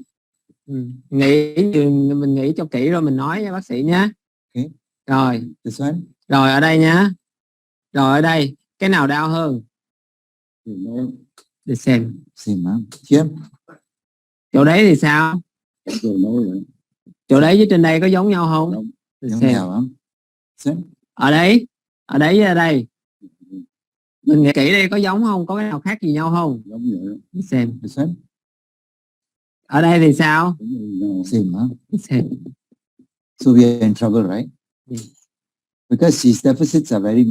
Mình nghĩ cho kỹ rồi mình nói với bác sĩ nhé. Okay. Rồi. This one? Rồi ở đây nhé. Rồi ở đây cái nào đau hơn? The same. Same, here? Chỗ đấy thì sao? Chỗ đấy với trên đây có giống nhau không? Giống nhau hả? Ở đấy với ở đây mình nghĩ kỹ đây có giống không? Có cái nào khác gì nhau không? Giống vậy. Same. Ở đây thì sao? Same, Same. So we are in trouble, right? Yeah. Because his deficits are very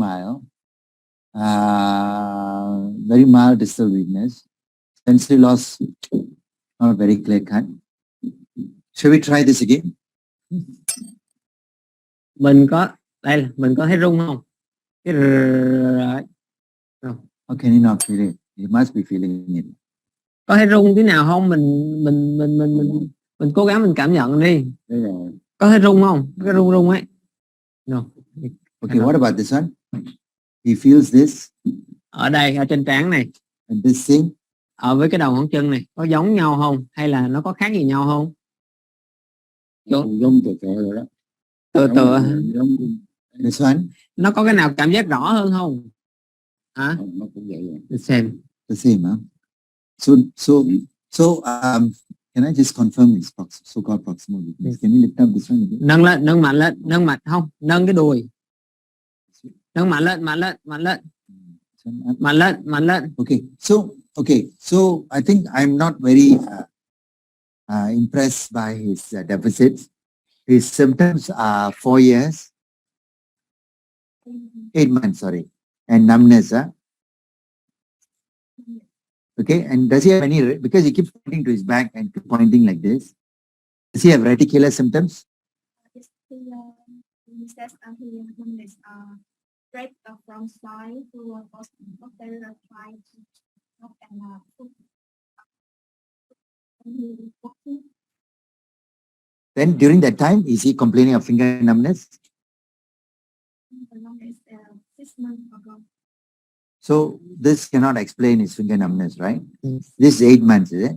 mild distal weakness, sensory loss, not very clear cut. Shall we try this again? Mình có thấy rung không? How can he not feel it? He must be feeling it. Có thấy rung tí nào không? Mình cố gắng mình cảm nhận đi. Có thấy rung không? Cái rung ấy. No. Okay, what about this one? He feels this. Ở đây, ở trên trán này. And this thing. Ở với cái đầu ngón chân này, có giống nhau không? Hay là nó có khác gì nhau không? Giống từ rồi đó. Từ. This one, Nó có cái nào cảm giác rõ hơn không? Hả? Nó cũng vậy rồi. The same. the same, huh? So, can I just confirm his so-called proximal weakness? Can you lift up this one again? Nâng lên, nâng mạnh lên, nâng mạnh không? Nâng cái đùi. Nâng mạnh lên, mạnh lên, mạnh lên. Mạnh lên, mạnh lên. Okay, so I think I'm not very impressed by his deficits. His symptoms are 4 years, 8 months, sorry, and numbness. Okay, and does he have any, because he keeps pointing to his back and pointing like this, does he have reticular symptoms? He says he numbness break from side to posterior side and Then during that time, is he complaining of finger numbness? the numbness 6 months ago. So this cannot explain his finger numbness, right? Yes. This is 8 months, is it?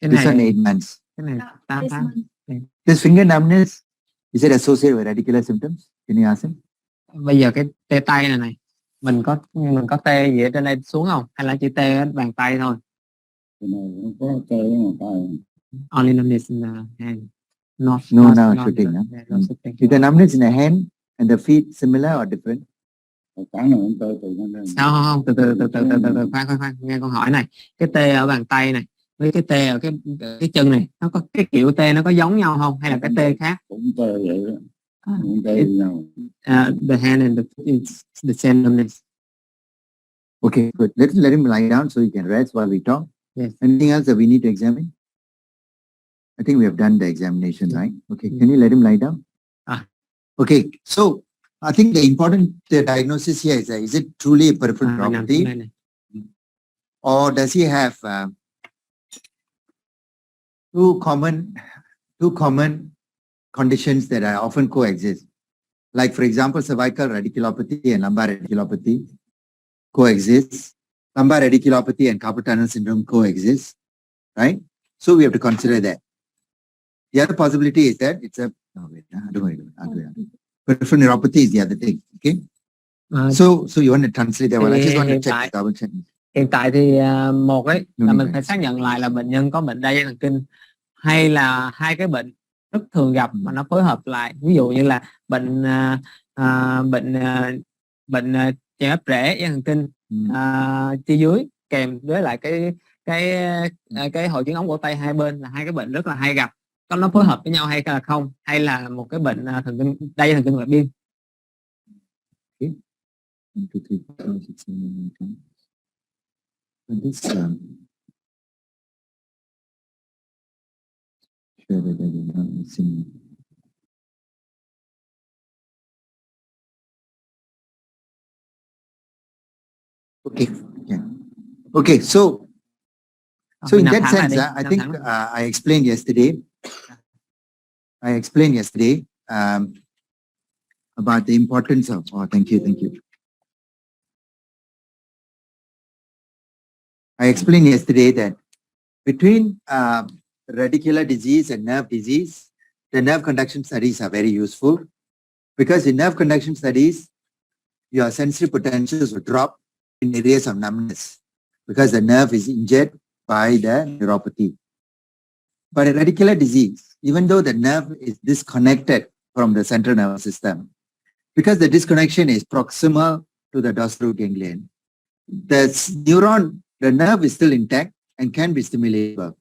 Cái This one này, 8 months. cái này 8 This tháng. month. This finger numbness, is it associated with reticular symptoms? Can you ask him? Bây giờ cái tê tay này mình có tê gì ở trên đây xuống không? Hay là chỉ tê ở bàn tay thôi? Cái này không có tê ở tay. Only numbness in the hand. No, shooting. Yeah, no shooting. Is the numbness in the hand and the feet similar or different? Cái nào cũng tê từ nó lên. Không, từ từ, khoan, nghe câu hỏi này. Cái tê ở bàn tay này với cái tê ở cái chân này, nó có cái kiểu tê nó có giống nhau không hay là cái tê khác? Cũng tê vậy đó. Cũng tê với nhau. The hand and the foot is the same numbness. Okay, good. Let him lie down so he can rest while we talk. Yes. Anything else that we need to examine? I think we have done the examination, right? Okay, can you let him lie down? Okay, so I think the important diagnosis here is it truly a peripheral neuropathy, or does he have two common conditions that are often coexist? Like, for example, cervical radiculopathy and lumbar radiculopathy coexist. Lumbar radiculopathy and carpal tunnel syndrome coexist, right? So we have to consider that. The other possibility is that it's a peripheral neuropathy is the other thing. Okay. So you want to translate that one? I just want to check, double check. Hiện tại thì một ấy là mình phải xác nhận lại là bệnh nhân có bệnh đa dây thần kinh hay là hai cái bệnh rất thường gặp mà nó phối hợp lại. Ví dụ như là bệnh chèn ép rễ dây thần kinh chi dưới kèm với lại cái hội chứng ống cổ tay hai bên là hai cái bệnh rất là hay gặp. Có nó phối hợp với nhau hay là không, hay là một cái bệnh thần kinh đa dây thần kinh ngoại biên. Okay. 1, 2, 3, 4, 6, 7, 8, 9. And this sure that I am not missing. Okay. Yeah. Okay. So in that sense, I think I explained yesterday. About the importance of. Oh, thank you. I explained yesterday that between radicular disease and nerve disease, the nerve conduction studies are very useful because in nerve conduction studies, your sensory potentials will drop in areas of numbness because the nerve is injured by the neuropathy. But in radicular disease, even though the nerve is disconnected from the central nervous system, because the disconnection is proximal to the dorsal root ganglion, the nerve is still intact and can be stimulated.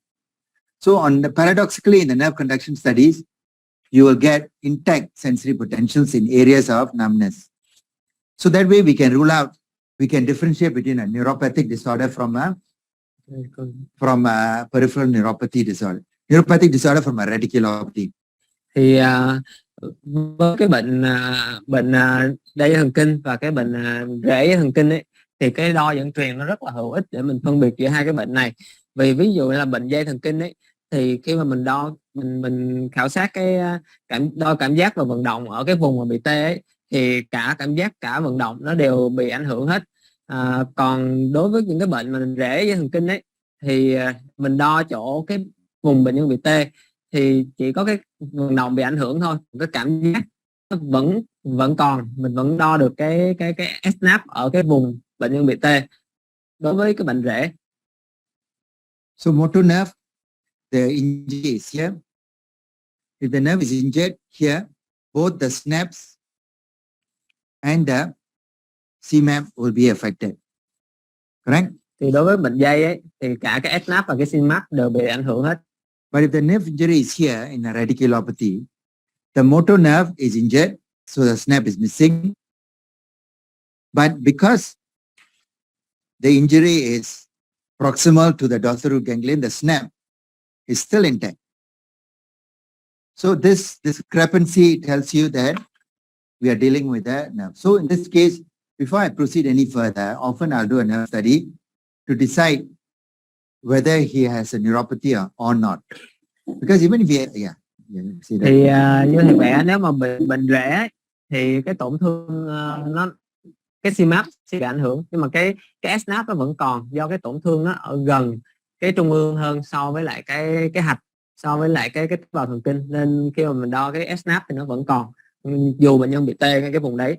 So paradoxically, in the nerve conduction studies, you will get intact sensory potentials in areas of numbness. So that way we can differentiate between a neuropathic disorder from a peripheral neuropathy disorder. Neuropathic disorder from a radiculopathy. Thì với cái bệnh đa dây thần kinh và cái bệnh rễ dây thần kinh ấy, thì cái đo dẫn truyền nó rất là hữu ích để mình phân biệt giữa hai cái bệnh này. Vì ví dụ như là bệnh dây thần kinh ấy, thì khi mà mình đo mình khảo sát cái đo cảm giác và vận động ở cái vùng mà bị tê ấy, thì cả cảm giác cả vận động nó đều bị ảnh hưởng hết. Còn đối với những cái bệnh mà rễ dây thần kinh ấy, thì mình đo chỗ cái vùng bệnh nhân bị tê thì chỉ có cái vận động bị ảnh hưởng thôi, cái cảm giác vẫn còn, mình vẫn đo được cái SNAP ở cái vùng bệnh nhân bị tê đối với cái bệnh rễ. So motor nerve, the injury is here. If the nerve is injured here, both the snaps and the CMAP will be affected. Correct? Thì đối với bệnh dây ấy, thì cả cái SNAP và cái CMAP đều bị ảnh hưởng hết. But if the nerve injury is here in a radiculopathy, the motor nerve is injured, so the snap is missing. But because the injury is proximal to the dorsal root ganglion, the snap is still intact. So this discrepancy tells you that we are dealing with a nerve. So in this case, before I proceed any further, often I'll do a nerve study to decide whether he has a neuropathy or not. Because even if he, thì như thầy vẽ, nếu mà bị bệnh rễ ấy, thì cái tổn thương nó cái CMAP sẽ bị ảnh hưởng, nhưng mà cái SNAP nó vẫn còn, do cái tổn thương nó ở gần cái trung ương hơn so với lại cái hạch, so với lại cái tế bào thần kinh, nên khi mà mình đo cái SNAP thì nó vẫn còn dù bệnh nhân bị tê cái vùng đấy.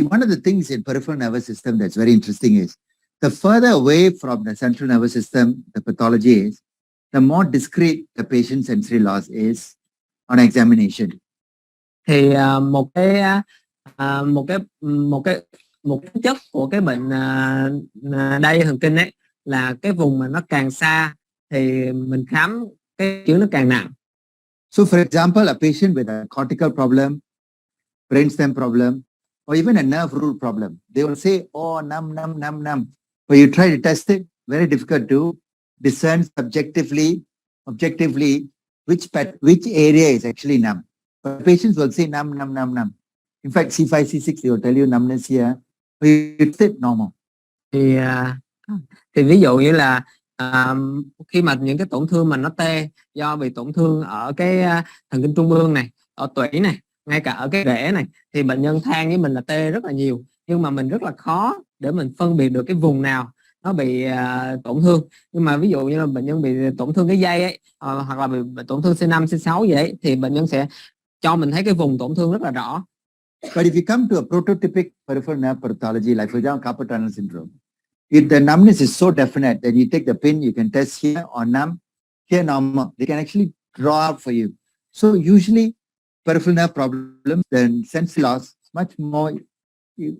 One of the things in peripheral nervous system that's very interesting is the further away from the central nervous system the pathology is, the more discrete the patient's sensory loss is on examination. Thì một chất của cái bệnh đai thần kinh ấy là cái vùng mà nó càng xa thì mình khám cái chứng nó càng nặng. So for example, a patient with a cortical problem, brainstem problem, or even a nerve root problem, they will say, oh, numb. But you try to test it, very difficult to discern subjectively, objectively, which area is actually numb. But patients will say numb. In fact, C5, C6, they will tell you numbness here. But it's normal. Thì ví dụ như là khi mà những cái tổn thương mà nó tê do bị tổn thương ở cái thần kinh trung ương này, ở tủy này, ngay cả ở cái rễ này, thì bệnh nhân than với mình là tê rất là nhiều, nhưng mà mình rất là khó để mình phân biệt được cái vùng nào nó bị tổn thương. Nhưng mà ví dụ như là bệnh nhân bị tổn thương cái dây ấy, hoặc là bị tổn thương C5, C6 vậy ấy, thì bệnh nhân sẽ cho mình thấy cái vùng tổn thương rất là rõ. But if you come to a prototypic peripheral nerve pathology, like for example carpal tunnel syndrome, if the numbness is so definite that you take the pin, you can test here or numb, here normal, they can actually draw up for you. So usually peripheral nerve problems, then sense loss is much more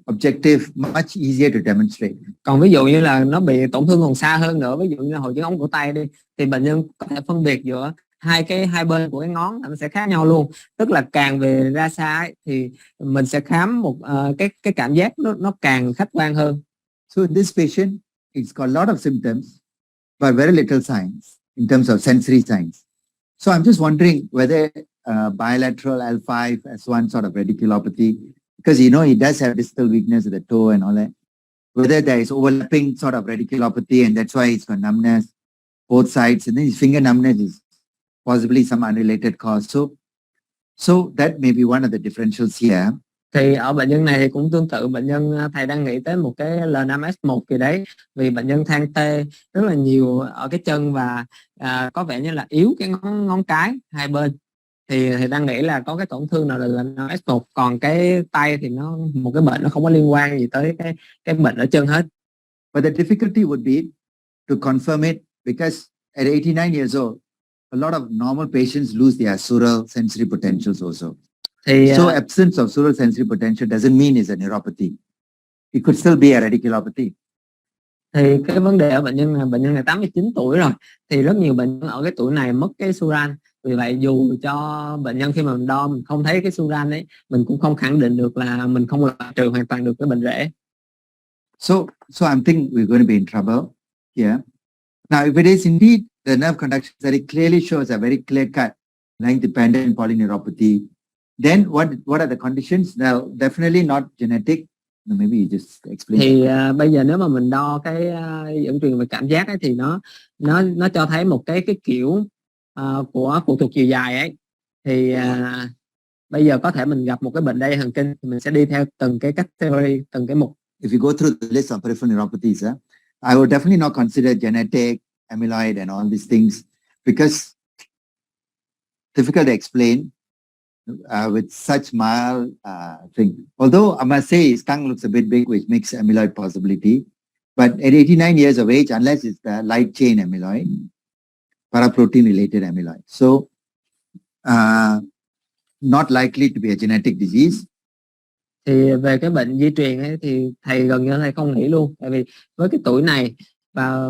objective, much easier to demonstrate. Còn ví dụ như là nó bị tổn thương còn xa hơn nữa, ví dụ như là hội chứng ống cổ tay đi, thì bệnh nhân có thể phân biệt giữa hai bên của cái ngón nó sẽ khác nhau luôn. Tức là càng về ra xa ấy, thì mình sẽ khám một cái cảm giác nó càng khách quan hơn. So in this patient, it's got a lot of symptoms, but very little signs in terms of sensory signs. So I'm just wondering whether bilateral L5 S1 sort of radiculopathy, because you know he does have distal weakness of the toe and all that, whether there is overlapping sort of radiculopathy and that's why he's got numbness both sides, and then his finger numbness is possibly some unrelated cause. So that may be one of the differentials here. Thì ở bệnh nhân này thì cũng tương tự, bệnh nhân thầy đang nghĩ tới một cái L5S1 gì đấy, vì bệnh nhân than tê rất là nhiều ở cái chân và có vẻ như là yếu cái ngón cái hai bên, thì thầy đang nghĩ là có cái tổn thương nào là L5S1, còn cái tay thì nó một cái bệnh nó không có liên quan gì tới cái bệnh ở chân hết. But the difficulty would be to confirm it, because at 89 years old, a lot of normal patients lose their sural sensory potentials also. Thì so absence of sural sensory potential doesn't mean it's a neuropathy. It could still be a radiculopathy. Thì cái vấn đề ở bệnh nhân này 89 tuổi rồi, thì rất nhiều bệnh nhân ở cái tuổi này mất cái sural. Vì vậy dù cho bệnh nhân khi mà mình đo mình không thấy cái sural ấy, mình cũng không khẳng định được là mình không loại trừ hoàn toàn được cái bệnh rễ. So I'm thinking we're going to be in trouble here. Now, if it is indeed the nerve conduction study clearly shows a very clear-cut length-dependent polyneuropathy, then what are the conditions? Now, definitely not genetic. Maybe you just explain. Thì bây giờ nếu mà mình đo cái dẫn truyền về cảm giác ấy, thì nó cho thấy một cái kiểu của phụ thuộc chiều dài ấy. Thì bây giờ có thể mình gặp một cái bệnh đai thần kinh, mình sẽ đi theo từng cái category, từng cái mục. If you go through the list of peripheral neuropathies, I would definitely not consider genetic, amyloid, and all these things, because difficult to explain. with such mild thing. Although I must say his tongue looks a bit big, which makes amyloid possibility. But at 89 years of age, unless it's the light chain amyloid, paraprotein related amyloid. So not likely to be a genetic disease. Thì về cái bệnh di truyền ấy thì thầy gần như thầy không nghĩ luôn, tại vì với cái tuổi này và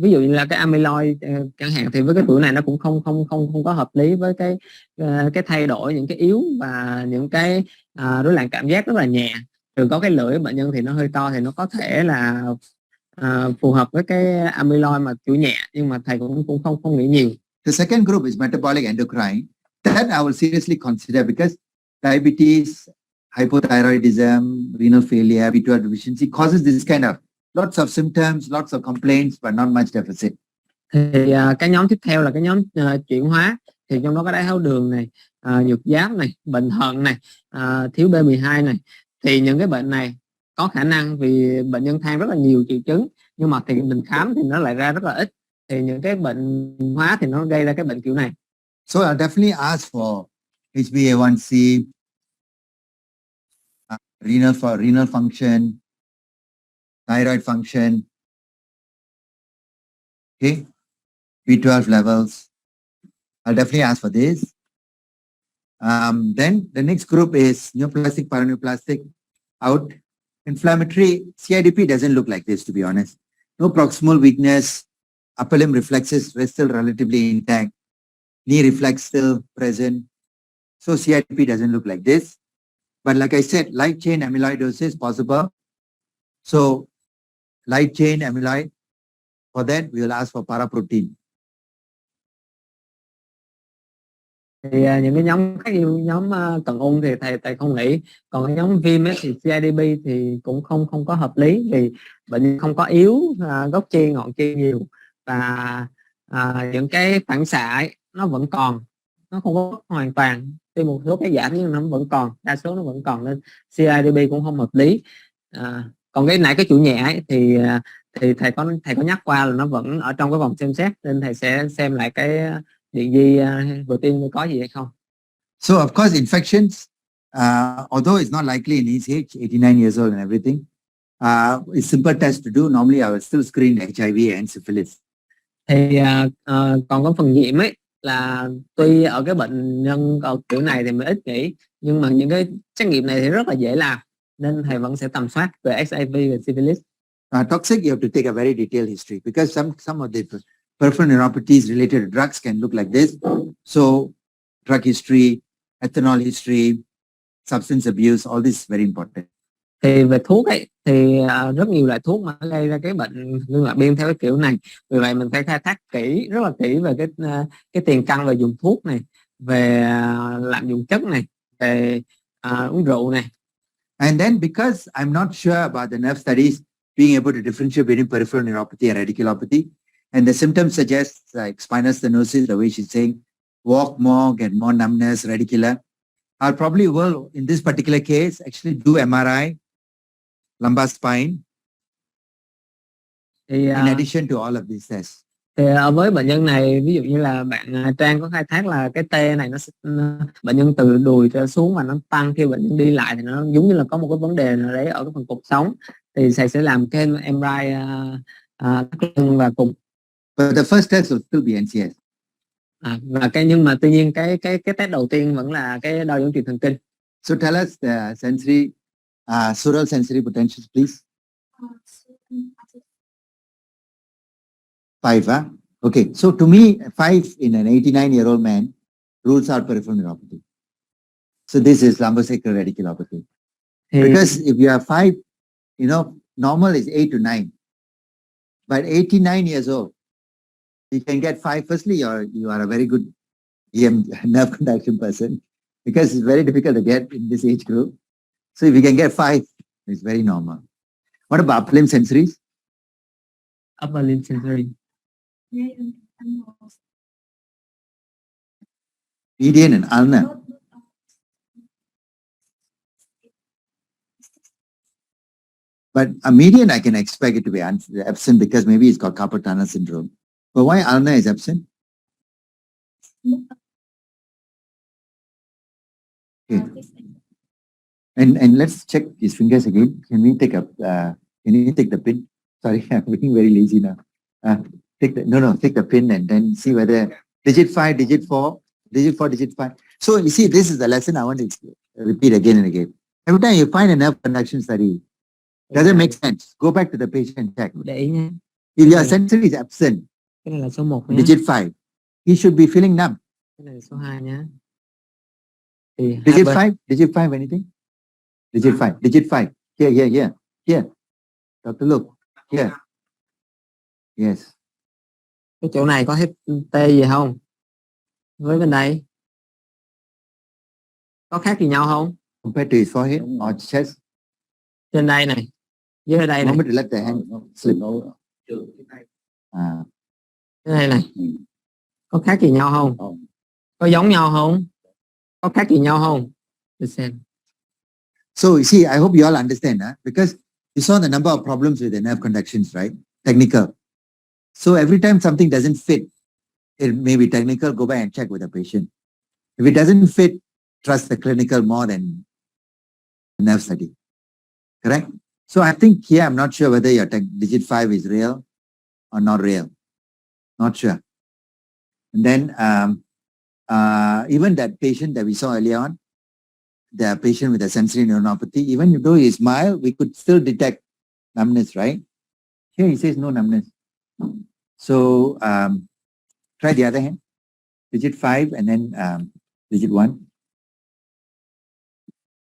ví dụ như là cái amyloid chẳng hạn, thì với cái tuổi này nó cũng không có hợp lý với cái thay đổi những cái yếu và những cái rối loạn cảm giác rất là nhẹ. Từ có cái lưỡi bệnh nhân thì nó hơi to thì nó có thể là phù hợp với cái amyloid mà kiểu nhẹ, nhưng mà thầy cũng không nghĩ nhiều. The second group is metabolic endocrine. That I will seriously consider because diabetes, hypothyroidism, renal failure, B12 deficiency causes this kind of lots of symptoms, lots of complaints, but not much deficit. Thì cái nhóm tiếp theo là cái nhóm chuyển hóa, thì trong đó có đái tháo đường này, nhược giáp này, bệnh thận này, thiếu B12 này. Thì những cái bệnh này có khả năng vì bệnh nhân than rất là nhiều triệu chứng, nhưng mà thì mình khám thì nó lại ra rất là ít. Thì những cái bệnh hóa thì nó gây ra cái bệnh kiểu này. So I'll definitely ask for HbA1c, renal function, thyroid function, okay, B12 levels. I'll definitely ask for this. Then the next group is neoplastic, paraneoplastic, out. Inflammatory, CIDP doesn't look like this, to be honest. No proximal weakness, upper limb reflexes were still relatively intact, knee reflex still present. So CIDP doesn't look like this. But like I said, light chain amyloidosis possible. So light chain amyloid, for that we will ask for paraprotein. Thì những cái nhóm khác như nhóm cận ung thì thầy không nghĩ. Còn cái nhóm viêm ấy, thì CIDP thì cũng không có hợp lý, vì bệnh không có yếu gốc chi ngọn chi nhiều, và những cái phản xạ ấy, nó vẫn còn, nó không có hoàn toàn. Tuy một số cái giảm nhưng nó vẫn còn, đa số nó vẫn còn, nên CIDP cũng không hợp lý. Còn cái nãy cái chủ nhẹ ấy, thì thầy có nhắc qua là nó vẫn ở trong cái vòng xem xét, nên thầy sẽ xem lại cái điện di vừa tiên có gì hay không. So of course infections, although it's not likely in his age, 89 years old and everything, it's simple test to do. Normally I will still screen HIV and syphilis. Thì còn có phần nhiễm ấy, là tuy ở cái bệnh nhân ở kiểu này thì mình ít nghĩ, nhưng mà những cái xét nghiệm này thì rất là dễ làm, nên thầy vẫn sẽ tầm soát về HIV và syphilis. Toxic, you have to take a very detailed history because some of the peripheral neuropathies related to drugs can look like this. So drug history, ethanol history, substance abuse, all this is very important. Thì về thuốc ấy, thì rất nhiều loại thuốc mà gây ra cái bệnh ngưng lạc biên theo cái kiểu này. Vì vậy mình phải khai thác kỹ, rất là kỹ về cái tiền căn về dùng thuốc này, về lạm dụng chất này, về uống rượu này. And then because I'm not sure about the nerve studies being able to differentiate between peripheral neuropathy and radiculopathy, and the symptoms suggest like spinal stenosis, the way she's saying, walk more, get more numbness, radicular. I probably will, in this particular case, actually do MRI, lumbar spine, thì, in addition to all of these tests. Thì với bệnh nhân này, ví dụ như là bạn Trang có khai thác là cái T này bệnh nhân từ đùi cho xuống mà nó tăng khi bệnh nhân đi lại, thì nó giống như là có một cái vấn đề nào đấy ở cái phần cột sống, thì thầy sẽ làm cái MRI thắt lưng và cùng. But the first test will still be NCS. Và nhưng mà tuy nhiên cái test đầu tiên vẫn là cái đo dẫn truyền thần kinh. So tell us the sensory, sural sensory potentials, please. 5, huh? Okay, so to me, 5 in an 89-year-old man rules out peripheral neuropathy. So this is lumbosacral radiculopathy. Because if you have 5, you know, normal is 8 to 9. But 89 years old, you can get 5. Firstly, you are a very good EM nerve conduction person, because it's very difficult to get in this age group. So if you can get 5, it's very normal. What about upper limb sensories? Upper limb sensory. Median and ulnar. But a median, I can expect it to be absent because maybe it's got carpal tunnel syndrome. But why ulnar is absent? And let's check his fingers again. Can we take the pin? Sorry, I'm being very lazy now. Take the pin and then see whether digit 5, digit 4, digit 5. So you see, this is the lesson I want to repeat again and again. Every time you find a nerve conduction study, doesn't make sense. Go back to the patient and check. Để ý nha. If your sensory is absent, Cái này là số 1 nhé. digit 5, he should be feeling numb. Cái này là số 2 nhé. Thì Digit 5, anything? Digit 5. Here. Doctor, look. Here. Yes. Cái chỗ này có hết tê gì không? Với bên đây có khác gì nhau không? Compared to his forehead or chest, Trên đây này, dưới đây này, moment to let the hand slip. cái đây này, có khác gì nhau không? Có giống nhau không? Có khác gì nhau không? Để xem. So you see, I hope you all understand, because you saw the number of problems with the nerve conductions, right? Technical. So every time something doesn't fit, it may be technical, go back and check with the patient. If it doesn't fit, trust the clinical more than the nerve study. Correct? So I think here, I'm not sure whether your digit 5 is real or not real. Not sure. And then even that patient that we saw earlier on, the patient with a sensory neuropathy, even though he is mild, we could still detect numbness, right? Here he says no numbness. So try the other hand, digit 5 and then digit 1.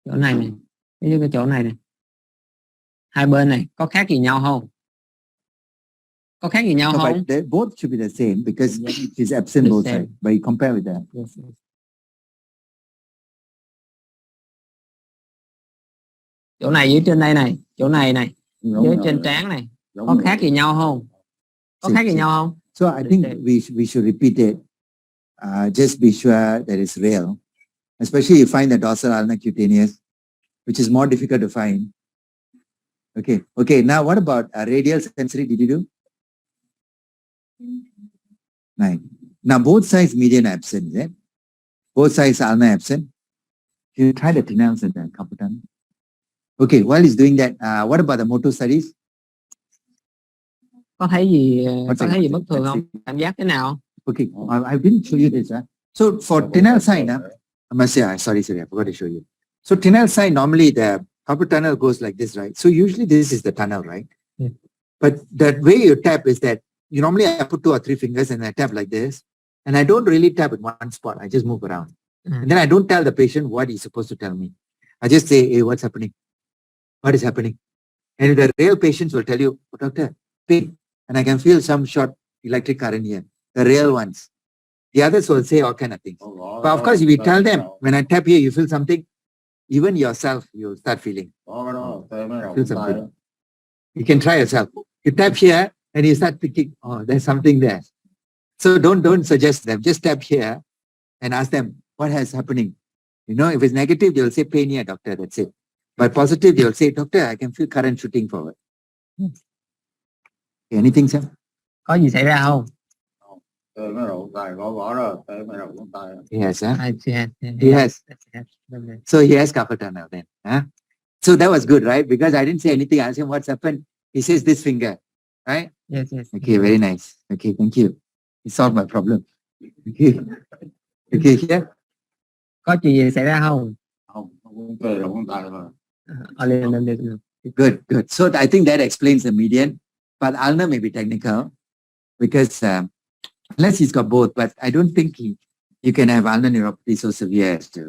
Chỗ này này, cái chỗ này này. Hai bên này có khác gì nhau không? Có khác gì nhau No, không? but both should be the same because he's absent The both same. sides. But you compare with that. Yes. Chỗ này dưới trên đây này, chỗ này này, dưới trên trán này, có khác gì nhau không? Có khác gì nhau không? So I think we should repeat it. Just be sure that it's real. Especially you find the dorsal ulnar cutaneous, which is more difficult to find. Okay. Now what about radial sensory? Did you do? 9. Now both sides median absent, is it? Both sides ulnar absent. You try the tenals and the carpal tunnel. Okay, while he's doing that, what about the motor studies? Có thấy gì bất thường không? Cảm giác thế nào? Okay, I didn't show you this. So for tenal sign, I must say, sorry, I forgot to show you. So tenal sign, normally the carpal tunnel goes like this, right? So usually this is the tunnel, right? Yeah. But the way you tap is that you normally I put 2 or 3 fingers and I tap like this. And I don't really tap in one spot. I just move around. And then I don't tell the patient what he's supposed to tell me. I just say, hey, what's happening? What is happening? And the real patients will tell you, oh, doctor, pain. And I can feel some short electric current here. The real ones. The others will say all kind of things. But of course, if you tell them, when I tap here, you feel something, even yourself, you'll start feeling. Feel something. You can try yourself. You tap here and you start thinking, oh, there's something there. So don't suggest them. Just tap here and ask them what is happening. You know, if it's negative, they'll say pain here, doctor. That's it. But positive, they'll say, doctor, I can feel current shooting forward. Okay, anything, sir? Có gì xảy ra không? Yes, huh? He has. So he has carpal tunnel then. Huh? So that was good, right? Because I didn't say anything. I asked him what's happened. He says this finger, right? Yes. Okay, very nice. Okay, thank you. He solved my problem. Okay. Okay, here. Có chuyện gì xảy ra không? Good. So I think that explains the median, but ulnar may be technical because unless he's got both, but I don't think you can have ulnar neuropathy so severe as to.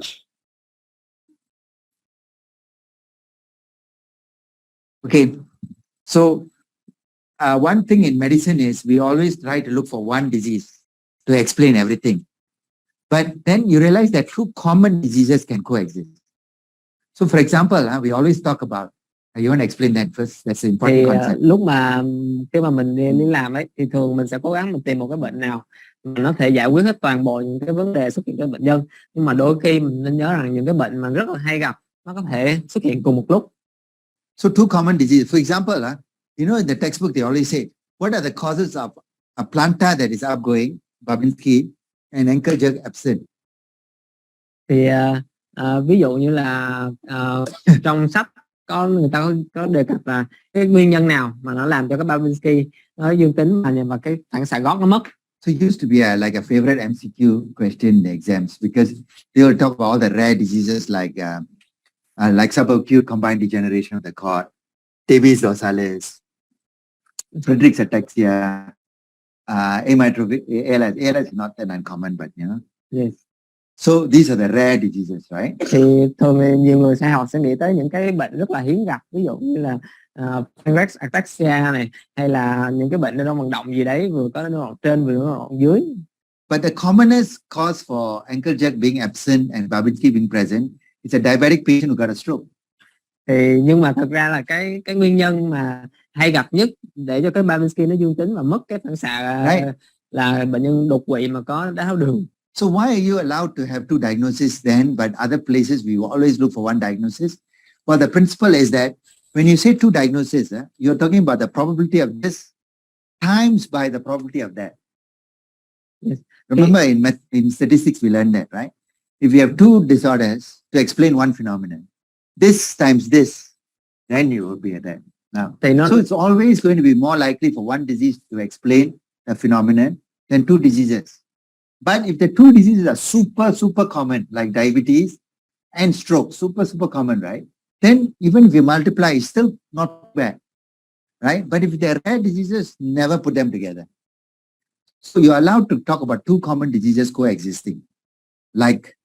Okay, so one thing in medicine is we always try to look for one disease to explain everything. But then you realize that 2 common diseases can coexist. So for example, we always talk about, you want to explain that first? That's an important concept. Lúc mà khi mà mình đi làm ấy thì thường mình sẽ cố gắng mình tìm một cái bệnh nào mà nó thể giải quyết hết toàn bộ những cái vấn đề xuất hiện cho bệnh nhân. Nhưng mà đôi khi mình nên nhớ rằng những cái bệnh mà rất là hay gặp nó có thể xuất hiện cùng một lúc. So 2 common diseases. For example, you know, in the textbook they always say, what are the causes of a plantar that is outgoing, Babinski, and ankle jerk absent? Thì Ví dụ như là trong sách người ta có đề cập là cái nguyên nhân nào mà nó làm cho cái Babinski nó dương tính và cái phản xạ gót nó mất. So it used to be like a favorite MCQ question in the exams because they will talk about all the rare diseases like subacute combined degeneration of the cord, Davis dorsalis, Friedreich's ataxia, amyotrophic ALS. ALS is not that uncommon, but you know. Yes. So these are the rare diseases, right? Thì thường thì nhiều người sẽ nghĩ tới những cái bệnh rất là hiếm gặp, ví dụ như là Friedreich's ataxia này, hay là những cái bệnh trong vận động gì đấy, vừa có nó trên vừa nó dưới. But the commonest cause for ankle jack being absent and Babinski being present is a diabetic patient who got a stroke. Thì nhưng mà thật ra là cái nguyên nhân mà hay gặp nhất để cho cái Babinski nó dương tính và mất cái phản xạ là bệnh nhân đột quỵ mà có đái tháo đường. So why are you allowed to have two diagnoses then, but other places we always look for one diagnosis? Well, the principle is that when you say two diagnoses, you're talking about the probability of this times by the probability of that. Yes. Remember in statistics we learned that, right? If you have two disorders to explain one phenomenon, this times this, then you will be at that. Now, so it's always going to be more likely for one disease to explain the phenomenon than two diseases. But if the two diseases are super common, like diabetes and stroke, super common, right? Then even if you multiply, it's still not bad, right? But if they're rare diseases, never put them together. So you're allowed to talk about two common diseases coexisting, like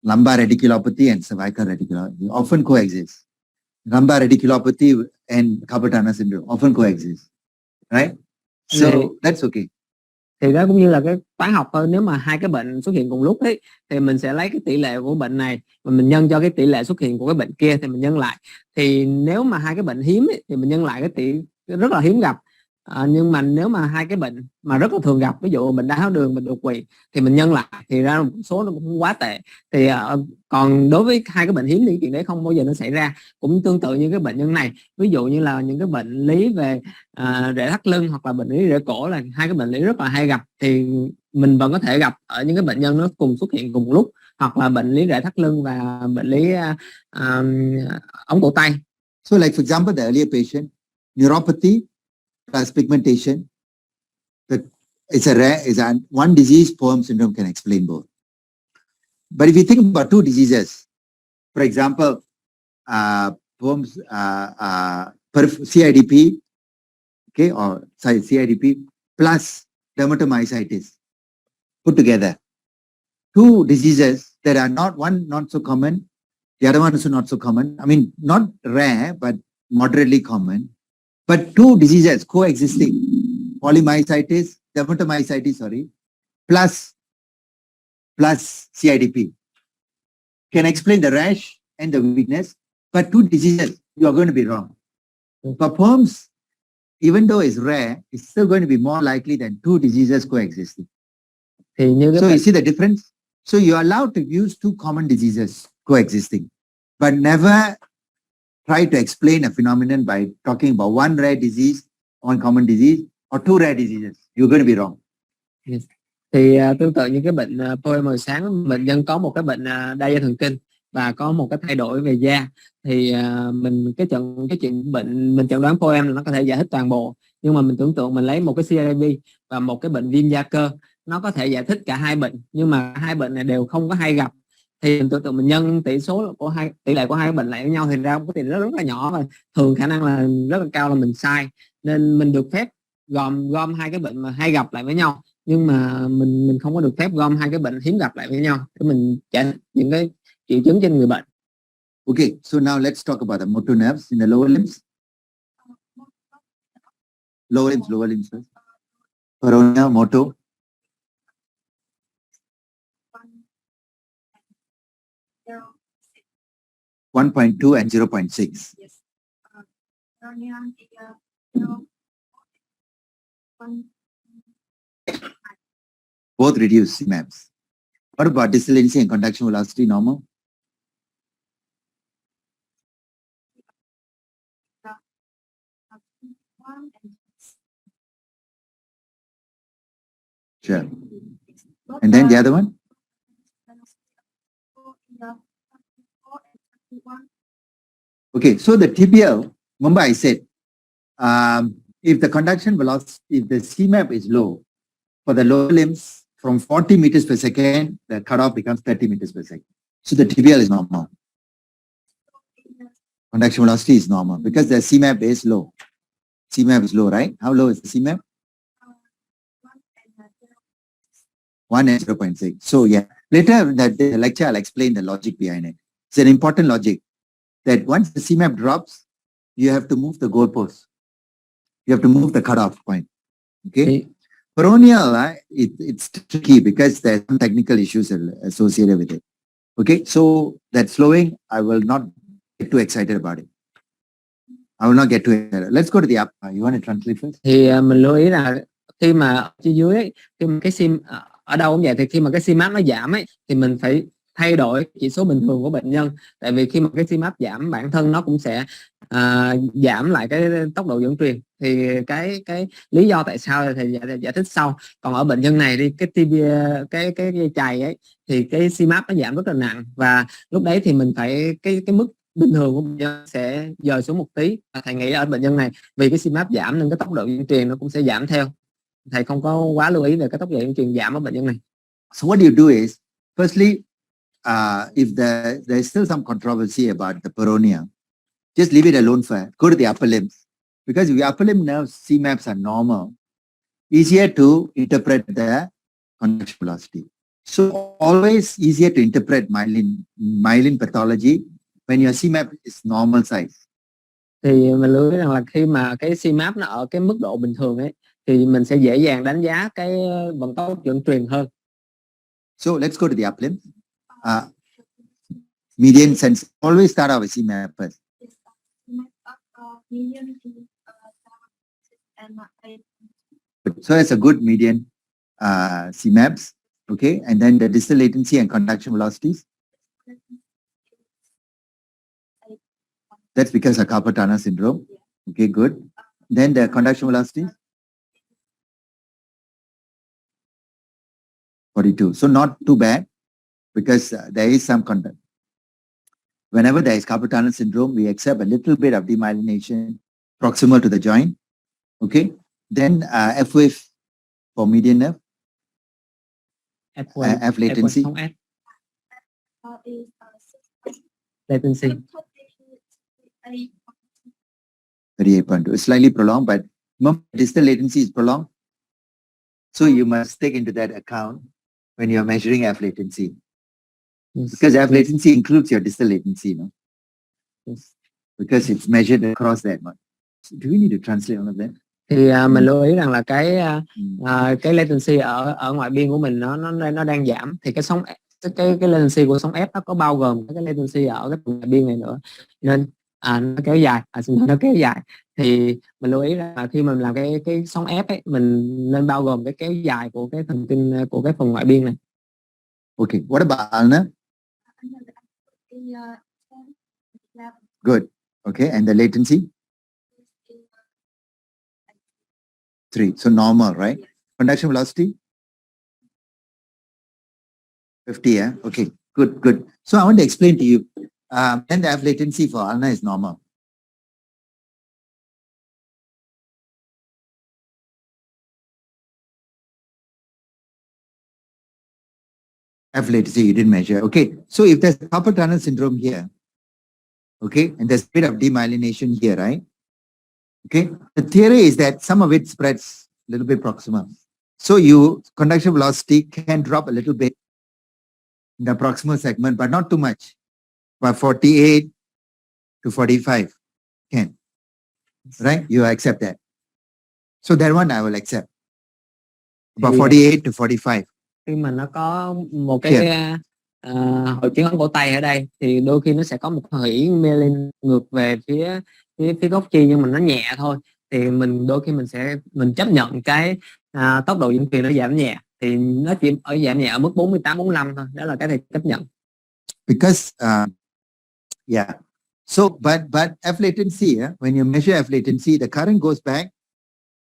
lumbar radiculopathy and cervical radiculopathy often coexist. Lumbar radiculopathy and carpal tunnel syndrome often coexist, right? So that's okay. Thì đó cũng như là cái toán học thôi, nếu mà hai cái bệnh xuất hiện cùng lúc ấy, thì mình sẽ lấy cái tỷ lệ của bệnh này và mình nhân cho cái tỷ lệ xuất hiện của cái bệnh kia thì mình nhân lại. Thì nếu mà hai cái bệnh hiếm ấy, thì mình nhân lại cái tỷ rất là hiếm gặp. Nhưng mà nếu mà hai cái bệnh mà rất là thường gặp, ví dụ bệnh đái tháo đường, bệnh đột quỵ, thì mình nhân lại thì ra một số nó cũng không quá tệ. Thì còn đối với hai cái bệnh hiếm thì chuyện đấy không bao giờ nó xảy ra. Cũng tương tự như cái bệnh nhân này, ví dụ như là những cái bệnh lý về rễ thắt lưng hoặc là bệnh lý rễ cổ, là hai cái bệnh lý rất là hay gặp, thì mình vẫn có thể gặp ở những cái bệnh nhân nó cùng xuất hiện cùng một lúc, hoặc là bệnh lý rễ thắt lưng và bệnh lý ống cổ tay. So like for example, the earlier patient, neuropathy plus pigmentation, it's a rare, one disease, Poem syndrome can explain both. But if you think about two diseases, for example, Poem's CIDP, okay, or sorry, CIDP plus dermatomyositis put together, two diseases that are one not so common, the other one is not so common. I mean, not rare, but moderately common. But two diseases coexisting, polymyositis, dermatomyositis, sorry, plus CIDP, can explain the rash and the weakness, but two diseases, you are going to be wrong. For Poems, even though it's rare, it's still going to be more likely than two diseases coexisting. So you see the difference? So you're allowed to use two common diseases coexisting, but never try to explain a phenomenon by talking about one rare disease, one common disease, or two rare diseases. You're going to be wrong. Yes. Thì tương tự như cái bệnh Poem hồi sáng, bệnh nhân có một cái bệnh đa da thần kinh và có một cái thay đổi về da, thì mình cái chuyện bệnh mình chẩn đoán Poem là nó có thể giải thích toàn bộ, nhưng mà mình tưởng tượng mình lấy một cái CIDP và một cái bệnh viêm da cơ, nó có thể giải thích cả hai bệnh, nhưng mà hai bệnh này đều không có hay gặp, thì mình tưởng tượng mình nhân tỷ lệ của hai cái bệnh lại với nhau thì ra một cái tỷ lệ rất là nhỏ, và thường khả năng là rất là cao là mình sai, nên mình được phép gom hai cái bệnh mà hay gặp lại với nhau, nhưng mà mình không có được phép gom hai cái bệnh hiếm gặp lại với nhau để mình giải những cái triệu chứng trên người bệnh. Okay, so now let's talk about the motor nerves in the lower limbs. Lower limbs first. Peroneal, motor. 1.2 and 0.6. Yes. Both reduce Cmaps. What about distal latency and conduction velocity normal? Sure. And then the other one? Okay, so the tibial, remember I said, if the conduction velocity, if the Cmap is low, for the lower limbs, from 40 meters per second, the cutoff becomes 30 meters per second. So the tibial is normal. Conduction velocity is normal because the Cmap is low. Cmap is low, right? How low is the Cmap? 1 and 0.6. So yeah, later that the lecture I'll explain the logic behind it. It's an important logic that once the Cmap drops, you have to move the goalpost. You have to move the cutoff point. Okay. Peroneal, it's tricky because there's some technical issues associated with it. Okay. So that slowing, I will not get too excited about it. I will not get too excited. Let's go to the up. You want to translate first? Thì mình lưu ý là khi mà ở phía dưới ấy, khi mà cái sim ở đâu cũng vậy, thì khi mà cái Cmap nó giảm ấy thì mình phải thay đổi chỉ số bình thường của bệnh nhân, tại vì khi mà cái Cmap giảm bản thân nó cũng sẽ giảm lại cái tốc độ dẫn truyền. Thì cái lý do tại sao thì giải thích sau. Còn ở bệnh nhân này đi, cái tibia, cái dây chày ấy thì cái Cmap nó giảm rất là nặng, và lúc đấy thì mình phải cái mức bình thường của bệnh nhân sẽ dời xuống một tí. Thầy nghĩ ở bệnh nhân này vì cái Cmap giảm nên cái tốc độ dẫn truyền nó cũng sẽ giảm theo. Thầy không có quá lưu ý về cái tốc độ dẫn truyền giảm ở bệnh nhân này. So what you do is, firstly, if there's still some controversy about the peroneal, just leave it alone first. Go to the upper limbs. Because if the upper limb nerves Cmaps are normal, easier to interpret the conduction velocity. So always easier to interpret myelin pathology when your Cmap is normal size. Thì mình lưu ý rằng là khi mà cái Cmap nó ở cái mức độ bình thường ấy thì mình sẽ dễ dàng đánh giá cái vận tốc dẫn truyền hơn. So let's go to the upper limb. Median sense. Always start out with Cmap first. So it's a good median Cmaps. Okay, and then the distal latency and conduction velocities. That's because of carpal tunnel syndrome. Okay, good. Then the conduction velocities. 42. So not too bad because there is some conduct. Whenever there is carpal tunnel syndrome, we accept a little bit of demyelination proximal to the joint. Okay. Then F wave for median nerve. F latency. Latency. 38.2. It's slightly prolonged, but distal latency is prolonged. So you must take into that account when you're measuring F latency. Yes. Because F latency includes your distal latency, no? Yes. Because it's measured across that much. So do we need to translate all of that? Thì mình lưu ý rằng là cái latency ở ngoại biên của mình nó đang giảm, thì cái sóng cái latency của sóng F nó có bao gồm cái latency ở cái ngoại biên này nữa, nên nó kéo dài, nó kéo dài. Thì mình lưu ý là khi mình làm cái sóng F ấy, mình nên bao gồm cái kéo dài của cái thần kinh của cái phần ngoại biên này. Okay, what about ulnar? Good. Okay, and the latency? 3. So normal, right? Conduction velocity? 50, yeah? Okay, good, good. So I want to explain to you. Then the F latency for ulnar is normal. F latency you didn't measure. Okay, so if there's carpal tunnel syndrome here, okay, and there's a bit of demyelination here, right? Okay, the theory is that some of it spreads a little bit proximal. So conduction velocity can drop a little bit in the proximal segment, but not too much. By 48 to 45 can, right? You accept that. So that one I will accept. About 48 to 45. Khi mà nó có một cái hội chứng ống cổ tay ở đây thì đôi khi nó sẽ có một hủy myelin ngược về phía gốc chi, nhưng mà nó nhẹ thôi. Thì đôi khi mình chấp nhận cái tốc độ dẫn truyền nó giảm nhẹ, thì nó chỉ giảm nhẹ ở mức 48-45 thôi. Đó là cái thầy chấp nhận. Because yeah, so but F latency, when you measure F latency, the current goes back,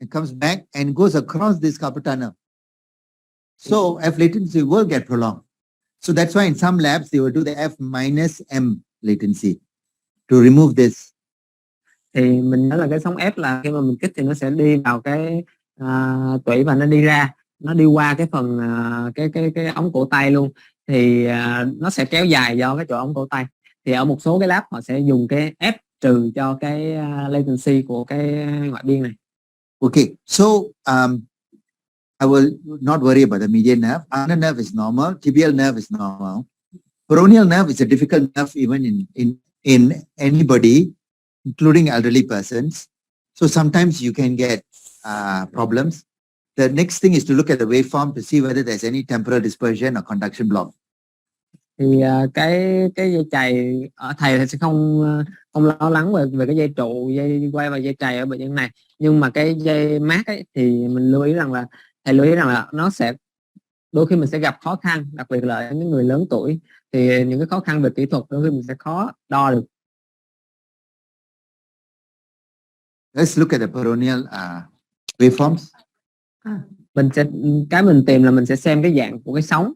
it comes back and goes across this carpal tunnel. So F latency will get prolonged. So that's why in some labs they will do the F minus M latency. To remove this, thì mình nói là cái sóng F là khi mà mình kích thì nó sẽ đi vào cái tủy và nó đi ra, nó đi qua cái phần cái ống cổ tay luôn, thì nó sẽ kéo dài do cái chỗ ống cổ tay. Thì ở một số cái lab họ sẽ dùng cái F trừ cho cái latency của cái ngoại biên này. okay. So I will not worry about the median nerve. Ulnar nerve is normal. Tibial nerve is normal. Peroneal nerve is a difficult nerve even in anybody, including elderly persons. So sometimes you can get problems. The next thing is to look at the waveform to see whether there's any temporal dispersion or conduction block. Thì cái dây chày ở thầy thì sẽ không lo lắng về cái dây trụ, dây quay và dây chày ở bệnh nhân này, nhưng mà cái dây mát ấy thì mình lưu ý rằng là thầy lưu ý rằng là nó sẽ đôi khi mình sẽ gặp khó khăn, đặc biệt là những người lớn tuổi, thì những cái khó khăn về kỹ thuật đôi khi mình sẽ khó đo được. Let's look at the peroneal waveforms. Mình sẽ tìm là mình sẽ xem cái dạng của cái sóng,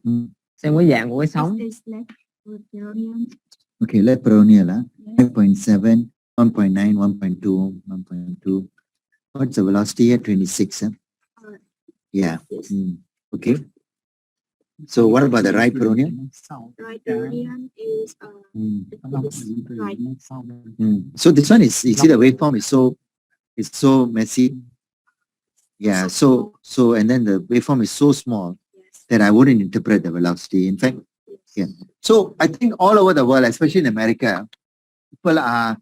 xem cái dạng của cái sóng. Okay, let peroneal 5.7, 1.9, 1.2, 1.2. What's the velocity at 26? Yeah. Okay. So what about the right peroneal? Right peroneal is right. So this one is, you see the waveform is so messy. Yeah, so and then the waveform is so small that I wouldn't interpret the velocity. In fact, yeah. So I think all over the world, especially in America, people are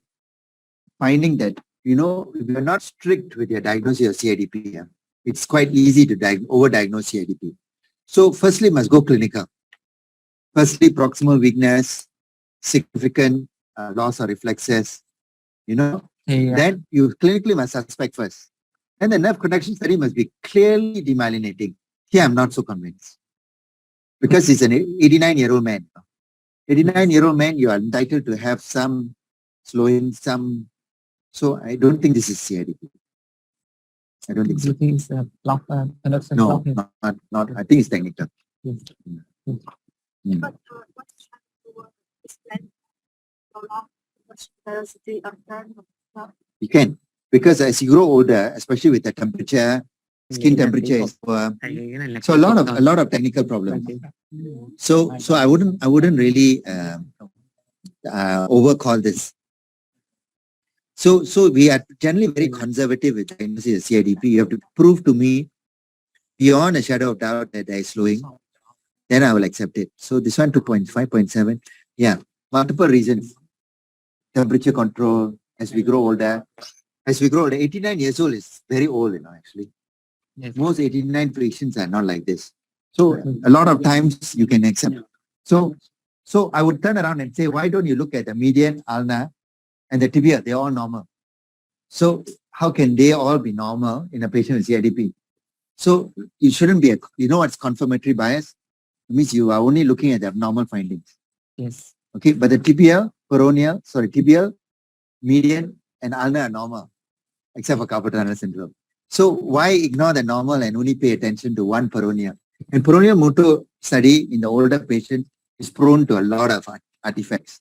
finding that, you know, if you're not strict with your diagnosis of CIDP, it's quite easy to overdiagnose CIDP. So firstly, must go clinical. Firstly, proximal weakness, significant loss of reflexes, you know, then you clinically must suspect first. And the nerve conduction study must be clearly demyelinating. Here, I'm not so convinced. Because he's an 89-year-old man. 89-year-old man, you are entitled to have some slowing, some. So I don't think this is CIDP. I don't think so. It's a block, conduction No, block. not. I think it's technical. But what is that? Velocity of that? You can. Because as you grow older, especially with the temperature, skin temperature is poor. So a lot of technical problems. So I wouldn't really overcall this. So we are generally very conservative with diagnosis of CIDP. You have to prove to me beyond a shadow of doubt that there is slowing. Then I will accept it. So this one 2.5, 0.7. Yeah, multiple reasons. Temperature control as we grow older. As we grow older, 89 years old is very old, you know, actually. Yes. Most 89 patients are not like this. So a lot of times you can accept. So I would turn around and say, why don't you look at the median, ulnar, and the tibia? They're all normal. So how can they all be normal in a patient with CIDP? So you shouldn't be, you know what's confirmatory bias? It means you are only looking at the abnormal findings. Yes. Okay, but the tibial, median, and ulnar are normal, except for carpal tunnel syndrome. So why ignore the normal and only pay attention to one peroneal? And peroneal motor study in the older patient is prone to a lot of artifacts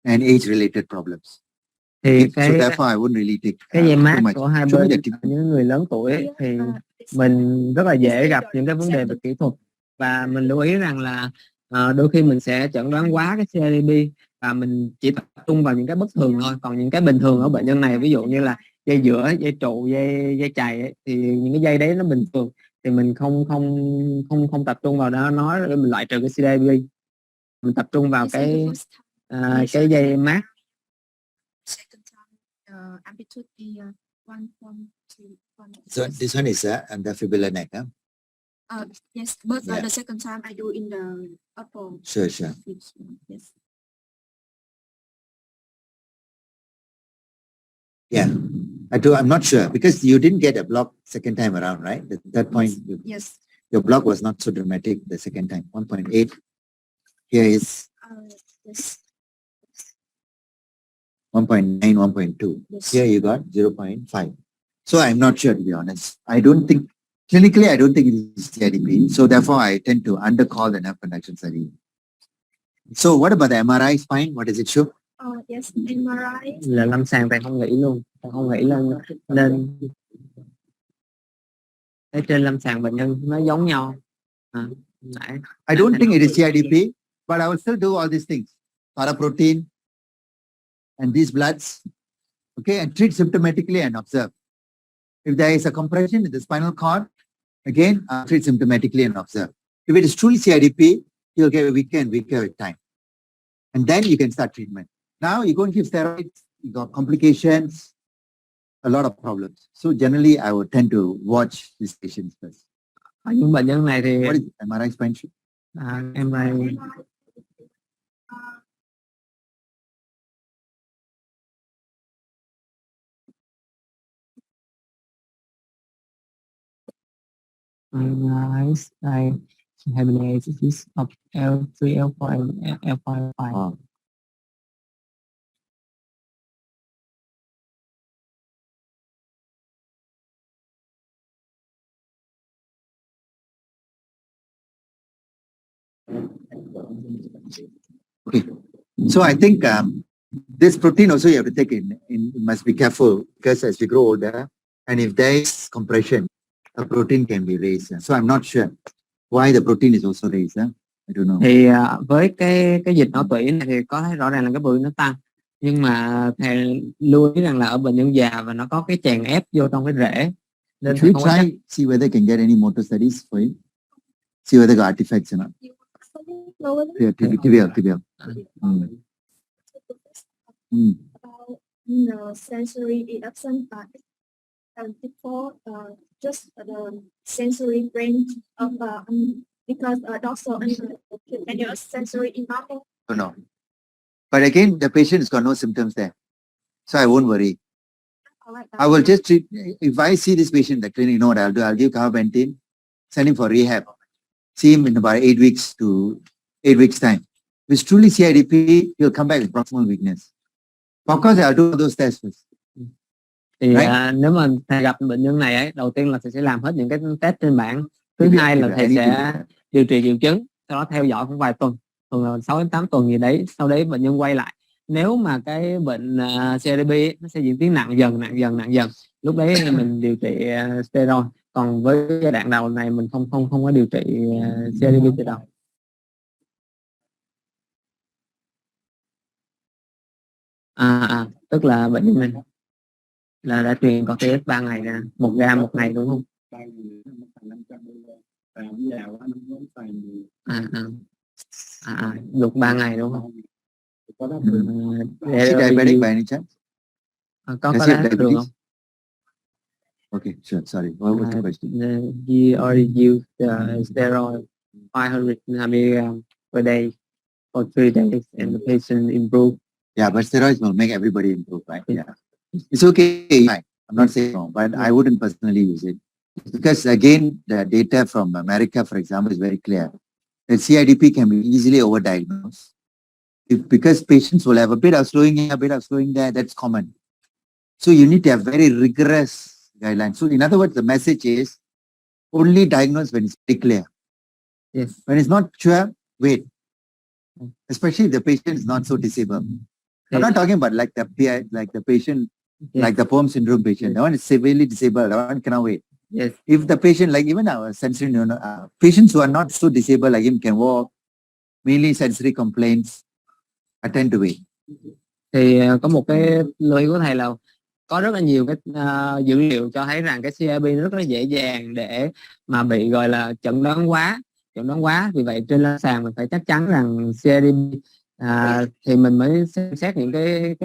and age-related problems. Thì So therefore, I wouldn't really take cái dây mát too much. của hai bên những người lớn tuổi ấy, thì mình rất là dễ gặp những cái vấn đề về kỹ thuật, và mình lưu ý rằng là đôi khi mình sẽ chẩn đoán quá cái CIDP và mình chỉ tập trung vào những cái bất thường thôi, còn những cái bình thường ở bệnh nhân này, ví dụ như là dây giữa, dây trụ, dây chày ấy, thì những cái dây đấy nó bình thường thì mình không tập trung vào đó nói để mình loại trừ cái CIDP, mình tập trung vào cái dây mát. So this one is under fibular neck, huh? Yes, but Yeah. the second time I do in the upper. Sure. Yes. Yeah. I'm not sure because you didn't get a block second time around, right? At that point, Yes. your block was not so dramatic the second time. 1.8. Here is Yes. 1.9, 1.2. Yes. Here you got 0.5. So I'm not sure, to be honest. Clinically, I don't think it is CIDP. So therefore, I tend to undercall the nerve conduction study. So what about the MRI spine? What does it show? Yes, MRI. Là lâm sàng thầy không nghĩ luôn, thầy không nghĩ lên ở trên lâm sàng bệnh nhân nó giống nhau. Nãy I don't think it is CIDP, but I will still do all these things. Paraprotein and these bloods, okay, and treat symptomatically and observe. If there is a compression in the spinal cord, again, treat symptomatically and observe. If it is truly CIDP, you'll get weaker and weaker with time. And then you can start treatment. Now you go and give steroids, you got complications, a lot of problems. So generally, I would tend to watch these patients first. ở những bệnh nhân này thì What is MRI spine sheet? MRI I have an analysis of L3, L4, and L5, L5. Okay. So I think this protein also you have to take in. You must be careful because as we grow older, and if there is compression, the protein can be raised. So I'm not sure why the protein is also raised. I don't know. Thì với cái dịch não tủy này thì có thấy rõ ràng là cái protein nó tăng, nhưng mà thầy lưu ý rằng là ở bệnh nhân già và nó có cái chèn ép vô trong cái rễ nên Should we không có chắc. try see whether can get any motor studies for him? See whether got artifacts or not. Yeah, tibial. About the sensory eruption part, and before just the sensory brain of because dorsal and your sensory normal. Oh, no. But again, the patient has got no symptoms there. So I won't worry. I will just treat, if I see this patient in the clinic, you know what I'll do? I'll give carbapenem, send him for rehab. See him in about 8 weeks to 8 weeks time. If it's truly CIDP, he'll come back with proximal weakness. Of course, I'll do those tests first. Thì nếu mà thầy gặp bệnh nhân này ấy, đầu tiên là thầy sẽ làm hết những cái test trên bảng. Thứ hai là thầy sẽ điều trị triệu chứng, sau đó theo dõi khoảng vài tuần, thường là 6 đến 8 tuần gì đấy. Sau đấy bệnh nhân quay lại. Nếu mà cái bệnh CIDP nó sẽ diễn tiến nặng dần, lúc đấy mình điều trị steroid. Còn với giai đoạn đầu này mình không có điều trị CIDP từ đầu. Tức là bệnh nhân mình là đã truyền corticosteroid 3 ngày ra, 1 gram một ngày đúng không? Được 3 ngày đúng không? Is he diabetic by any chance? Có đái tháo đường không? Okay, sure. Sorry. What was the question? He already used steroid 500 mg per day for 3 days and the patient improved. Yeah, but steroids will make everybody improve, right? Yeah. It's okay. I'm not saying no, but I wouldn't personally use it. Because again, the data from America, for example, is very clear. That CIDP can be easily overdiagnosed. Because patients will have a bit of slowing here, a bit of slowing there, that's common. So you need to have very rigorous guidelines. So in other words, the message is only diagnose when it's very clear. Yes. When it's not sure, wait. Especially if the patient is not so disabled. I'm not talking about like the patient, like the POEM syndrome patient. That one is severely disabled. That one cannot wait. Yes. If the patient, like even our sensory, patients who are not so disabled like him can walk, mainly sensory complaints, attend to wait. Thì có một cái lưu ý của thầy là có rất là nhiều cái dữ liệu cho thấy rằng cái CIDP rất là dễ dàng để mà bị gọi là chẩn đoán quá. Vì vậy trên lâm sàng mình phải chắc chắn rằng CIDP thì mình mới xem xét những cái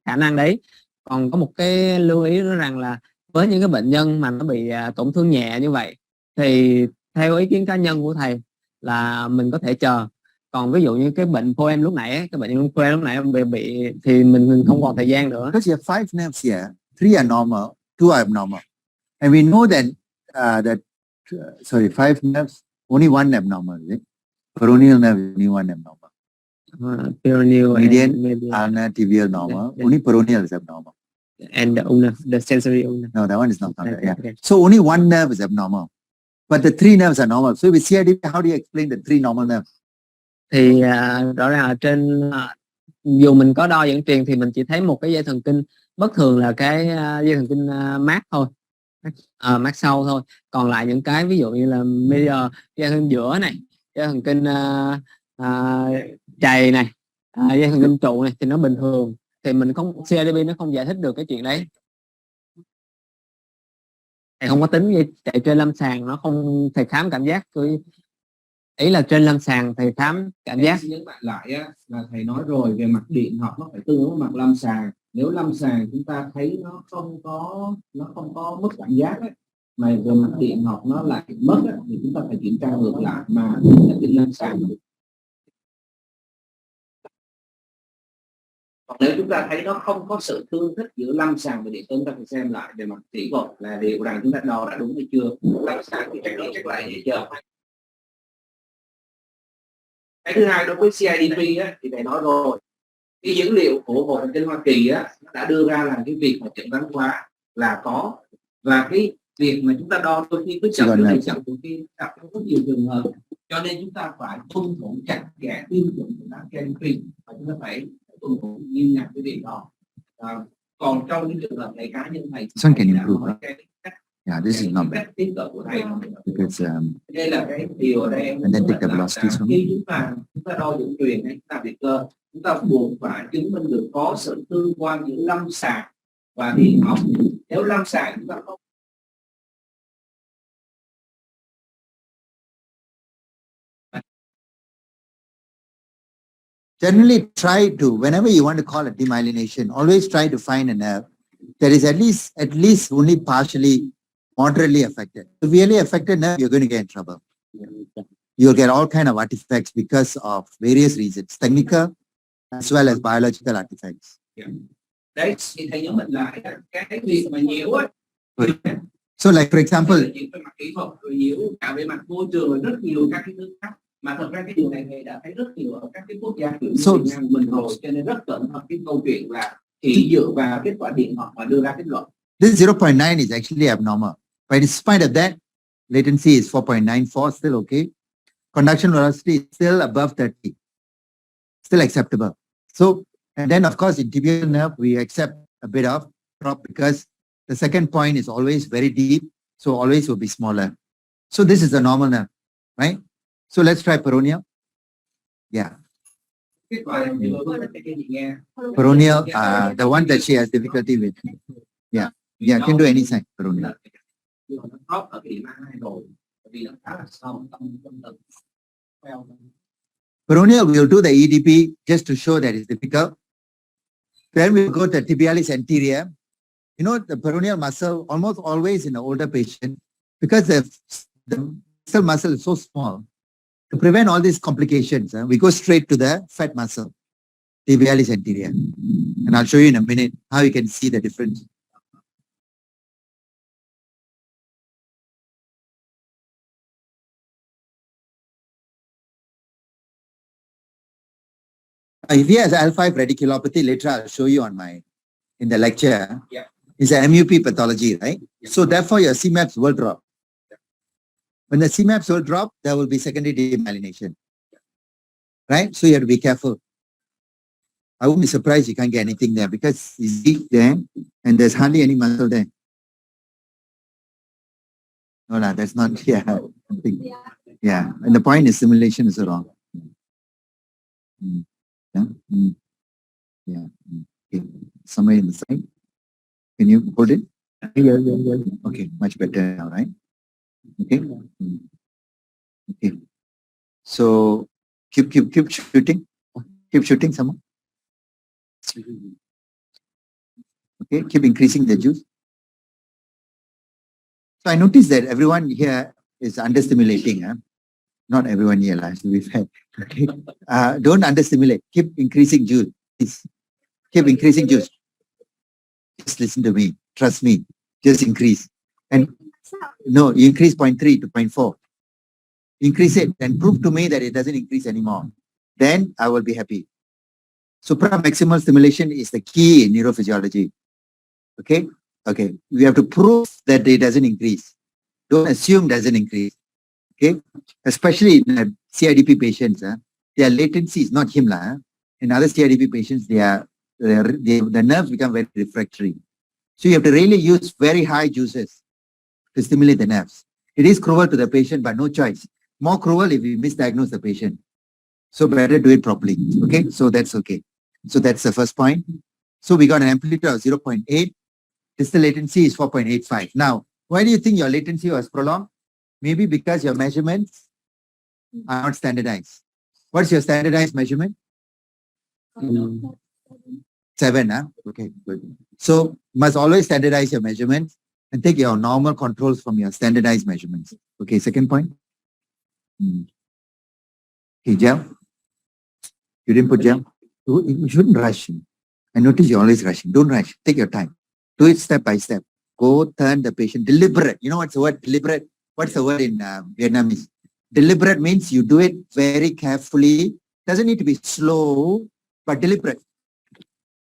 khả năng đấy. Còn có một cái lưu ý đó rằng là với những cái bệnh nhân mà nó bị tổn thương nhẹ như vậy thì theo ý kiến cá nhân của thầy là mình có thể chờ. Còn ví dụ như cái bệnh POEM lúc nãy ấy, cái bệnh nhân POEM lúc nãy bị thì mình không còn thời gian nữa. Because you have 5 nerves here, 3 are normal, 2 are abnormal, and we know that 5 nerves, only 1 abnormal. Is it? Peroneal nerve is only 1 abnormal. Peroneal, median, ulnar, tibial normal. Only peroneal is abnormal. And the ulnar, the sensory ulnar. No, that one is not counted. Okay, Yeah. okay. So only 1 nerve is abnormal, but the 3 nerves are normal. So with CIDP, how do you explain the 3 normal nerves? Thì rõ ràng là trên dù mình có đo dẫn truyền thì mình chỉ thấy một cái dây thần kinh bất thường là cái dây thần kinh mát thôi, mát sau thôi. Còn lại những cái ví dụ như là medial, dây thần kinh giữa này, dây thần kinh chày này, dây thần kinh trụ này thì nó bình thường, thì mình không, CRDP nó không giải thích được cái chuyện đấy. Thầy không có tính dây chạy trên lâm sàng, nó không, thầy khám cảm giác, ý là trên lâm sàng thầy khám cảm giác. Nhấn mạnh lại á, là thầy nói rồi, về mặt điện học nó phải tương ứng với mặt lâm sàng. Nếu lâm sàng chúng ta thấy nó không có mất cảm giác ấy, mà về mặt điện học nó lại mất ấy, thì chúng ta phải kiểm tra ngược lại mà nhận định lâm sàng. Còn nếu chúng ta thấy nó không có sự tương thích giữa lâm sàng và điện tử, chúng ta phải xem lại về mặt kỹ thuật là liệu rằng chúng ta đo đã đúng hay chưa. Lâm sàng thì chắc lại vậy chưa. Cái thứ hai, đối với CIDP á, thì thầy nói rồi, cái dữ liệu của Bộ Thần kinh Hoa Kỳ á, đã đưa ra là cái việc mà chẩn đoán hóa là có, và cái việc mà chúng ta đo đôi khi cứ chậm đôi khi gặp rất nhiều trường hợp, cho nên chúng ta phải tuân thủ chặt chẽ tiêu chuẩn của CIDP và chúng ta phải tuân thủ nghiêm ngặt cái việc đó. Còn trong những trường hợp này cá nhân thầy Yeah, this is not bad because đây là cái điều ở đây and then take the velocity from khi chúng ta đo dẫn truyền hay chúng ta việc cơ, chúng ta buộc phải chứng minh được có sự tương quan giữa lâm sàng và điện học. Nếu lâm sàng chúng ta không generally try to, whenever you want to call a demyelination, always try to find a nerve that is at least only partially moderately affected. Severely affected nerve, you're going to get in trouble. You'll get all kind of artifacts because of various reasons, technical as well as biological artifacts. Đấy, thì thầy nhớ mình lại cái việc mà nhiễu á. So like for example, về mặt kỹ thuật, rồi nhiễu cả về mặt môi trường, rồi rất nhiều các cái thứ khác. Mà thật ra cái điều này thầy đã thấy rất nhiều ở các cái quốc gia kiểu như Việt Nam của mình rồi, cho nên rất cẩn thận cái câu chuyện là chỉ dựa vào kết quả điện học mà đưa ra kết luận. This 0.9 is actually abnormal. But in spite of that, latency is 4.94, still okay. Conduction velocity is still above 30, still acceptable. So, and then of course in tibial nerve, we accept a bit of drop because the second point is always very deep, so always will be smaller. So this is a normal nerve, right? So let's try peroneal. Yeah. Peroneal, the one that she has difficulty with. Yeah, yeah, can do any sign, peroneal. Peroneal, we'll do the EDP just to show that it's difficult. Then we'll go to tibialis anterior. You know, the peroneal muscle, almost always in an older patient, because the muscle is so small, to prevent all these complications, we go straight to the fat muscle, tibialis anterior. And I'll show you in a minute how you can see the difference. If he has L5 radiculopathy, later I'll show you in the lecture. Yeah. It's a MUP pathology, right? Yeah. So therefore your CMAPs will drop. When the CMAPs will drop, there will be secondary demyelination. Right? So you have to be careful. I won't be surprised you can't get anything there because it's deep there and there's hardly any muscle there. No, that's not, yeah. Yeah. And the point is simulation is wrong. Yeah. Yeah. Okay. Somewhere in the side. Can you hold it? Yeah. Okay, much better now, right? Okay. Okay. So keep shooting. Keep shooting someone. Okay, keep increasing the juice. So I noticed that everyone here is understimulating. Huh? Not everyone here, to be fair. Okay. Don't understimulate. Keep increasing juice. Please. Keep increasing juice. Just listen to me. Trust me. Just increase. And no, you increase 0.3 to 0.4. Increase it and prove to me that it doesn't increase anymore. Then I will be happy. Supramaximal stimulation is the key in neurophysiology. Okay? Okay. We have to prove that it doesn't increase. Don't assume it doesn't increase. Okay? Especially in CIDP patients, their latency is not HIMLA. in other CIDP patients, the nerves become very refractory. So you have to really use very high juices to stimulate the nerves. It is cruel to the patient, but no choice. More cruel if you misdiagnose the patient. So better do it properly. Okay, so that's okay. So that's the first point. So we got an amplitude of 0.8. Distal latency is 4.85. Now, why do you think your latency was prolonged? Maybe because your measurements are not standardized. What's your standardized measurement? 7, huh? Okay, good. So must always standardize your measurements and take your normal controls from your standardized measurements. Okay, second point. Okay, gel. You didn't put gel? You shouldn't rush. I notice you're always rushing. Don't rush. Take your time. Do it step by step. Go turn the patient. Deliberate. You know what's the word? Deliberate. What's the word in Vietnamese? Deliberate means you do it very carefully. Doesn't need to be slow, but deliberate.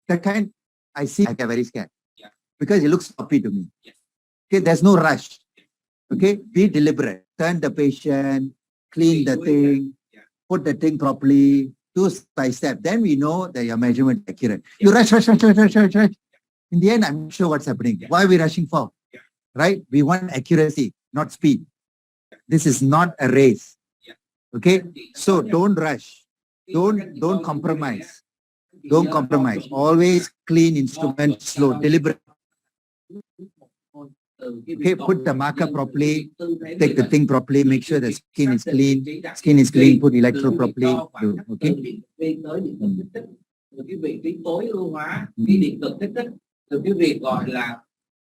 That kind, I see, I get very scared. Yeah. Because it looks sloppy to me. Yes. Okay, there's no rush. Okay, be deliberate. Turn the patient, clean the thing, put the thing properly, do step by step. Then we know that your measurement is accurate. You rush. In the end, I'm not sure what's happening. Why are we rushing for? Right? We want accuracy, not speed. This is not a race. Okay? So don't rush. Don't compromise. Don't compromise. Always clean instrument, slow, deliberate. Okay, put the marker properly, take the thing properly, make sure the skin is clean. Skin is clean, put electrode properly. Okay? Cái vị trí tối ưu hóa cái điện cực kích thích, từ cái việc gọi là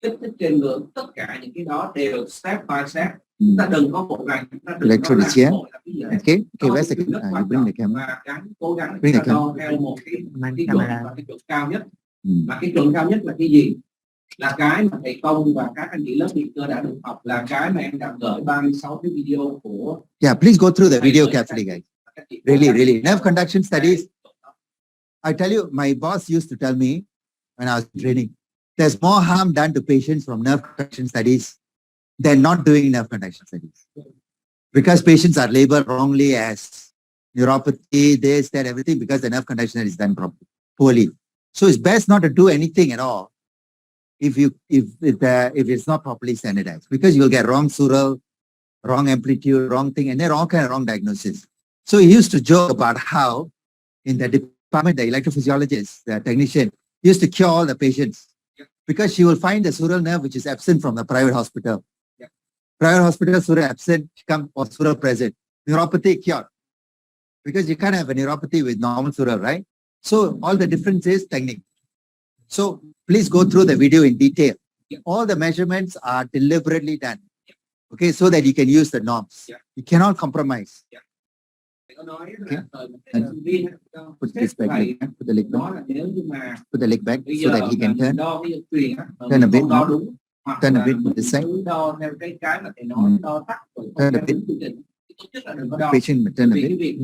kích thích trên ngưỡng, tất cả những cái đó đều step by step. Chúng ta đừng có một ngày, chúng ta đừng có làm vội là cái gì. Okay, where's the camera? You bring the camera. Và cố gắng Bring the đo theo một cái chuẩn và cái chuẩn cao nhất. Và cái chuẩn cao nhất là cái gì? Là cái mà thầy Công và các anh chị lớp điện cơ đã được học, là cái mà em đã gửi 36 cái video của. Yeah, please go through the video carefully, guys. Really. Nerve conduction studies. I tell you, my boss used to tell me when I was training, there's more harm done to patients from nerve conduction studies than not doing nerve conduction studies. Because patients are labeled wrongly as neuropathy, this, that, everything, because the nerve conduction is done poorly. So it's best not to do anything at all if it's not properly standardized, because you'll get wrong sural, wrong amplitude, wrong thing, and they're all kind of wrong diagnosis. So he used to joke about how in the department, the electrophysiologist, the technician, used to cure all the patients because she will find the sural nerve which is absent from the private hospital. Private hospital, sural absent, or sural present. Neuropathy cured. Because you can't have a neuropathy with normal sural, right? So all the difference is technique. So please go through the video in detail. All the measurements are deliberately done. Okay, so that you can use the norms. You cannot compromise. Okay. Put this back, put the leg back. Put the leg back so that he can turn. Turn a bit more. Turn a bit to this side. Turn a bit. Patient, turn a bit.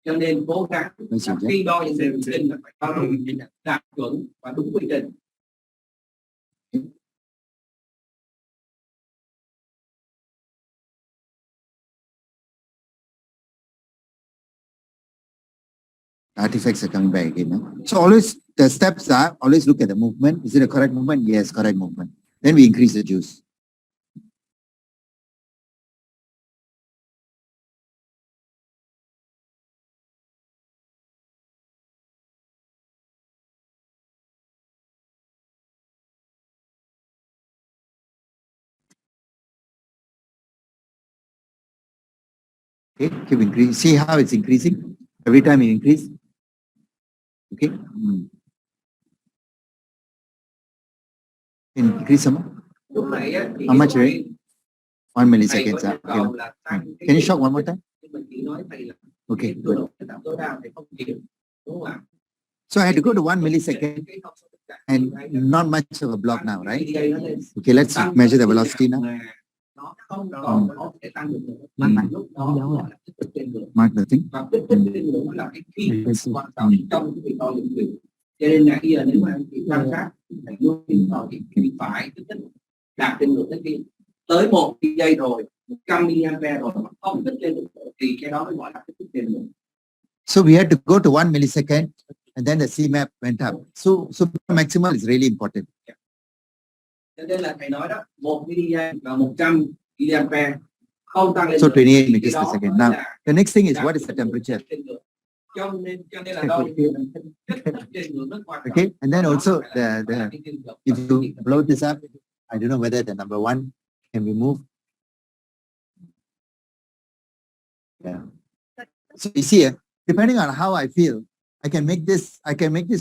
Cho nên cố gắng khi đo những điều chỉnh là phải đo đúng đạt chuẩn và đúng quy trình. Artifacts are coming back again. No? So always the steps are always look at the movement. Is it a correct movement? Yes, correct movement. Then we increase the juice. Okay, keep increasing. See how it's increasing every time you increase. Okay. Increase some more. How much, right? 1 millisecond. Can you shock one more time? Okay, good. So I had to go to 1 millisecond and not much of a block now, right? Okay, let's measure the velocity now. Mark the thing. Cho nên là bây giờ nếu mà anh chị quan sát thì luôn thì phải kích thích đạt trên ngưỡng tới 1 giây rồi 100 mA rồi mà không tích lên được thì cái đó mới gọi là tích lên được. So we had to go to 1 millisecond and then the Cmap went up. So maximal is really important. Cho nên là thầy nói đó, 1 mA và 100 mA không tăng lên So được. 28 meters per second. Now, the next thing is what is the temperature? Cho nên là đo trên ngưỡng rất quan trọng. Okay, and then also if you blow this up, I don't know whether the number 1 can be moved. Yeah. So you see, depending on how I feel, I can make this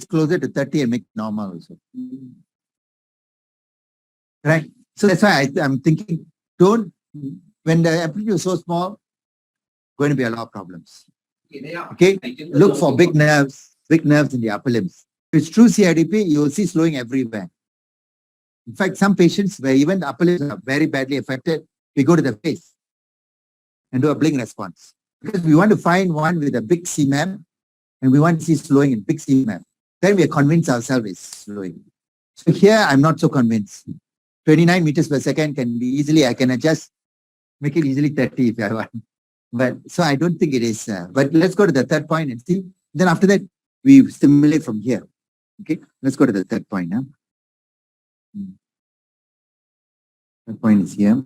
closer to 30 and make it normal also. Right? So that's why I'm thinking, when the amplitude is so small, going to be a lot of problems. Okay? Look for big nerves in the upper limbs. If it's true CIDP, you will see slowing everywhere. In fact, some patients where even the upper limbs are very badly affected, we go to the face and do a blink response. Because we want to find one with a big Cmap and we want to see slowing in big Cmap. Then we are convinced ourselves it's slowing. So here, I'm not so convinced. 29 meters per second can be easily, I can adjust, make it easily 30 if I want. But so I don't think it is. But let's go to the third point and see. Then after that, we stimulate from here. Okay, let's go to the third point now. Third point is here.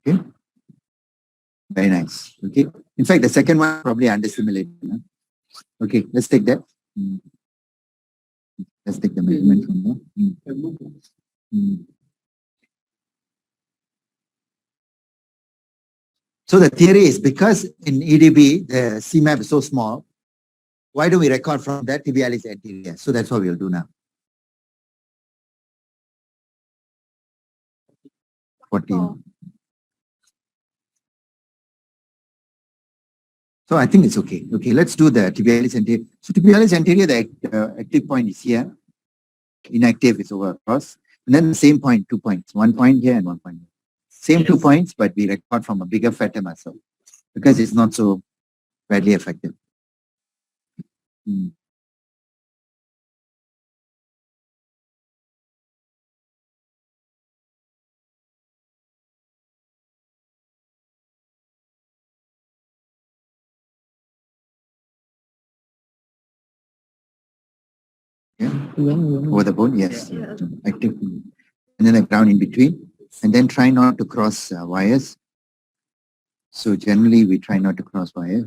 Okay. Very nice. Okay. In fact, the second one probably understimulated. Okay, let's take that. Let's take the measurement from there. So the theory is because in EDB, the Cmap is so small, why don't we record from that tibialis anterior? So that's what we'll do now. 14. So I think it's okay. Okay, let's do the tibialis anterior. So tibialis anterior, the active point is here. Inactive is over across. And then the same point, 2 points. 1 point here and 1 point here. Same 2 points, but we record from a bigger fatter muscle because it's not so badly affected. Over the bone, yes. Active. And then the ground in between. And then try not to cross wires. So generally we try not to cross wire.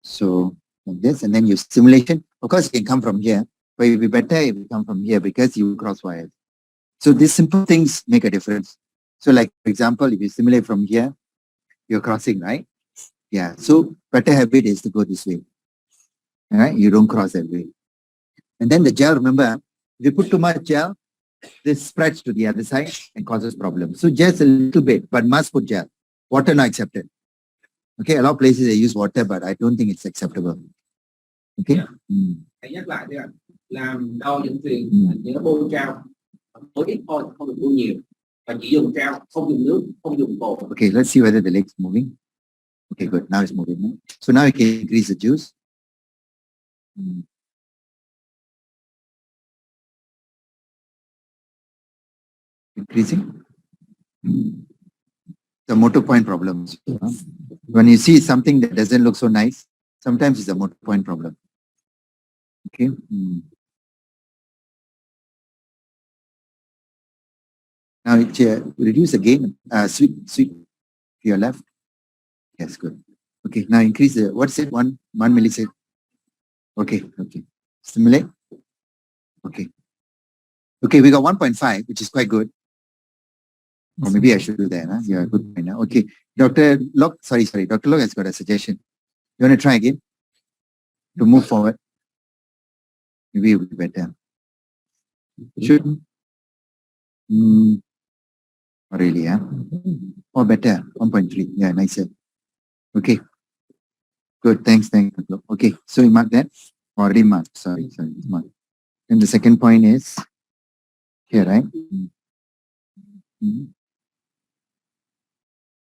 So like this, and then your simulation, of course, it can come from here, but it will be better if you come from here because you cross wires. So these simple things make a difference. So like, for example, if you simulate from here, you're crossing, right? Yeah. So better habit is to go this way. All right? You don't cross that way. And then the gel, remember, if you put too much gel, this spreads to the other side and causes problems. So just a little bit, but must put gel. Water not accepted. Okay, a lot of places they use water, but I don't think it's acceptable. Okay. Hãy nhắc lại đây làm đo dẫn truyền chỉ có bôi trao, bôi ít thôi, không được bôi nhiều, và chỉ dùng trao, không dùng nước, không dùng cồn. Okay, let's see whether the leg's moving. Okay, good. Now it's moving. So now we can increase the juice. Increasing. The motor point problems. When you see something that doesn't look so nice, sometimes it's a motor point problem. Okay. Now it reduce again. Sweep to your left. Yes, good. Okay. Now increase the what's it? 1 millisecond. Okay. Okay. Stimulate. Okay. Okay. We got 1.5, which is quite good. Or maybe I should do that. Huh? Yeah, good point. Okay. Dr. Locke, sorry. Dr. Locke has got a suggestion. You want to try again? To move forward? Maybe it will be better. Should? Not really, yeah? Or better, 1.3. Yeah, nicer. Okay. Good, thanks. Okay, so you mark that? Already marked, sorry, it's marked. And the second point is here, right?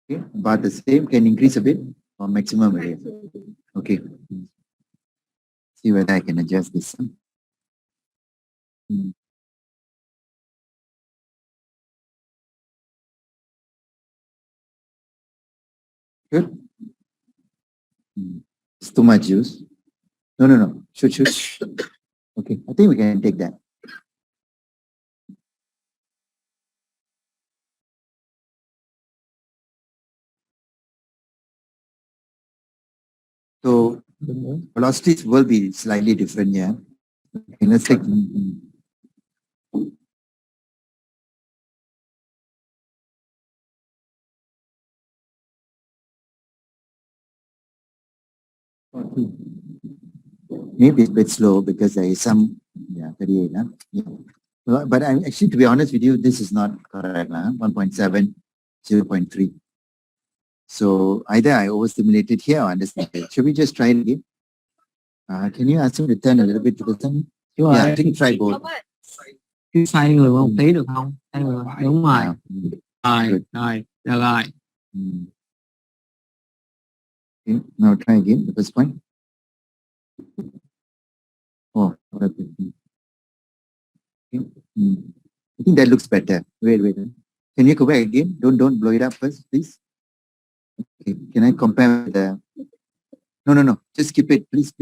Okay, about the same, can increase a bit or maximum area. Okay. See whether I can adjust this one. Good. It's too much juice. No. Shoot. Okay, I think we can take that. So velocities will be slightly different here. Okay, let's take. Maybe it's a bit slow because there is some, 38. Huh? Yeah. Well, but actually, to be honest with you, this is not correct. 1.7, 0.3. So either I overstimulated here or understimulated. Should we just try it again? Can you ask him to turn a little bit to the sun? Yeah, I think try both. Xoay người một tí được không? Xoay người. Đúng rồi. Rồi. Okay, now try again, the first point. Oh, okay. I think that looks better. Wait. Can you go back again? Don't blow it up first, please. Okay. Can I compare with the... No. Just keep it, please.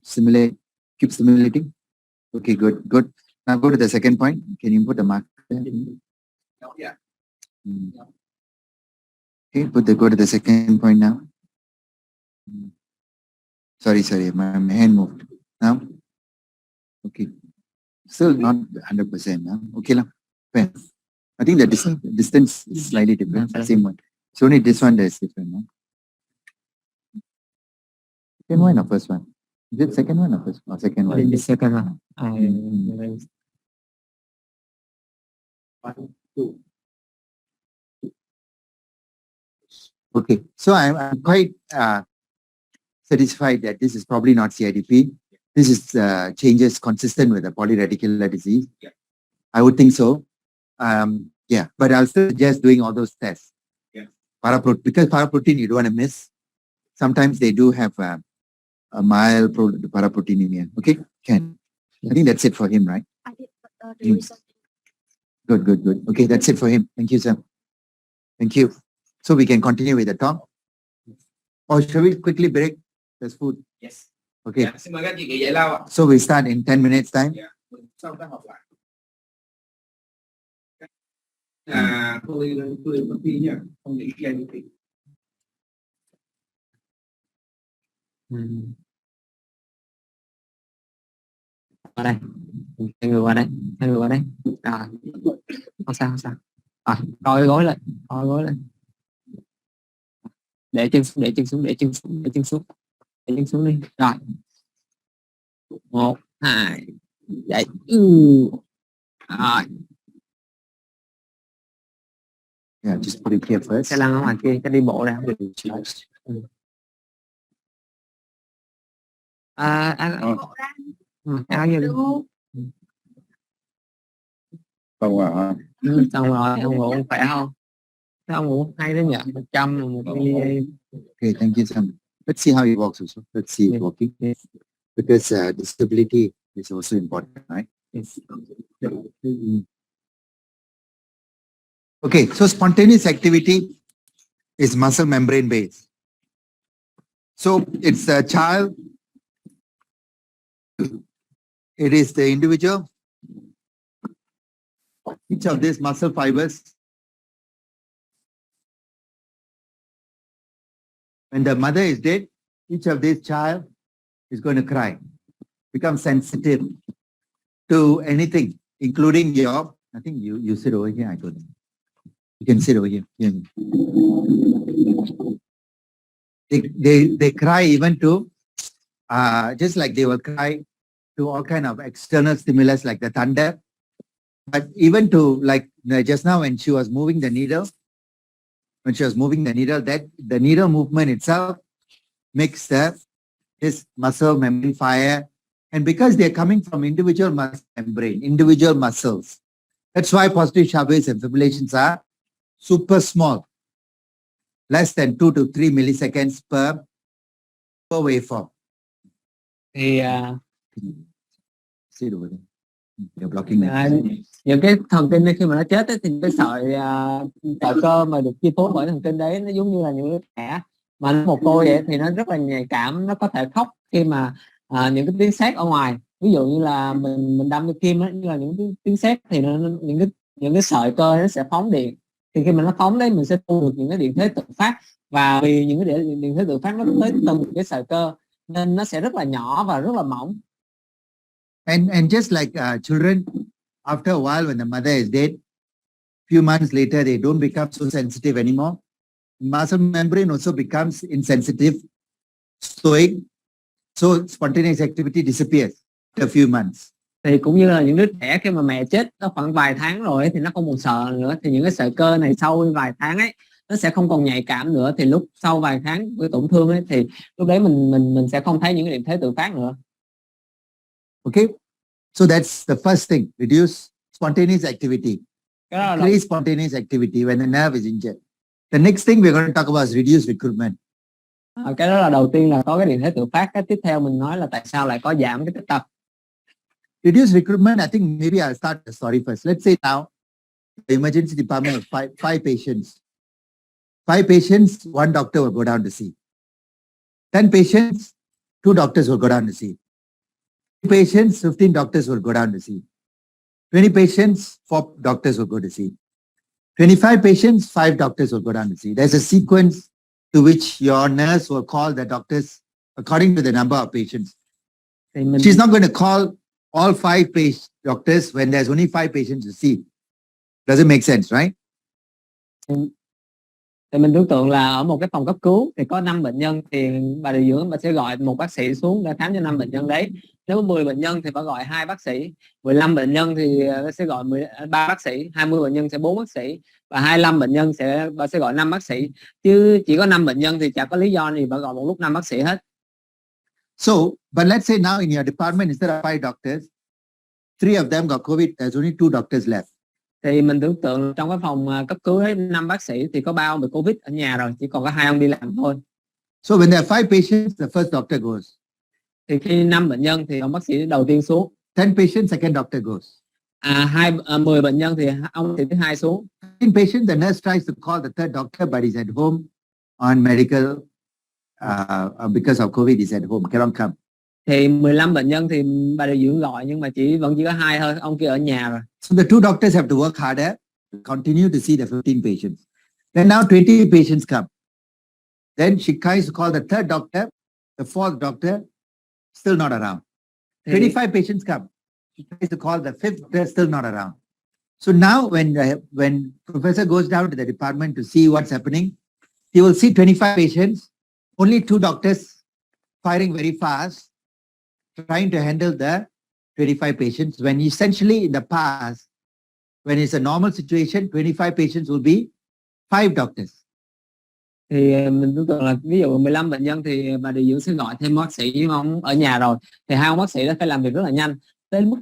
Simulate. Keep simulating. Okay, good. Now go to the second point. Can you put the mark there? Yeah. Okay, go to the second point now. Sorry, my hand moved. Now? Okay. Still not 100%. Huh? Okay, fair. I think the distance is slightly different. Same one. It's only this one that is different. Huh? Second one or first one? Is it second one or first one? Second one. The second one. 1, 2. Okay, so I'm quite satisfied that this is probably not CIDP. This is changes consistent with the polyradicular disease. Yeah. I would think so. But I'll still suggest doing all those tests. Yeah. Because paraprotein you don't want to miss. Sometimes they do have a mild paraproteinemia. Okay, Ken. I think that's it for him, right? I did, but the result. Good. Okay, that's it for him. Thank you, sir. Thank you. So we can continue with the talk. Or shall we quickly break? There's food. Yes. Okay. Dạ, xin mời các anh chị nghỉ giải lao ạ. So we start in 10 minutes time. Dạ. Sau đó học lại. Tôi có thi nhá, không nghĩ ra như thế. Qua đây. Hai người qua đây. Rồi. Không sao. Rồi, coi gối lên. Để chân xuống đi. Rồi. 1, 2. Dậy. Rồi. Yeah, just put it here first. Xe lăn ở ngoài kia, cái đi bộ ra. Áo như Không à? xong rồi, ông ngủ khỏe không? Sao ông ngủ hay đó nhỉ? 100 một Okay, thank you, Sam. Let's see how it works also. Let's see it working. Yes. Because the stability is also important, right? Yes. Okay, so spontaneous activity is muscle membrane based. So it's a child, it is the individual. Each of these muscle fibers, when the mother is dead, each of these child is going to cry, become sensitive to anything, including your, I think you sit over here, I told them. You can sit over here. They cry even to, just like they will cry to all kind of external stimulus like the thunder, but even to like just now when she was moving the needle, that the needle movement itself makes this muscle membrane fire. And because they're coming from individual muscle membrane, individual muscles, that's why positive shock waves and fibrillations are super small, less than 2 to 3 milliseconds per waveform. Thì Say it over there. You're blocking it. những cái thần kinh khi mà nó chết ấy, thì cái sợi cơ mà được chi phối bởi thần kinh đấy nó giống như là những đứa trẻ mà nó một tôi vậy, thì nó rất là nhạy cảm, nó có thể khóc khi mà những cái tiếng sét ở ngoài, ví dụ như là mình đâm cái kim ấy, như là những cái tiếng sét thì những cái sợi cơ nó sẽ phóng điện, thì khi mà nó phóng đấy mình sẽ thu được những cái điện thế tự phát, và vì những cái điện thế tự phát nó tới từng cái sợi cơ nên nó sẽ rất là nhỏ và rất là mỏng. And just like children, after a while, when the mother is dead, few months later, they don't become so sensitive anymore. Muscle membrane also becomes insensitive, stoic, so spontaneous activity disappears after a few months. Thì cũng như là những đứa trẻ khi mà mẹ chết nó khoảng vài tháng rồi ấy, thì nó không còn sợ nữa, thì những cái sợi cơ này sau vài tháng ấy nó sẽ không còn nhạy cảm nữa, thì lúc sau vài tháng với tổn thương ấy thì lúc đấy mình sẽ không thấy những cái điện thế tự phát nữa. Okay, so that's the first thing: reduce spontaneous activity, increase spontaneous activity when the nerve is injured. The next thing we're going to talk about is reduce recruitment. Cái đó là đầu tiên là có cái điện thế tự phát. Cái tiếp theo mình nói là tại sao lại có giảm cái tích tật. Reduce recruitment, I think maybe I'll start the story first. Let's say now the emergency department of five patients. 5 patients, 1 doctor will go down to see. 10 patients, 2 doctors will go down to see. 2 patients, 15 doctors will go down to see. 20 patients, 4 doctors will go to see. 25 patients, 5 doctors will go down to see. There's a sequence to which your nurse will call the doctors according to the number of patients. She's not going to call all 5 doctors when there's only 5 patients to see. Doesn't make sense, right? Thì mình tưởng tượng là ở một cái phòng cấp cứu thì có 5 bệnh nhân, thì bà điều dưỡng bà sẽ gọi một bác sĩ xuống để khám cho 5 bệnh nhân đấy. Nếu có 10 bệnh nhân thì bà gọi 2 bác sĩ, 15 bệnh nhân thì bà sẽ gọi 3 bác sĩ, 20 bệnh nhân sẽ 4 bác sĩ, và 25 bệnh nhân bà sẽ gọi 5 bác sĩ. Chứ chỉ có 5 bệnh nhân thì chẳng có lý do gì bà gọi một lúc 5 bác sĩ hết. So, but let's say now in your department, instead of 5 doctors, 3 of them got COVID, there's only 2 doctors left. Thì mình tưởng tượng trong cái phòng cấp cứu ấy 5 bác sĩ thì có 3 ông bị Covid ở nhà rồi, chỉ còn có 2 ông đi làm thôi. So when there are 5 patients, the first doctor goes. Thì khi 5 bệnh nhân thì ông bác sĩ đầu tiên xuống. 10 patients, second doctor goes. 10 bệnh nhân thì ông bác sĩ thứ hai xuống. 15 patients, the nurse tries to call the third doctor, but he's at home on medical because of COVID. He's at home, cannot come. Thì 15 bệnh nhân thì bà điều dưỡng gọi nhưng mà vẫn chỉ có 2 thôi, ông kia ở nhà rồi. So the 2 doctors have to work harder to continue to see the 15 patients. Then now 20 patients come. Then she tries to call the third doctor, the fourth doctor, still not around. 25 patients come. She tries to call the fifth doctor, still not around. So now when professor goes down to the department to see what's happening, he will see 25 patients, only 2 doctors firing very fast, trying to handle the 25 patients, when essentially in the past, when it's a normal situation, 25 patients will be 5 doctors. Thì mình tưởng tượng là ví dụ 15 bệnh nhân thì bà điều dưỡng sẽ gọi thêm bác sĩ, nhưng mà ông ở nhà rồi thì 2 ông bác sĩ đó phải làm việc rất là nhanh. Tới mức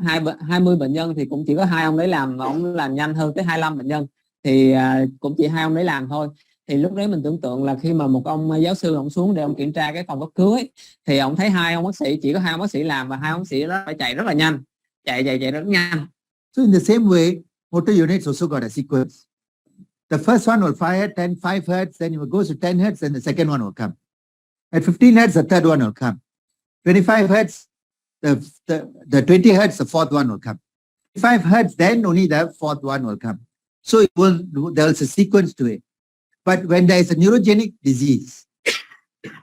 20 bệnh nhân thì cũng chỉ có 2 ông đấy làm, và ông làm nhanh hơn tới 25 bệnh nhân thì cũng chỉ 2 ông đấy làm thôi. Thì lúc đấy mình tưởng tượng là khi mà một ông giáo sư ông xuống để ông kiểm tra cái phòng cấp cứu ấy, thì ông thấy 2 ông bác sĩ, chỉ có 2 ông bác sĩ làm, và 2 ông bác sĩ đó phải chạy rất là nhanh, chạy rất nhanh. So in the same way, motor units also got a sequence. The first one will fire 10, 5 hertz, then it goes to 10 hertz, and the second one will come. At 15 hertz, the third one will come. 25 hertz, the 20 hertz, the fourth one will come. 5 hertz, then only the fourth one will come. So there's a sequence to it. But when there is a neurogenic disease,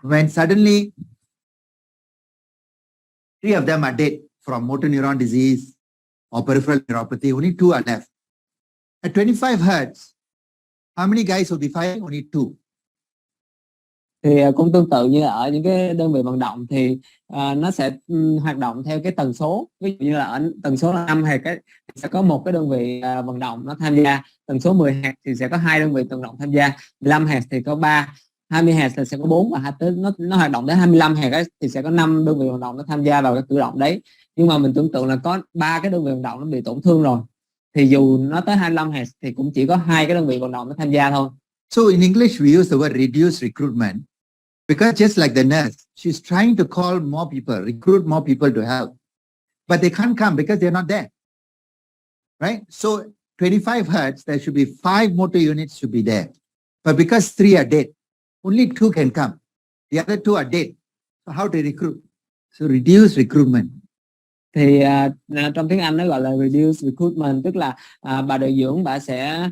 when suddenly 3 of them are dead from motor neuron disease or peripheral neuropathy, only 2 are left. At 25 hertz, how many guys will be firing? Only 2. Thì cũng tương tự như là ở những cái đơn vị vận động thì nó sẽ hoạt động theo cái tần số. Ví dụ như là ở tần số là 5 Hz sẽ có một cái đơn vị vận động nó tham gia, tần số 10 Hz thì sẽ có 2 đơn vị vận động tham gia, 15 Hz thì có 3, 20 Hz thì sẽ có 4, và nó hoạt động đến 25 Hz thì sẽ có 5 đơn vị vận động nó tham gia vào cái cử động đấy. Nhưng mà mình tưởng tượng là có 3 cái đơn vị vận động nó bị tổn thương rồi, thì dù nó tới 25 Hz thì cũng chỉ có 2 cái đơn vị vận động nó tham gia thôi. So in English, we use the word reduce recruitment Because just like the nurse, she's trying to call more people, recruit more people to help. But they can't come because they're not there. Right? So 25 hertz, there should be 5 motor units should be there. But because 3 are dead, only 2 can come. The other 2 are dead. So how to recruit? So reduce recruitment. Thì trong tiếng Anh nó gọi là reduce recruitment, tức là bà điều dưỡng bà sẽ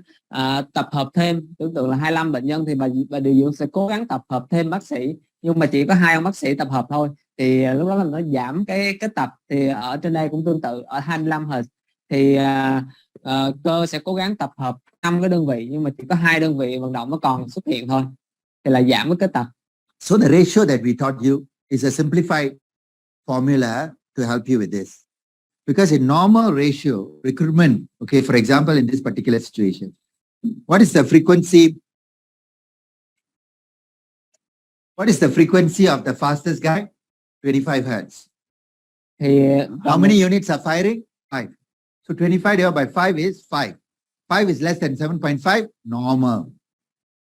tập hợp thêm, tưởng tượng là 25 bệnh nhân thì bà điều dưỡng sẽ cố gắng tập hợp thêm bác sĩ, nhưng mà chỉ có 2 ông bác sĩ tập hợp thôi, thì lúc đó là nó giảm cái tập. Thì ở trên đây cũng tương tự, ở 25 Hz thì cơ sẽ cố gắng tập hợp 5 cái đơn vị, nhưng mà chỉ có 2 đơn vị vận động nó còn xuất hiện thôi, thì là giảm cái tập. So the ratio that we taught you is a simplified formula to help you with this. Because in normal ratio, recruitment, okay, for example, in this particular situation, what is the frequency? What is the frequency of the fastest guy? 25 hertz. Thì how many units are firing? 5. So 25 divided by 5 is 5. 5 is less than 7.5, normal.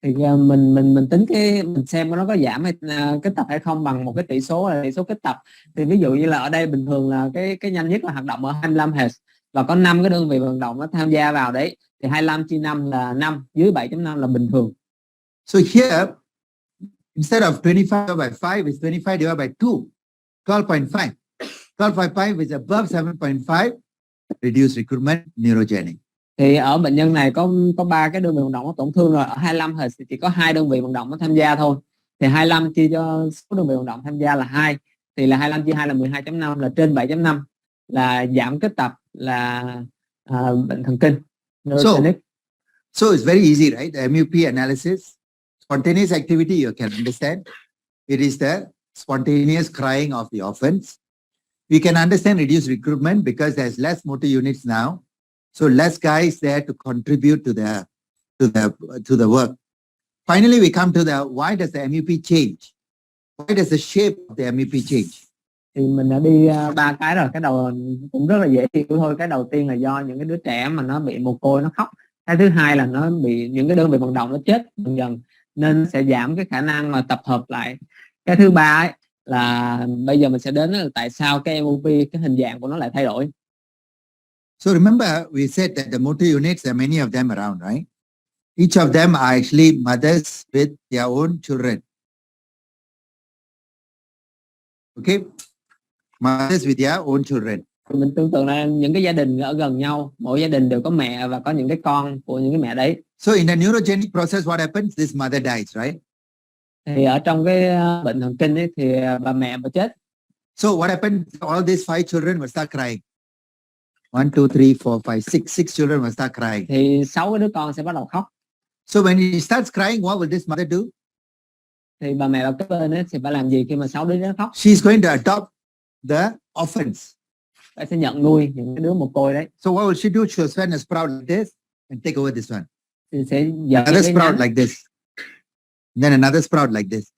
Thì mình tính mình xem nó có giảm cái tập hay không bằng một cái tỷ số là tỷ số kích tập. Thì ví dụ như là ở đây bình thường là cái nhanh nhất là hoạt động ở 25 Hz và có 5 cái đơn vị vận động nó tham gia vào đấy, thì 25 chia 5 là 5, dưới 7.5 là bình thường. So here, instead of 25 divided by 5 is 25 divided by 2, 12.5. 12.5 is above 7.5, reduce recruitment, neurogenic. Thì ở bệnh nhân này có 3 cái đơn vị vận động nó tổn thương rồi, ở 25 Hz thì chỉ có 2 đơn vị vận động nó tham gia thôi. Thì 25 chia cho số đơn vị vận động tham gia là 2, thì là 25 chia 2 là 12.5, là trên 7.5, là giảm kết tập, là bệnh thần kinh. So it's very easy, right? The MUP analysis, spontaneous activity you can understand. It is the spontaneous crying of the orphans. We can understand reduced recruitment because there's less motor units now. So less guys there to contribute to the work. Finally, we come to why does the MUP change? Why does the shape of the MUP change? Thì mình đã đi 3 cái rồi. Cái đầu cũng rất là dễ hiểu thôi. Cái đầu tiên là do những cái đứa trẻ mà nó bị mồ côi nó khóc. Cái thứ hai là nó bị những cái đơn vị vận động nó chết dần dần, nên sẽ giảm cái khả năng mà tập hợp lại. Cái thứ ba ấy, là bây giờ mình sẽ đến là tại sao cái MUP, cái hình dạng của nó lại thay đổi. So remember, we said that the motor units, there are many of them around, right? Each of them are actually mothers with their own children. Okay? Mothers with their own children. Mình tưởng tượng là những cái gia đình ở gần nhau, mỗi gia đình đều có mẹ và có những cái con của những cái mẹ đấy. So in the neurogenic process, what happens? This mother dies, right? Thì ở trong cái bệnh thần kinh ấy, thì bà mẹ bà chết. So what happens? All these 5 children will start crying. 1, 2, 3, 4, 5, 6 children will start crying. Thì 6 cái đứa con sẽ bắt đầu khóc. So when he starts crying, what will this mother do? Thì bà mẹ ở cái bên ấy thì bà làm gì khi mà 6 đứa nó khóc? She's going to adopt the orphans. Bà sẽ nhận nuôi những cái đứa mồ côi đấy. So what will she do? She'll send a sprout like this and take over this one. Thì sẽ dẫn another sprout like this. And then another sprout like this.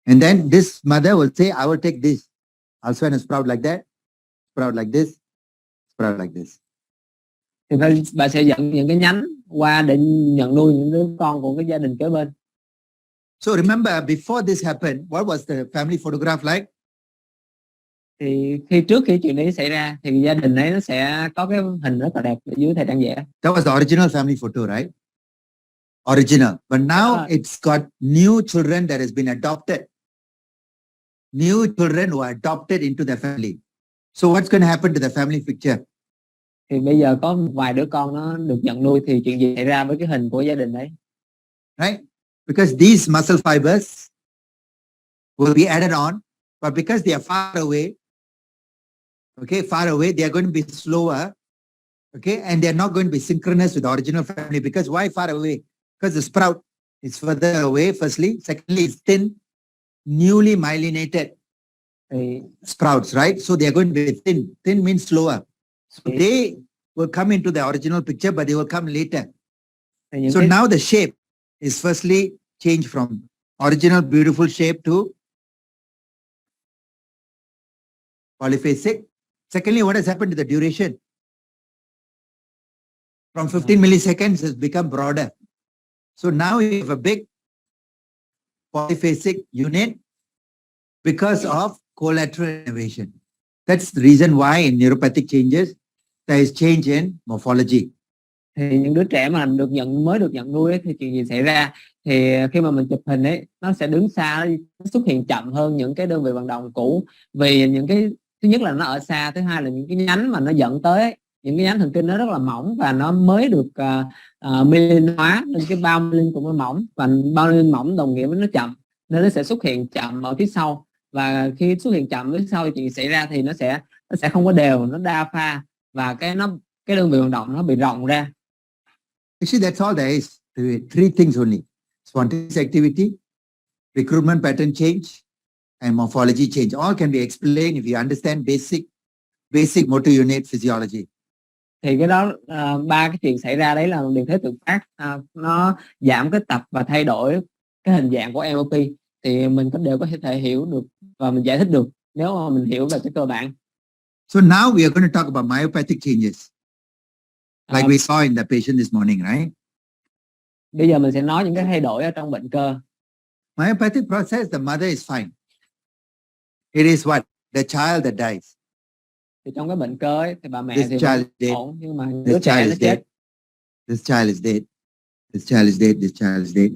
And then this mother will say, I will take this. I'll send a sprout like that, sprout like this, sprout like this. Thì bà sẽ dẫn những cái nhánh qua để nhận nuôi những đứa con của cái gia đình kế bên. So remember, before this happened, what was the family photograph like? Thì trước khi chuyện đấy xảy ra thì gia đình ấy nó sẽ có cái hình rất là đẹp ở dưới thầy đang vẽ. That was the original family photo, right? Original. But now it's got new children that has been adopted. New children who are adopted into the family. So what's going to happen to the family picture? Thì bây giờ có một vài đứa con nó được nhận nuôi, thì chuyện gì xảy ra với cái hình của gia đình đấy? Right? Because these muscle fibers will be added on, but because they are far away, okay, far away, they are going to be slower, okay, and they are not going to be synchronous with the original family. Because why far away? Because the sprout is further away, firstly. Secondly, it's thin, newly myelinated sprouts, right? So they are going to be thin. Thin means slower. So they will come into the original picture, but they will come later. So now the shape is firstly changed from original beautiful shape to polyphasic. Secondly, what has happened to the duration? From 15 milliseconds, it's become broader. So now you have a big polyphasic unit because of collateral innervation. That's the reason why in neuropathic changes there is change in morphology. Thì những đứa trẻ mà mới được nhận nuôi ấy, thì chuyện gì xảy ra? Thì khi mà mình chụp hình ấy, nó sẽ đứng xa, nó xuất hiện chậm hơn những cái đơn vị vận động cũ, vì những cái thứ nhất là nó ở xa, thứ hai là những cái nhánh mà nó dẫn tới ấy, những cái nhánh thần kinh nó rất là mỏng và nó mới được myelin hóa, nên cái bao myelin cũng nó mỏng, và bao myelin mỏng đồng nghĩa với nó chậm, nên nó sẽ xuất hiện chậm ở phía sau, và khi xuất hiện chậm phía sau thì chuyện xảy ra thì nó sẽ không có đều, nó đa pha, và cái đơn vị vận động nó bị rộng ra. Actually, that's all there is to it. Three things only: spontaneous activity, recruitment pattern change, and morphology change. All can be explained if you understand basic motor unit physiology. Thì cái đó ba cái chuyện xảy ra đấy là điện thế tự phát, nó giảm cái tập và thay đổi cái hình dạng của MOP, thì mình đều có thể hiểu được và mình giải thích được nếu mà mình hiểu về cái cơ bản. So now we are going to talk about myopathic changes, like we saw in the patient this morning, right? Bây giờ mình sẽ nói những cái thay đổi ở trong bệnh cơ. Myopathic process, the mother is fine. It is what? The child that dies. Thì trong cái bệnh cơ ấy, thì bà mẹ This thì child is dead. ổn, nhưng mà This đứa trẻ child nó is dead. chết. This child is dead. This child is dead. This child is dead.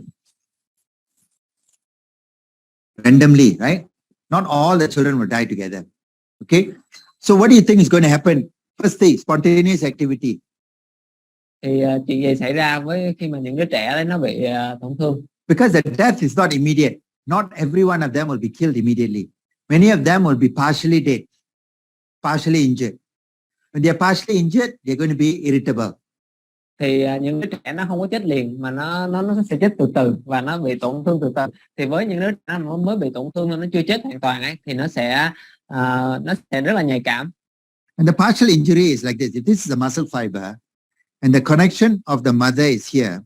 Randomly, right? Not all the children will die together. Okay? So what do you think is going to happen? First thing, spontaneous activity. Thì chuyện gì xảy ra với khi mà những đứa trẻ đấy nó bị tổn thương? Because the death is not immediate. Not every one of them will be killed immediately. Many of them will be partially dead, partially injured. When they are partially injured, they're going to be irritable. Thì những đứa trẻ nó không có chết liền, mà nó sẽ chết từ từ và nó bị tổn thương từ từ. Thì với những đứa trẻ nó mới bị tổn thương, nó chưa chết hoàn toàn ấy, thì nó sẽ rất là nhạy cảm. And the partial injury is like this. If this is a muscle fiber, and the connection of the mother is here,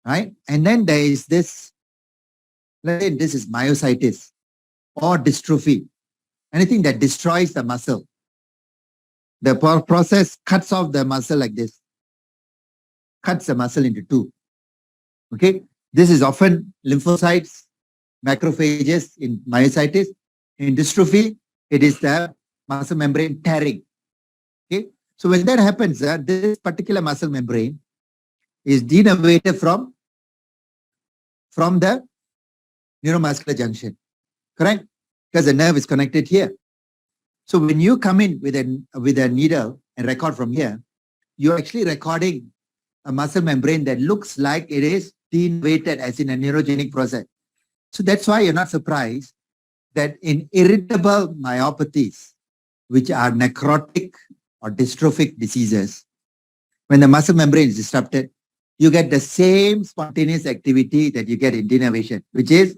right? And then there is this, let's say this is myositis or dystrophy, anything that destroys the muscle. The process cuts off the muscle like this, cuts the muscle into two. Okay, this is often lymphocytes, macrophages in myositis. In dystrophy, it is the muscle membrane tearing. Okay, so when that happens, this particular muscle membrane is denervated from the neuromuscular junction, correct? Because the nerve is connected here. So when you come in with a needle and record from here, you're actually recording a muscle membrane that looks like it is denervated, as in a neurogenic process. So that's why you're not surprised that in irritable myopathies, which are necrotic or dystrophic diseases, when the muscle membrane is disrupted, you get the same spontaneous activity that you get in denervation, which is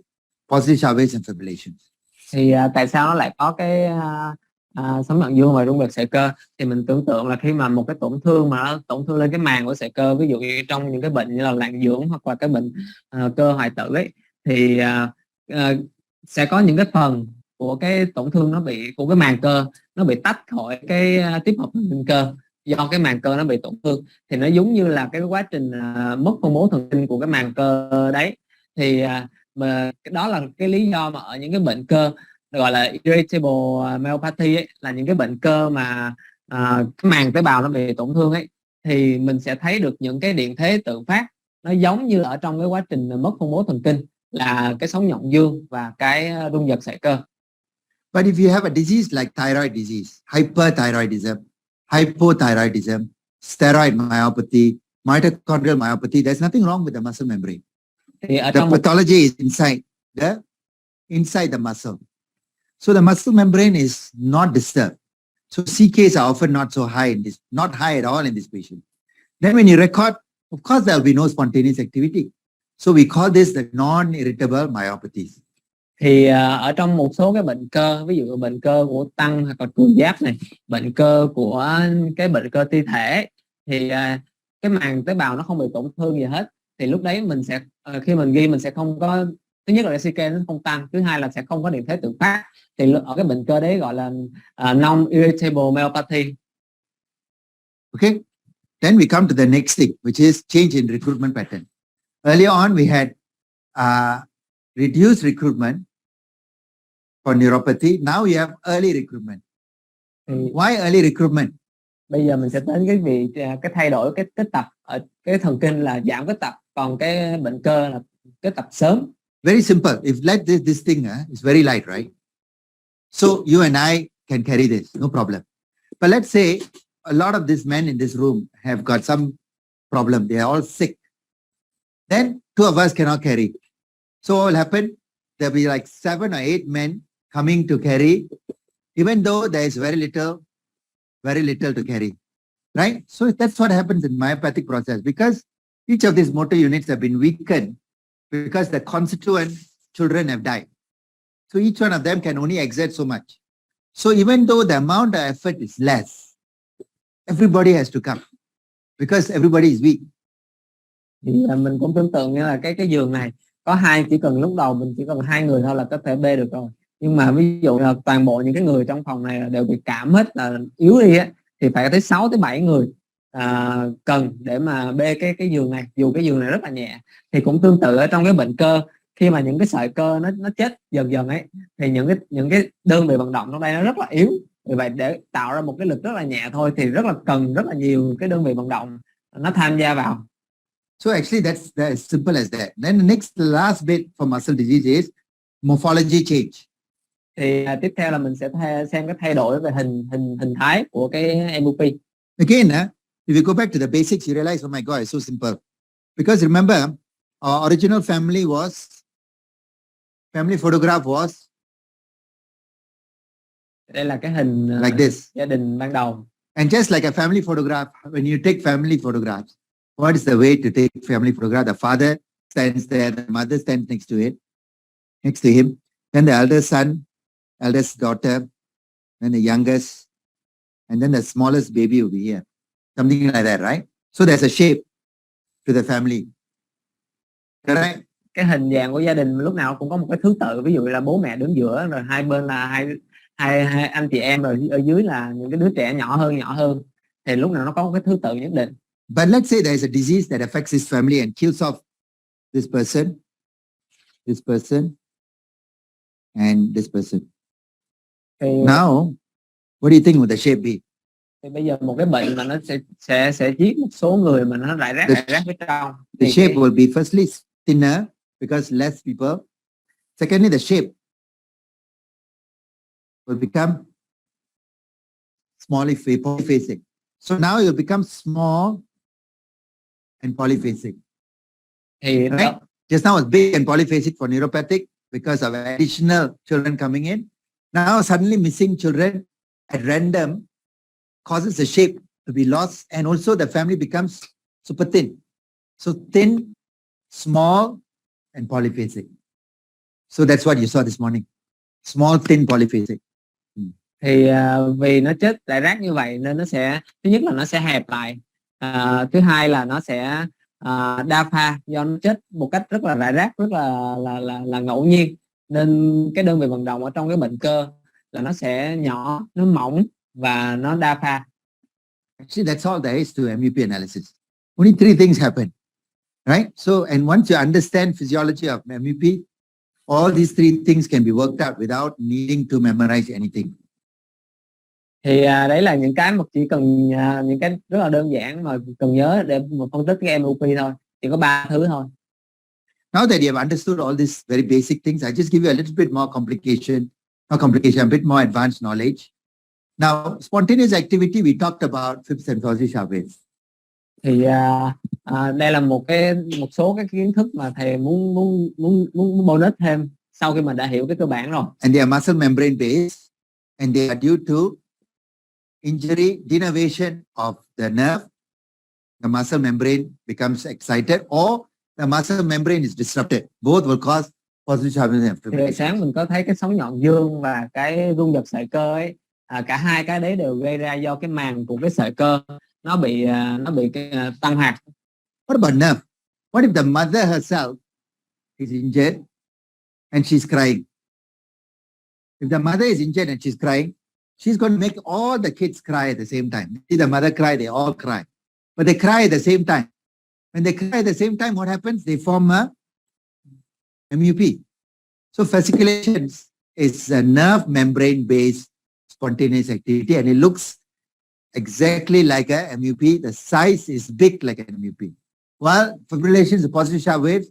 positive shock waves and fibrillations. Thì tại sao nó lại có cái sóng đoạn dương và rung bẹt sợi cơ? Thì mình tưởng tượng là khi mà một cái tổn thương mà nó tổn thương lên cái màng của sợi cơ, ví dụ như trong những cái bệnh như là lạng dưỡng hoặc là cái bệnh cơ hoại tử ấy, thì sẽ có những cái phần của cái tổn thương của cái màng cơ nó bị tách khỏi cái tiếp hợp thần cơ, do cái màng cơ nó bị tổn thương. Thì nó giống như là cái quá trình mất phân bố thần kinh của cái màng cơ đấy. Thì mà đó là cái lý do mà ở những cái bệnh cơ gọi là irritable myopathy ấy, là những cái bệnh cơ mà cái màng tế bào nó bị tổn thương ấy, thì mình sẽ thấy được những cái điện thế tự phát, nó giống như ở trong cái quá trình mất phân bố thần kinh, là cái sóng nhọn dương và cái rung giật sợi cơ. But if you have a disease like thyroid disease, hyperthyroidism, hypothyroidism, steroid myopathy, mitochondrial myopathy, there's nothing wrong with the muscle membrane. Thì ở The trong pathology is inside the muscle. So the muscle membrane is not disturbed. So CKs are often not so high not high at all in this patient. Then when you record, of course there will be no spontaneous activity. So we call this the non-irritable myopathies. Thì ở trong một số cái bệnh cơ, ví dụ bệnh cơ của tăng hoặc là cường giáp này, bệnh cơ của cái bệnh cơ ti thể, thì cái màng tế bào nó không bị tổn thương gì hết. Thì lúc đấy mình sẽ khi mình ghi mình sẽ không có, thứ nhất là CK nó không tăng, thứ hai là sẽ không có điện thế tự phát. Thì ở cái bệnh cơ đấy gọi là non-irritable myopathy. Okay, then we come to the next thing, which is change in recruitment pattern. Earlier on, we had reduced recruitment for neuropathy. Now you have early recruitment. Thì Why early recruitment? bây giờ mình sẽ đến cái thay đổi cái kết tập ở cái thần kinh là giảm kết tập, còn cái bệnh cơ là kết tập sớm. Very simple. If let this thing is very light, right? So you and I can carry this, no problem. But let's say a lot of these men in this room have got some problem. They are all sick. Then two of us cannot carry. So what will happen? There'll be like 7 or 8 men coming to carry, even though there is very little to carry, right? So that's what happens in myopathic process, because each of these motor units have been weakened because the constituent children have died. So each one of them can only exert so much. So even though the amount of effort is less, everybody has to come because everybody is weak. Thì mình cũng tưởng tượng như là cái giường này có chỉ cần lúc đầu mình chỉ cần 2 người thôi là có thể bê được rồi. Nhưng mà ví dụ là toàn bộ những cái người trong phòng này đều bị cảm hết, là yếu đi á, thì phải tới 6 tới 7 người cần để mà bê cái giường này, dù cái giường này rất là nhẹ. Thì cũng tương tự ở trong cái bệnh cơ, khi mà những cái sợi cơ nó chết dần dần ấy, thì những cái đơn vị vận động trong đây nó rất là yếu. Vì vậy để tạo ra một cái lực rất là nhẹ thôi thì cần rất là nhiều cái đơn vị vận động nó tham gia vào. So actually that's as simple as that. Then the last bit for muscle disease is morphology change. Thì tiếp theo là mình sẽ xem cái thay đổi về hình thái của cái MUP. Again, if you go back to the basics, you realize, oh my God, it's so simple. Because remember, our original family photograph was đây là cái hình like this. Gia đình ban đầu. And just like a family photograph, when you take family photographs, what is the way to take family photograph? The father stands there, the mother stands next to him. Then the eldest son, eldest daughter, then the youngest, and then the smallest baby will be here. Something like that, right? So there's a shape to the family. Correct? Cái hình dạng của gia đình lúc nào cũng có một cái thứ tự, ví dụ là bố mẹ đứng giữa, rồi hai bên là hai anh chị em, rồi ở dưới là những cái đứa trẻ nhỏ hơn. Thì lúc nào nó có một cái thứ tự nhất định. But let's say there is a disease that affects this family and kills off this person, and this person. Thì now, what do you think would the shape be? Thì bây giờ một cái bệnh mà nó sẽ giết một số người mà nó rải rác phía trong. The shape will be firstly thinner because less people. Secondly, the shape will become small polyphasic. So now you'll become small and polyphasic. Thì right? Just now it's big and polyphasic for neuropathic because of additional children coming in. Now suddenly missing children at random causes the shape to be lost, and also the family becomes super thin. So thin, small, and polyphasic. So that's what you saw this morning. Small, thin, polyphasic. Thì vì nó chết rải rác như vậy nên nó sẽ, thứ nhất là nó sẽ hẹp lại, thứ hai là nó sẽ đa pha, do nó chết một cách rất là rải rác, rất là ngẫu nhiên, nên cái đơn vị vận động ở trong cái bệnh cơ là nó sẽ nhỏ, nó mỏng và nó đa pha. Actually, that's all there is to MUP analysis. Only 3 things happen, right? So, and once you understand physiology of MUP, all these 3 things can be worked out without needing to memorize anything. Thì đấy là những cái mà chỉ cần những cái rất là đơn giản mà cần nhớ để mà phân tích cái MUP thôi. Chỉ có 3 thứ thôi. Now that you have understood all these very basic things, I just give you a little bit more a bit more advanced knowledge. Now, spontaneous activity, we talked about fifth sensory waves. Thì đây là một số cái kiến thức mà thầy muốn bonus thêm sau khi mà đã hiểu cái cơ bản rồi. And they are muscle membrane based, and they are due to injury, denervation of the nerve. The muscle membrane becomes excited, or the muscle membrane is disrupted. Both will cause positive Thì sáng mình có thấy cái sóng nhọn dương và cái rung giật sợi cơ ấy, cả hai cái đấy đều gây ra do cái màng của cái sợi cơ nó bị tăng hoạt. What about nerve? What if the mother herself is injured and she's crying? If the mother is injured and she's crying, she's going to make all the kids cry at the same time. See the mother cry, they all cry. But they cry at the same time. When they cry at the same time, what happens? They form a MUP. So fasciculations is a nerve membrane-based spontaneous activity, and it looks exactly like a MUP. The size is big like an MUP. While fibrillations, the positive sharp waves,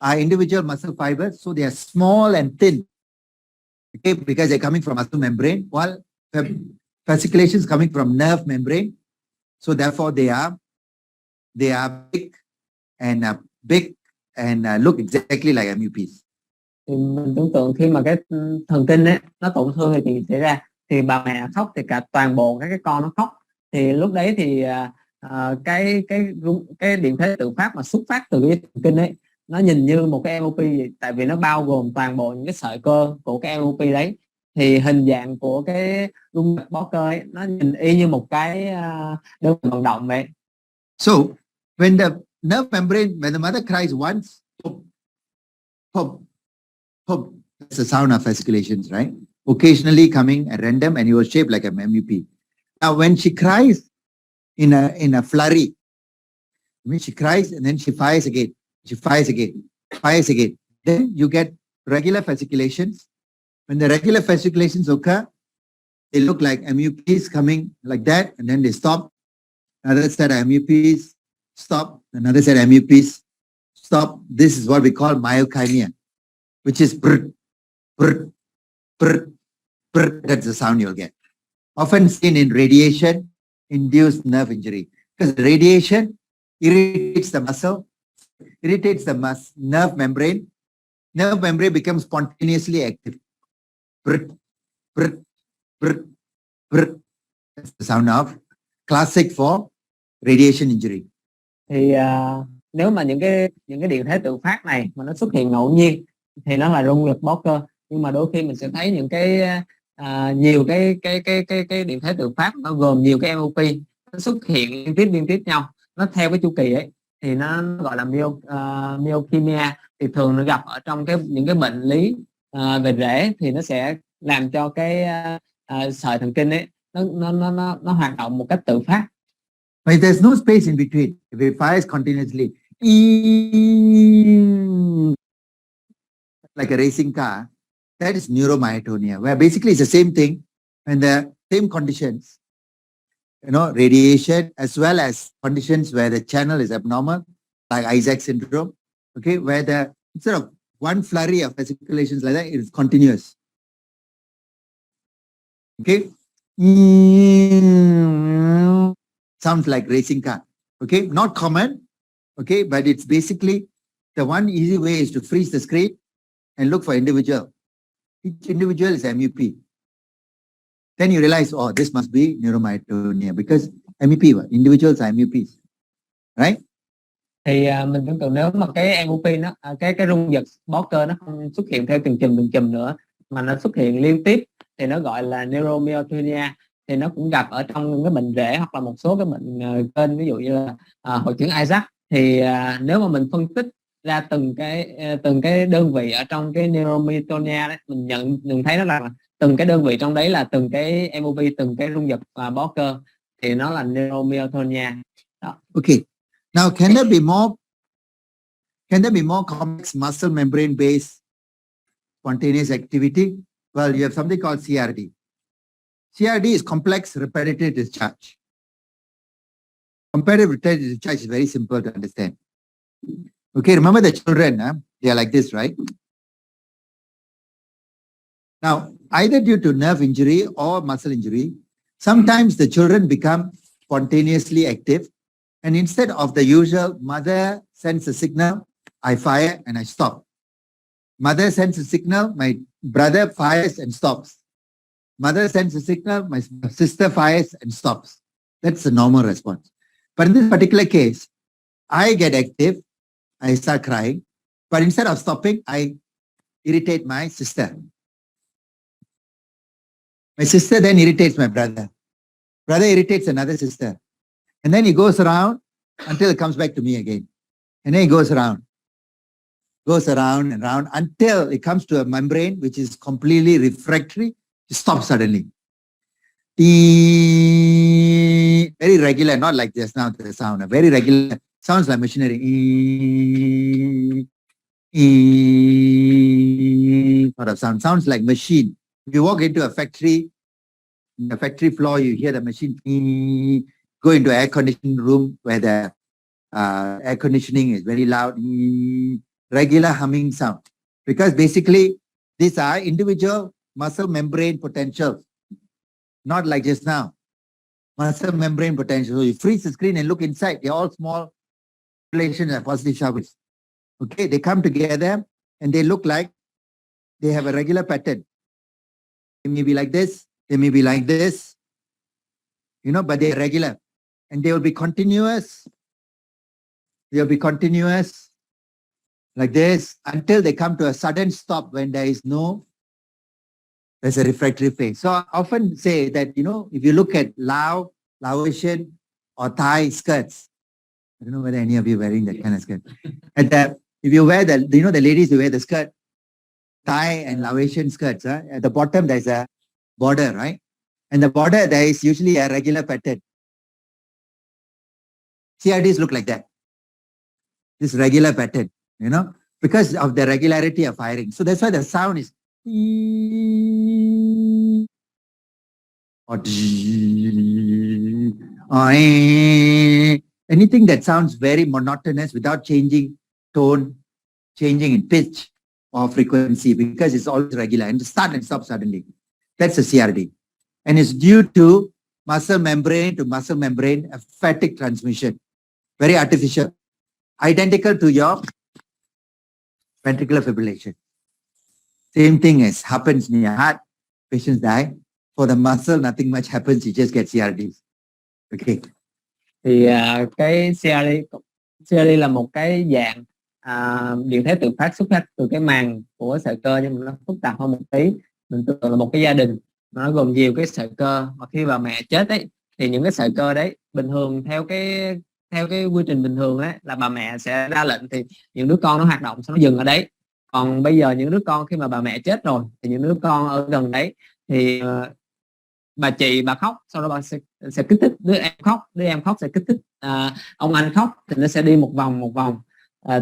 are individual muscle fibers, so they are small and thin, okay, because they're coming from muscle membrane, while fasciculations coming from nerve membrane, so therefore they are big and look exactly like MUPs. Thì mình tưởng tượng khi mà cái thần kinh ấy nó tổn thương thì xảy ra, thì bà mẹ khóc thì cả toàn bộ các cái con nó khóc, thì lúc đấy thì cái điện thế tự phát mà xuất phát từ cái thần kinh ấy nó nhìn như một cái MOP, tại vì nó bao gồm toàn bộ những cái sợi cơ của cái MOP đấy, thì hình dạng của cái rung bó cơ ấy, nó nhìn y như một cái đơn vị vận động vậy. So when the nerve membrane, when the mother cries once, pop, pop, pop, that's the sound of fasciculations, right? Occasionally coming at random, and it was shaped like a MUP. Now when she cries in a flurry, when she cries and then she fires again, she fires again, fires again, then you get regular fasciculations. When the regular fasciculations occur, they look like MUPs coming like that, and then they stop. Another set of MUPs, stop. Another set of MUPs, stop. This is what we call myokymia, which is brr, brr, brr, brr. That's the sound you'll get. Often seen in radiation-induced nerve injury, because radiation irritates the muscle, irritates the nerve membrane. Nerve membrane becomes spontaneously active. Brr, brr, brr, brr. That's the sound of classic for radiation injury. Thì nếu mà những cái điện thế tự phát này mà nó xuất hiện ngẫu nhiên thì nó là rung lực bó cơ, nhưng mà đôi khi mình sẽ thấy những cái nhiều cái điện thế tự phát, nó gồm nhiều cái MOP, nó xuất hiện liên tiếp nhau, nó theo cái chu kỳ ấy, thì nó gọi là myokymia, thì thường nó gặp ở trong những cái bệnh lý về rễ, thì nó sẽ làm cho cái sợi thần kinh ấy nó hoạt động một cách tự phát. But there's no space in between. If it fires continuously, like a racing car, that is neuromyotonia, where basically it's the same thing and the same conditions, radiation, as well as conditions where the channel is abnormal, like Isaac syndrome, okay, where instead of one flurry of fasciculations like that, it is continuous. Okay. Sounds like racing car. Okay, not common. Okay, but it's basically the one easy way is to freeze the screen and look for individual. Each individual is MUP. Then you realize, oh, this must be neuromyotonia because MUP, individuals are MUPs, right? Thì mình tưởng tượng nếu mà cái MUP nó cái rung giật bó cơ nó không xuất hiện theo từng chùm nữa, mà nó xuất hiện liên tiếp, thì nó gọi là neuromyotonia. Thì nó cũng gặp ở trong những cái bệnh rễ hoặc là một số cái bệnh kênh, ví dụ như là hội chứng Isaac. Thì nếu mà mình phân tích ra từng cái đơn vị ở trong cái neuromyotonia đấy, mình thấy nó là từng cái đơn vị trong đấy là từng cái MOP, từng cái rung giật bó cơ, thì nó là neuromyotonia. Okay. Now, can there be more complex muscle membrane based spontaneous activity? Well, you have something called CRD. CRD is complex repetitive discharge. Comparative repetitive discharge is very simple to understand. Okay, remember the children, they are like this, right? Now, either due to nerve injury or muscle injury, sometimes the children become spontaneously active, and instead of the usual mother sends a signal, I fire and I stop. Mother sends a signal, my brother fires and stops. Mother sends a signal, my sister fires and stops. That's the normal response. But in this particular case, I get active, I start crying, but instead of stopping, I irritate my sister. My sister then irritates my brother. Brother irritates another sister. And then he goes around until it comes back to me again. And then he goes around and around until it comes to a membrane which is completely refractory. It stops suddenly. Very regular, not like just now the sound. Very regular. Sounds like machinery. sort of sound. Sounds like machine. If you walk into a factory, in the factory floor, you hear the machine. Go into air conditioning room where the air conditioning is very loud. Regular humming sound. Because basically, these are individual muscle membrane potentials. Not like just now. Muscle membrane potential. So you freeze the screen and look inside. They're all small relations and positive charges. Okay, they come together and they look like they have a regular pattern. They may be like this, they may be like this, but they're regular. And they will be continuous. They'll be continuous like this until they come to a sudden stop when there's a refractory phase. So I often say that, if you look at Lao, Laotian or Thai skirts, I don't know whether any of you are wearing that kind of skirt. If you wear the ladies who wear the skirt, Thai and Laotian skirts, at the bottom there's a border, right? And the border, there is usually a regular pattern. CRDs look like that. This regular pattern, because of the regularity of firing. So that's why the sound is or anything that sounds very monotonous without changing tone, changing in pitch or frequency, because it's always regular and start and stop suddenly. That's a CRD. And it's due to muscle membrane to muscle membrane aphatic transmission. Very artificial. Identical to your ventricular fibrillation. Same thing as happens in your heart. Patients die. For the muscle, nothing much happens. You just get CRDs. Okay. Thì cái CRD là một cái dạng điện thế tự phát xuất phát từ cái màng của sợi cơ, nhưng mà nó phức tạp hơn một tí. Mình tưởng là một cái gia đình mà nó gồm nhiều cái sợi cơ, mà khi bà mẹ chết ấy thì những cái sợi cơ đấy bình thường theo cái quy trình bình thường ấy là bà mẹ sẽ ra lệnh thì những đứa con nó hoạt động nó dừng ở đấy. Còn bây giờ những đứa con khi mà bà mẹ chết rồi thì những đứa con ở gần đấy thì bà chị bà khóc, sau đó bà sẽ kích thích đứa em khóc sẽ kích thích ông anh khóc, thì nó sẽ đi một vòng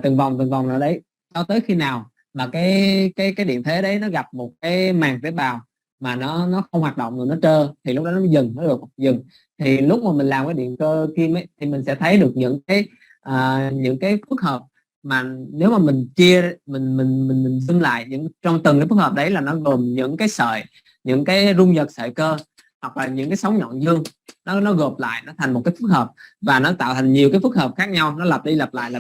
từng vòng ở đấy, cho tới khi nào mà cái điện thế đấy nó gặp một cái màng tế bào mà nó không hoạt động rồi, nó trơ, thì lúc đó nó dừng, nó được dừng. Thì lúc mà mình làm cái điện cơ kim ấy thì mình sẽ thấy được những cái phức hợp mà nếu mà mình chia mình zoom lại trong từng cái phức hợp đấy là nó gồm những cái sợi, những cái rung giật sợi cơ hoặc là những cái sóng nhọn dương, nó gộp lại nó thành một cái phức hợp và nó tạo thành nhiều cái phức hợp khác nhau, nó lặp đi lặp lại.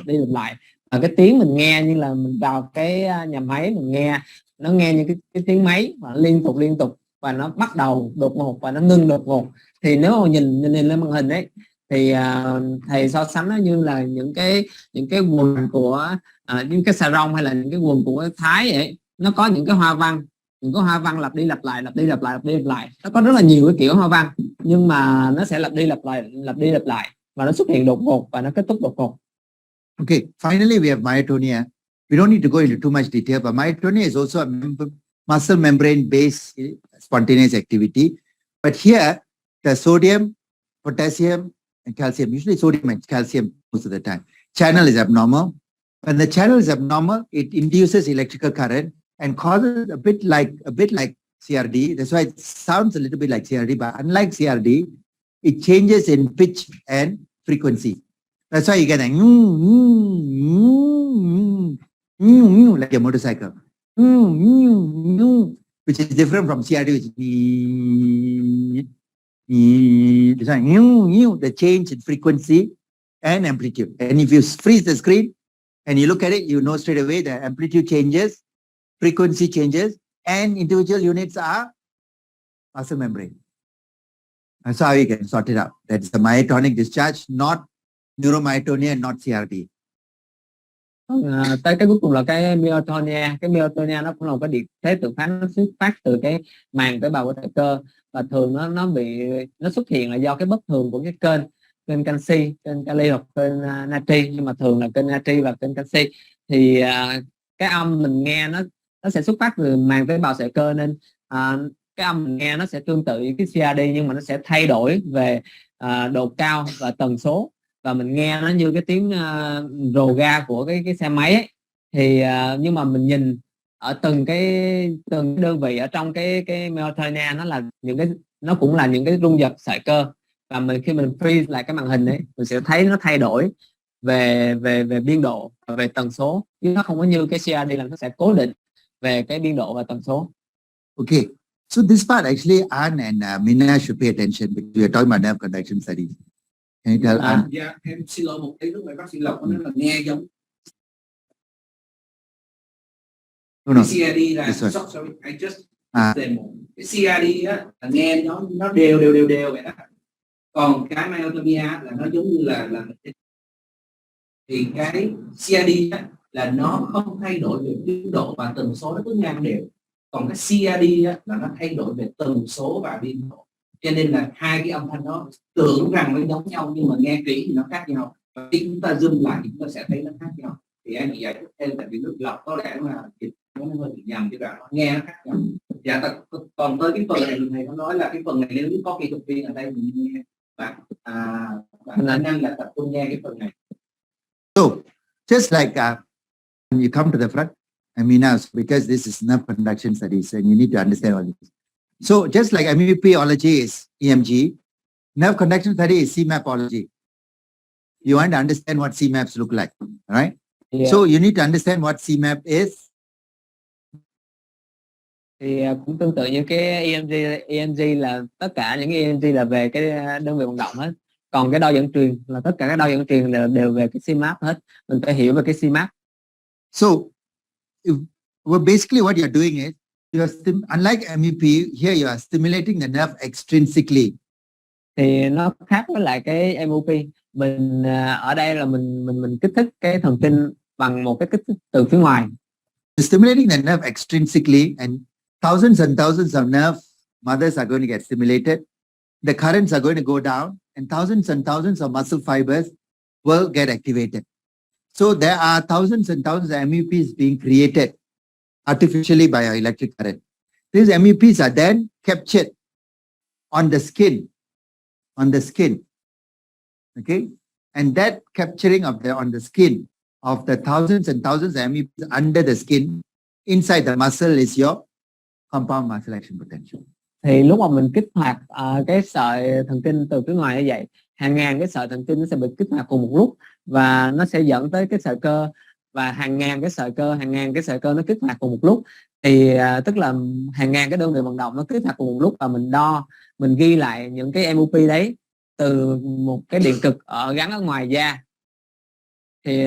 Và cái tiếng mình nghe như là mình vào cái nhà máy mình nghe, nó nghe như cái tiếng máy và liên tục và nó bắt đầu đột ngột và nó ngưng đột ngột. Thì nếu mà nhìn lên màn hình ấy thì thầy so sánh nó như là những cái quần của những cái xà rong hay là những cái quần của Thái ấy, nó có những cái hoa văn lặp đi lặp lại. Nó có rất là nhiều cái kiểu hoa văn, nhưng mà nó sẽ lặp đi lặp lại và nó xuất hiện đột ngột và nó kết thúc đột ngột. Okay, finally we have myotonia. We don't need to go into too much detail, but myotonia is also a muscle membrane based spontaneous activity. But here the sodium, potassium and calcium, usually sodium and calcium most of the time, channel is abnormal. When the channel is abnormal, it induces electrical current and causes a bit like CRD. That's why it sounds a little bit like CRD, but unlike CRD, it changes in pitch and frequency. That's why you get like a motorcycle, which is different from CRD, which is the change in frequency and amplitude. And if you freeze the screen and you look at it, you know straight away the amplitude changes, frequency changes, and individual units are muscle membrane. That's how you can sort it out. That's the myotonic discharge, not neuromyotonia, not CRD. Tới cái cuối cùng là cái myotonia. Cái myotonia nó cũng là một cái điện thế tự phát, nó xuất phát từ cái màng tế bào của sợi cơ, và thường nó xuất hiện là do cái bất thường của cái kênh canxi, kênh kali hoặc kênh natri, nhưng mà thường là kênh natri và kênh canxi. Thì cái âm mình nghe nó sẽ xuất phát từ màng tế bào sợi cơ, nên cái âm mình nghe nó sẽ tương tự với cái CRD, nhưng mà nó sẽ thay đổi về độ cao và tần số, và mình nghe nó như cái tiếng rồ ga của cái xe máy ấy. Thì nhưng mà mình nhìn ở từng cái đơn vị ở trong cái myotonia, nó cũng là những cái rung giật sợi cơ. Và khi mình freeze lại cái màn hình ấy, mình sẽ thấy nó thay đổi về biên độ và về tần số, chứ nó không có như cái CRD là nó sẽ cố định về cái biên độ và tần số. Okay, so this part actually An and Mina should pay attention because we are talking about nerve conduction studies. Can you tell An? Dạ, em xin lỗi một tí, lúc nãy bác sĩ Lộc có nói là nghe giống No. CRD là Yes, sir. sorry, I just Ah. cái CRD á là nghe nó đều vậy đó. Còn cái myotonia là nó giống như là thì cái CRD á, là nó không thay đổi về biên độ và tần số, nó cứ ngang đều. Còn cái CRD á, là nó thay đổi về tần số và biên độ, cho nên là hai cái âm thanh nó tưởng rằng nó giống nhau nhưng mà nghe kỹ thì nó khác nhau, và khi chúng ta zoom lại thì chúng ta sẽ thấy nó khác nhau. Thì em chỉ giải thích thêm, tại vì nước lọc có lẽ là nó hơi bị nhầm, chứ là nó nghe nó khác nhau. Dạ, còn tới cái phần này thầy có nói là cái phần này nếu như có kỹ thuật viên ở đây mình nghe bạn nên là tập trung nghe cái phần này. So, just like when you come to the front, I mean, now because this is nerve conduction studies, and you need to understand all this. So, just like MEPology is EMG, nerve conduction study is CMAPology. You want to understand what CMAPs look like, right? Yeah. So, you need to understand what CMAP is. Thì cũng tương tự như cái EMG là tất cả những cái EMG là về cái đơn vị vận động hết. Còn cái đo dẫn truyền là tất cả các đo dẫn truyền đều về cái CMAP hết. Mình phải hiểu về cái CMAP. So, basically what you're doing is, unlike MEP, here you are stimulating the nerve extrinsically. Thì nó khác với lại cái MOP. Mình ở đây là mình kích thích cái thần kinh bằng một cái kích thích từ phía ngoài. Stimulating the nerve extrinsically, and thousands of nerve mothers are going to get stimulated. The currents are going to go down, and thousands of muscle fibers will get activated. So there are thousands of MEPs being created artificially by our electric current. These MEPs are then captured on the skin, okay? And that capturing on the skin of the thousands of MEPs under the skin, inside the muscle is your compound muscle action potential. Thì lúc mà mình kích hoạt cái sợi thần kinh từ phía ngoài như vậy, hàng ngàn cái sợi thần kinh nó sẽ bị kích hoạt cùng một lúc, và nó sẽ dẫn tới cái sợi cơ, và hàng ngàn cái sợi cơ nó kích hoạt cùng một lúc. Thì tức là hàng ngàn cái đơn vị vận động nó kích hoạt cùng một lúc, và mình ghi lại những cái MOP đấy từ một cái điện cực gắn ở ngoài da, thì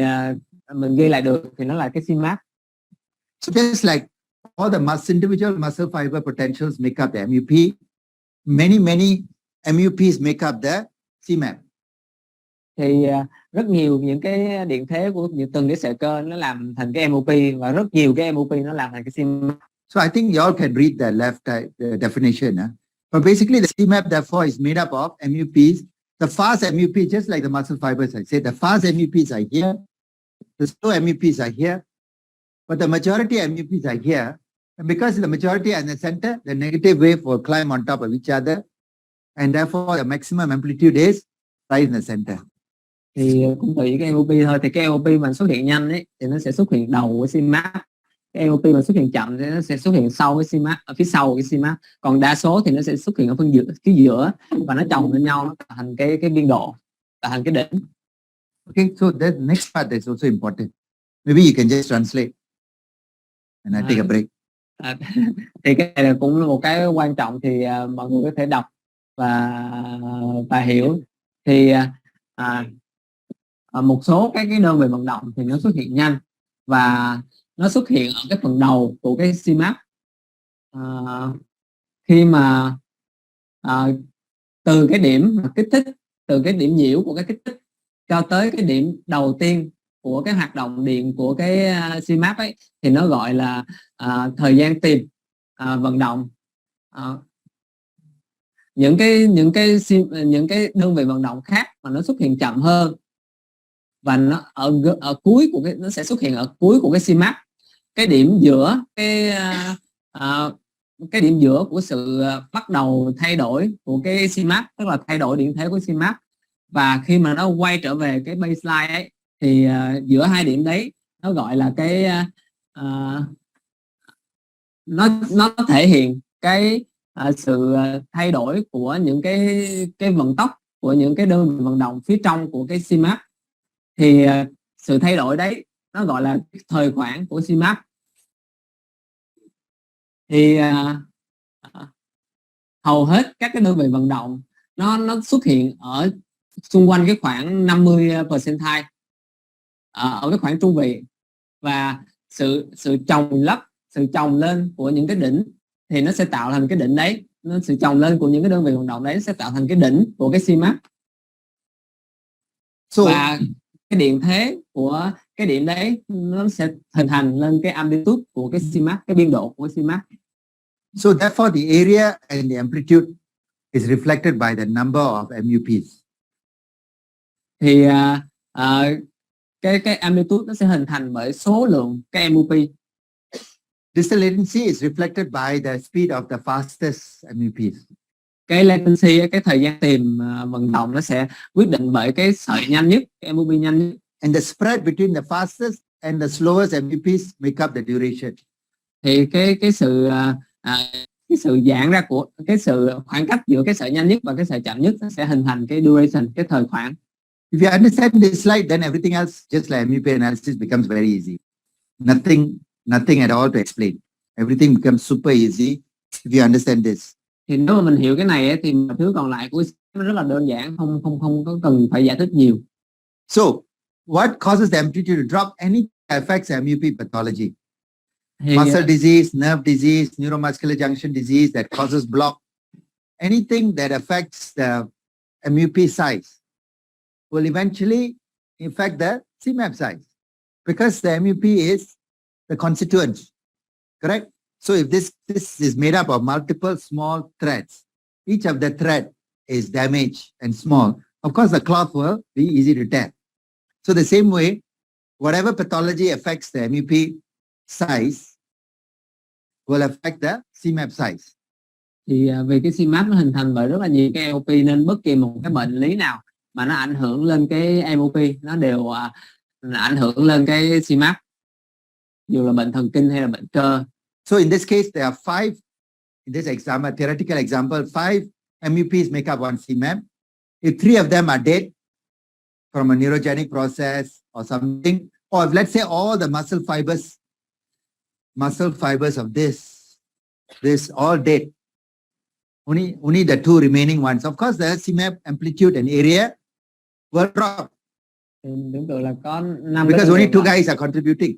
mình ghi lại được, thì nó là cái CMAP. So just like all the individual muscle fiber potentials make up the MUP, many MUPs make up the CMAP. Thì rất nhiều những cái điện thế của từng cái sợi cơ nó làm thành cái MOP, và rất nhiều cái MOP nó làm thành cái CMAP. So I think you all can read the left definition. But basically the CMAP therefore is made up of MUPs. The fast MUP, just like the muscle fibers I said, the fast MUPs are here, the slow MUPs are here, but the majority MUPs are here. And because the majority are in the center, the negative wave will climb on top of each other, and therefore the maximum amplitude is right in the center. Thì cũng tùy cái MOP thôi. Thì cái MOP mà xuất hiện nhanh ấy, thì nó sẽ xuất hiện đầu của CMAP. Cái MOP mà xuất hiện chậm thì nó sẽ xuất hiện sau cái CMAP, ở phía sau cái CMAP. Còn đa số thì nó sẽ xuất hiện ở phía giữa, và nó chồng lên nhau, nó thành cái biên độ, thành cái đỉnh. Okay, so the next part is also important. Maybe you can just translate and I take a break. Thì cái này là cũng là một cái quan trọng, thì mọi người có thể đọc và hiểu. Thì một số cái đơn vị vận động thì nó xuất hiện nhanh, và nó xuất hiện ở cái phần đầu của cái CMAP. Khi mà từ cái điểm kích thích, từ cái điểm nhiễu của cái kích thích cho tới cái điểm đầu tiên của cái hoạt động điện của cái CMAP ấy, thì nó gọi là thời gian tìm vận động. Những cái đơn vị vận động khác mà nó xuất hiện chậm hơn, và nó ở cuối của nó sẽ xuất hiện ở cuối của cái CMAP, cái điểm giữa cái điểm giữa của sự bắt đầu thay đổi của cái CMAP, tức là thay đổi điện thế của CMAP. Và khi mà nó quay trở về cái baseline ấy, thì giữa hai điểm đấy nó gọi là cái nó thể hiện cái sự thay đổi của những cái vận tốc của những cái đơn vị vận động phía trong của cái CMAP. Thì sự thay đổi đấy nó gọi là thời khoảng của CMAP. Thì hầu hết các cái đơn vị vận động nó xuất hiện ở xung quanh cái khoảng 50 percentile, ở cái khoảng trung vị, và sự chồng lên của những cái đỉnh thì nó sẽ tạo thành cái đỉnh đấy, sự chồng lên của những cái đơn vị vận động đấy sẽ tạo thành cái đỉnh của cái CMAP. Và cái điện thế của cái điện đấy nó sẽ hình thành lên cái amplitude của cái CMAP, cái biên độ của CMAP. So therefore the area and the amplitude is reflected by the number of MUPs. Thì cái amplitude nó sẽ hình thành bởi số lượng cái MUP. Distal latency is reflected by the speed of the fastest MUPs. Cái latency, cái thời gian tìm vận động nó sẽ quyết định bởi cái sợi nhanh nhất, cái MUP nhanh nhất. And the spread between the fastest and the slowest MUPs make up the duration. Thì cái sự giãn ra của cái sự khoảng cách giữa cái sợi nhanh nhất và cái sợi chậm nhất nó sẽ hình thành cái duration, cái thời khoảng. If you understand this slide, then everything else, just like MUP analysis, becomes very easy. Nothing at all to explain. Everything becomes super easy if you understand this. Thì nếu mà mình hiểu cái này ấy, thì mọi thứ còn lại của nó rất là đơn giản, không có cần phải giải thích nhiều. So, what causes the amplitude to drop? Anything that affects MUP pathology. Thì, muscle disease, nerve disease, neuromuscular junction disease that causes block. Anything that affects the MUP size will eventually affect the CMAP size, because the MUP is the constituent, correct? So if this is made up of multiple small threads, each of the thread is damaged and small, of course the cloth will be easy to tear. So the same way, whatever pathology affects the MUP size will affect the CMAP size. Thì vì cái CMAP nó hình thành bởi rất là nhiều cái MUP, nên bất kỳ một cái bệnh lý nào mà nó ảnh hưởng lên cái MUP nó đều ảnh hưởng lên cái CMAP, dù là bệnh thần kinh hay là bệnh cơ. So in this case, there are 5, in this example, theoretical example, 5 MUPs make up one CMAP. If 3 of them are dead from a neurogenic process or something, or if let's say all the muscle fibers of this all dead, only the 2 remaining ones, of course the CMAP amplitude and area will drop. Tưởng tượng là có 5 because only 2 guys are contributing.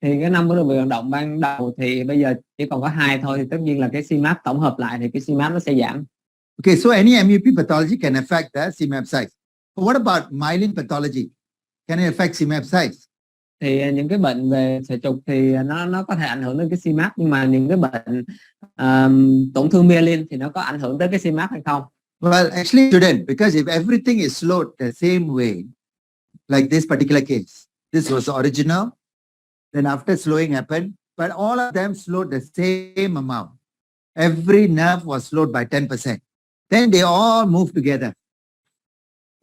Thì cái 5 cái đơn vị vận động ban đầu thì bây giờ chỉ còn có 2 thôi, thì tất nhiên là cái CMAP tổng hợp lại thì cái CMAP nó sẽ giảm. Okay, so any MUP pathology can affect the CMAP size. But what about myelin pathology? Can it affect CMAP size? Thì những cái bệnh về sợi trục thì nó có thể ảnh hưởng đến cái CMAP, nhưng mà những cái bệnh tổn thương myelin thì nó có ảnh hưởng tới cái CMAP hay không? Well, actually it shouldn't, because if everything is slowed the same way, like this particular case, this was original, then after slowing happened, but all of them slowed the same amount. Every nerve was slowed by 10%. Then they all moved together.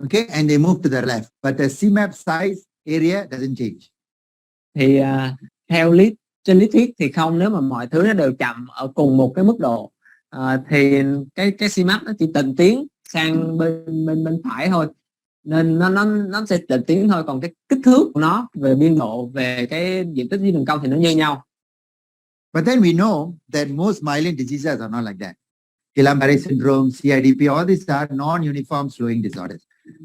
Okay, and they moved to the left, but the CMAP size area doesn't change. Thì trên lý thuyết thì không, nếu mà mọi thứ nó đều chậm ở cùng một cái mức độ, thì cái CMAP nó chỉ tịnh tiến sang bên phải thôi, nên nó sẽ tịnh tiến thôi, còn cái kích thước của nó về biên độ, về cái diện tích dưới đường cong thì nó như nhau. But then we know that most myelin diseases are not like that. Guillain-Barré syndrome, CIDP, all these are non-uniform slowing disorders.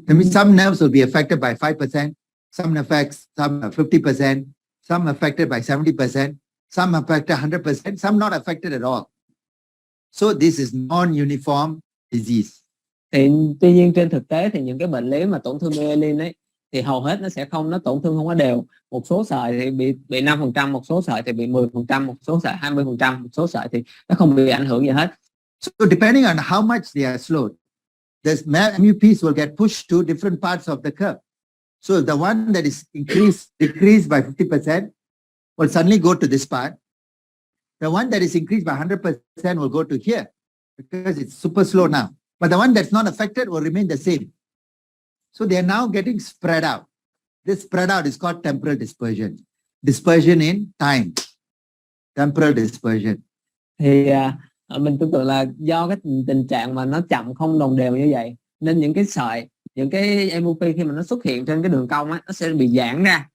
I mean, some nerves will be affected by 5%, some affects some 50%, some affected by 70%, some affected 100%, some not affected at all. So this is non-uniform disease. Thì tuy nhiên trên thực tế thì những cái bệnh lý mà tổn thương myelin ấy thì hầu hết nó tổn thương không có đều. Một số sợi thì bị 5%, một số sợi thì bị 10%, một số sợi 20%, một số sợi thì nó không bị ảnh hưởng gì hết. So depending on how much they are slowed, the MUPs will get pushed to different parts of the curve. So the one that is decreased by 50% will suddenly go to this part. The one that is increased by 100% will go to here because it's super slow now. But the one that's not affected will remain the same. So they are now getting spread out. This spread out is called temporal dispersion. Dispersion in time. temporal dispersion. Thì mình tưởng tượng là do cái tình trạng mà nó chậm không đồng đều như vậy, nên những cái sợi, những cái MOP khi mà nó xuất hiện trên cái đường cong á, nó sẽ bị giãn ra.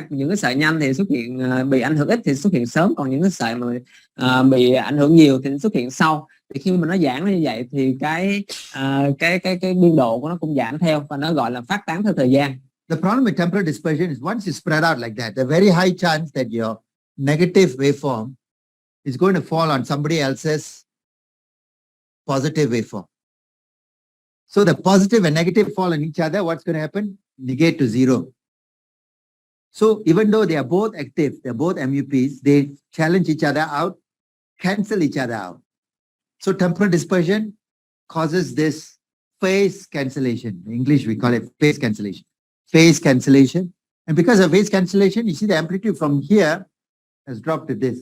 Những cái sợi nhanh thì xuất hiện, bị ảnh hưởng ít thì xuất hiện sớm, còn những cái sợi mà bị ảnh hưởng nhiều thì xuất hiện sau. Thì khi mà nó giãn như vậy thì cái biên độ của nó cũng giảm theo, và nó gọi là phát tán theo thời gian. The problem with temporal dispersion is once you spread out like that, there's a very high chance that your negative waveform is going to fall on somebody else's positive waveform. So the positive and negative fall on each other, what's going to happen? Negate to zero. So even though they are both active, they're both MUPs, they challenge each other out, cancel each other out. So temporal dispersion causes this phase cancellation. In English, we call it phase cancellation. Phase cancellation. And because of phase cancellation, you see the amplitude from here has dropped to this.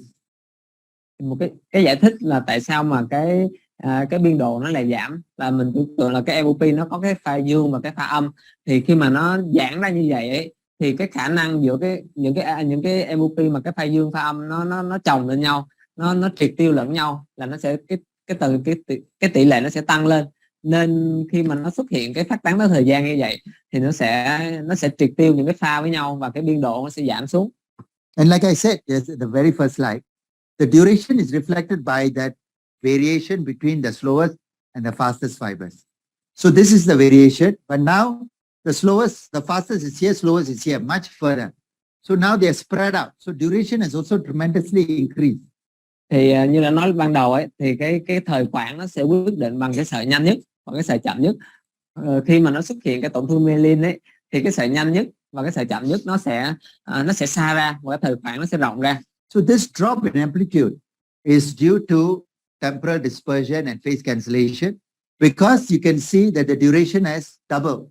Một cái giải thích là tại sao mà cái biên độ nó lại giảm, là mình tưởng tượng là cái MOP nó có cái pha dương và cái pha âm, thì khi mà nó giãn ra như vậy ấy, thì cái khả năng giữa những cái MOP mà cái pha dương pha âm nó chồng lên nhau, nó triệt tiêu lẫn nhau, là nó sẽ cái tỷ lệ nó sẽ tăng lên. Nên khi mà nó xuất hiện cái phát tán tới thời gian như vậy thì nó sẽ triệt tiêu những cái pha với nhau, và cái biên độ nó sẽ giảm xuống. And like I said, yes, the very first slide, the duration is reflected by that variation between the slowest and the fastest fibers. So this is the variation, but now the slowest, the fastest is here, slowest is here, much further. So now they are spread out. So duration has also tremendously increased. Thì như đã nói ban đầu ấy, thì cái thời khoảng nó sẽ quyết định bằng cái sợi nhanh nhất và cái sợi chậm nhất. Khi mà nó xuất hiện cái tổn thương myelin ấy, thì cái sợi nhanh nhất và cái sợi chậm nhất nó sẽ xa ra, và cái thời khoảng nó sẽ rộng ra. So this drop in amplitude is due to temporal dispersion and phase cancellation, because you can see that the duration has doubled.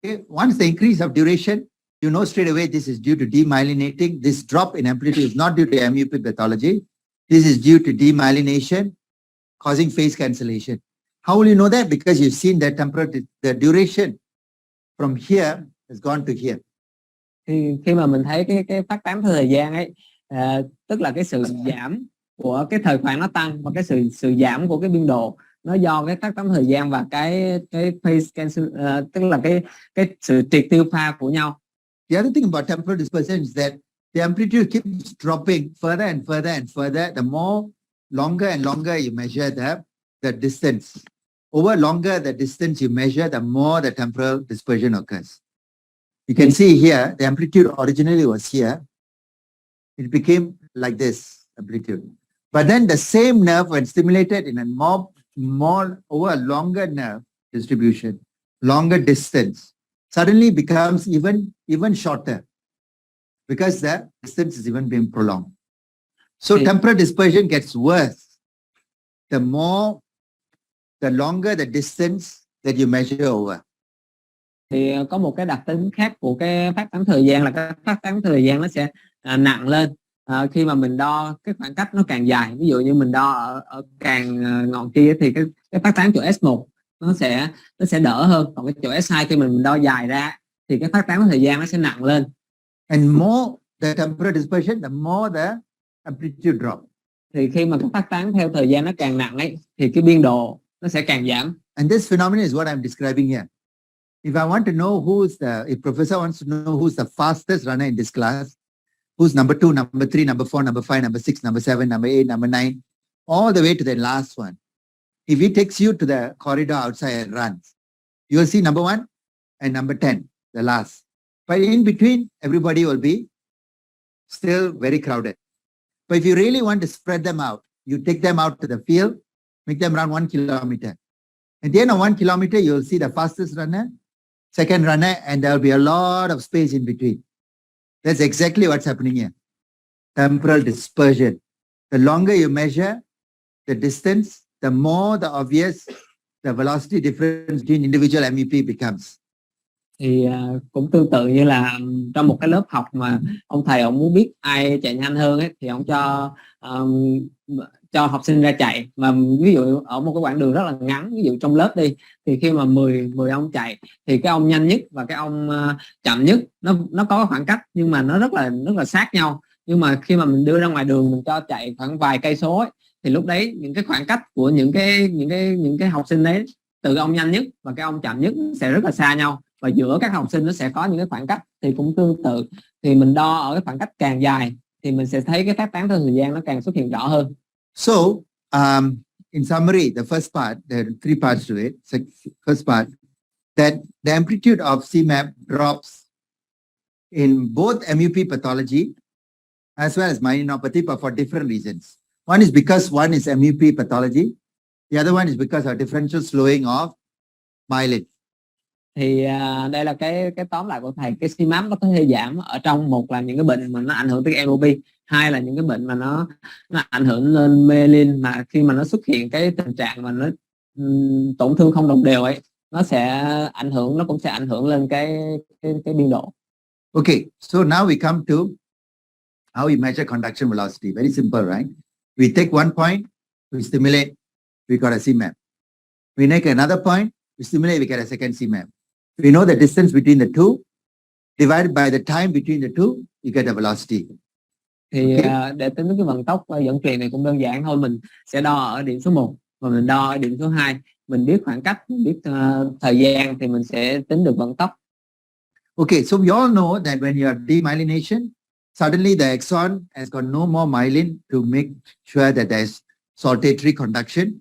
Okay. Once the increase of duration, you know straight away this is due to demyelinating. This drop in amplitude is not due to MUP pathology. This is due to demyelination causing phase cancellation. How will you know that? Because you've seen that the duration from here has gone to here. Thì khi mà mình thấy cái phát tán theo thời gian ấy, tức là cái sự giảm của cái thời khoảng nó tăng, và cái sự giảm của cái biên độ nó do cái phát tán thời gian và cái phase cancel, tức là cái sự triệt tiêu pha của nhau. The other thing about temporal dispersion is that the amplitude keeps dropping further and further and further. The more longer and longer you measure the distance. Over longer the distance you measure, the more the temporal dispersion occurs. You can see here, the amplitude originally was here. It became like this amplitude. But then the same nerve, when stimulated in a more over a longer nerve distribution, longer distance, suddenly becomes even shorter, because the distance is even being prolonged. So temporal dispersion gets worse the longer the distance that you measure over. Thì có một cái đặc tính khác của cái phát tán thời gian là cái phát tán thời gian nó sẽ nặng lên khi mà mình đo cái khoảng cách nó càng dài. Ví dụ như mình đo ở càng ngọn kia thì cái phát tán chỗ S1 nó sẽ đỡ hơn, còn cái chỗ S2 khi mình đo dài ra thì cái phát tán thời gian nó sẽ nặng lên. And more the temporal dispersion, the more the amplitude drop. Thì khi mà cái phát tán theo thời gian nó càng nặng ấy, thì cái biên độ nó sẽ càng giảm. And this phenomenon is what I'm describing here. If I want to know if professor wants to know who's the fastest runner in this class, who's number 2, number 3, number 4, number 5, number 6, number 7, number 8, number 9, all the way to the last one. If he takes you to the corridor outside and runs, you will see number 1 and number 10, the last. But in between, everybody will be still very crowded. But if you really want to spread them out, you take them out to the field, make them run 1 kilometer. At the end of 1 kilometer, you will see the fastest runner, second runner, and there will be a lot of space in between. That's exactly what's happening here. Temporal dispersion. The longer you measure the distance, the more the obvious the velocity difference between individual MUP becomes. Thì cũng tương tự như là trong một cái lớp học mà ông thầy ông muốn biết ai chạy nhanh hơn ấy, thì ông cho cho học sinh ra chạy, mà ví dụ ở một cái quãng đường rất là ngắn, ví dụ trong lớp đi, thì khi mà 10 ông chạy thì cái ông nhanh nhất và cái ông chậm nhất nó có khoảng cách nhưng mà nó rất là sát nhau. Nhưng mà khi mà mình đưa ra ngoài đường mình cho chạy khoảng vài cây số ấy, thì lúc đấy những cái khoảng cách của những cái học sinh đấy từ ông nhanh nhất và cái ông chậm nhất sẽ rất là xa nhau, và giữa các học sinh nó sẽ có những cái khoảng cách thì cũng tương tự. Thì mình đo ở cái khoảng cách càng dài thì mình sẽ thấy cái phát tán theo thời gian nó càng xuất hiện rõ hơn. So, in summary, the first part, there are three parts to it. So first part, that the amplitude of CMAP drops in both MUP pathology as well as myelopathy, but for different reasons. One is because one is MUP pathology. The other one is because of differential slowing of myelin. Thì đây là cái tóm lại của thầy. Cái CMAP nó có thể giảm ở trong, một là những cái bệnh mà nó ảnh hưởng tới MOP, hai là những cái bệnh mà nó ảnh hưởng lên myelin, mà khi mà nó xuất hiện cái tình trạng mà nó tổn thương không đồng đều ấy, nó cũng sẽ ảnh hưởng lên cái biên độ. Okay, so now we come to how we measure conduction velocity. Very simple, right? We take one point, we stimulate, we got a CMAP. We make another point, we stimulate, we get a second CMAP. We know the distance between the two, divided by the time between the two, you get a velocity. Thì để tính cái vận tốc dẫn truyền này cũng đơn giản thôi. Mình sẽ đo ở điểm số 1 và mình đo ở điểm số 2. Mình biết khoảng cách, mình biết thời gian thì mình sẽ tính được vận tốc. Okay, so we all know that when you have demyelination, suddenly the axon has got no more myelin to make sure that there's saltatory conduction.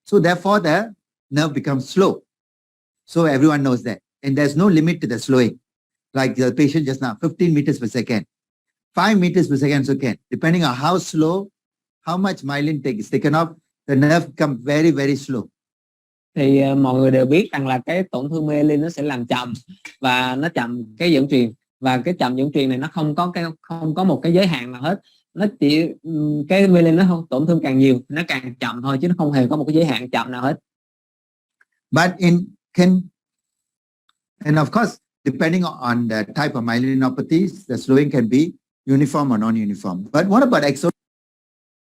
So therefore the nerve becomes slow. So everyone knows that. And there's no limit to the slowing. Like the patient just now, 15 meters per second. 5 meters per second is okay. Depending on how slow, how much myelin is taken off, the nerve becomes very, very slow. Thì mọi người đều biết rằng là cái tổn thương myelin nó sẽ làm chậm và nó chậm cái dẫn truyền, và cái chậm dẫn truyền này nó không có một cái giới hạn nào hết. Nó chỉ cái myelin nó tổn thương càng nhiều nó càng chậm thôi, chứ nó không hề có một cái giới hạn chậm nào hết. But and of course, depending on the type of myelinopathies, the slowing can be uniform or non-uniform. But what about axon?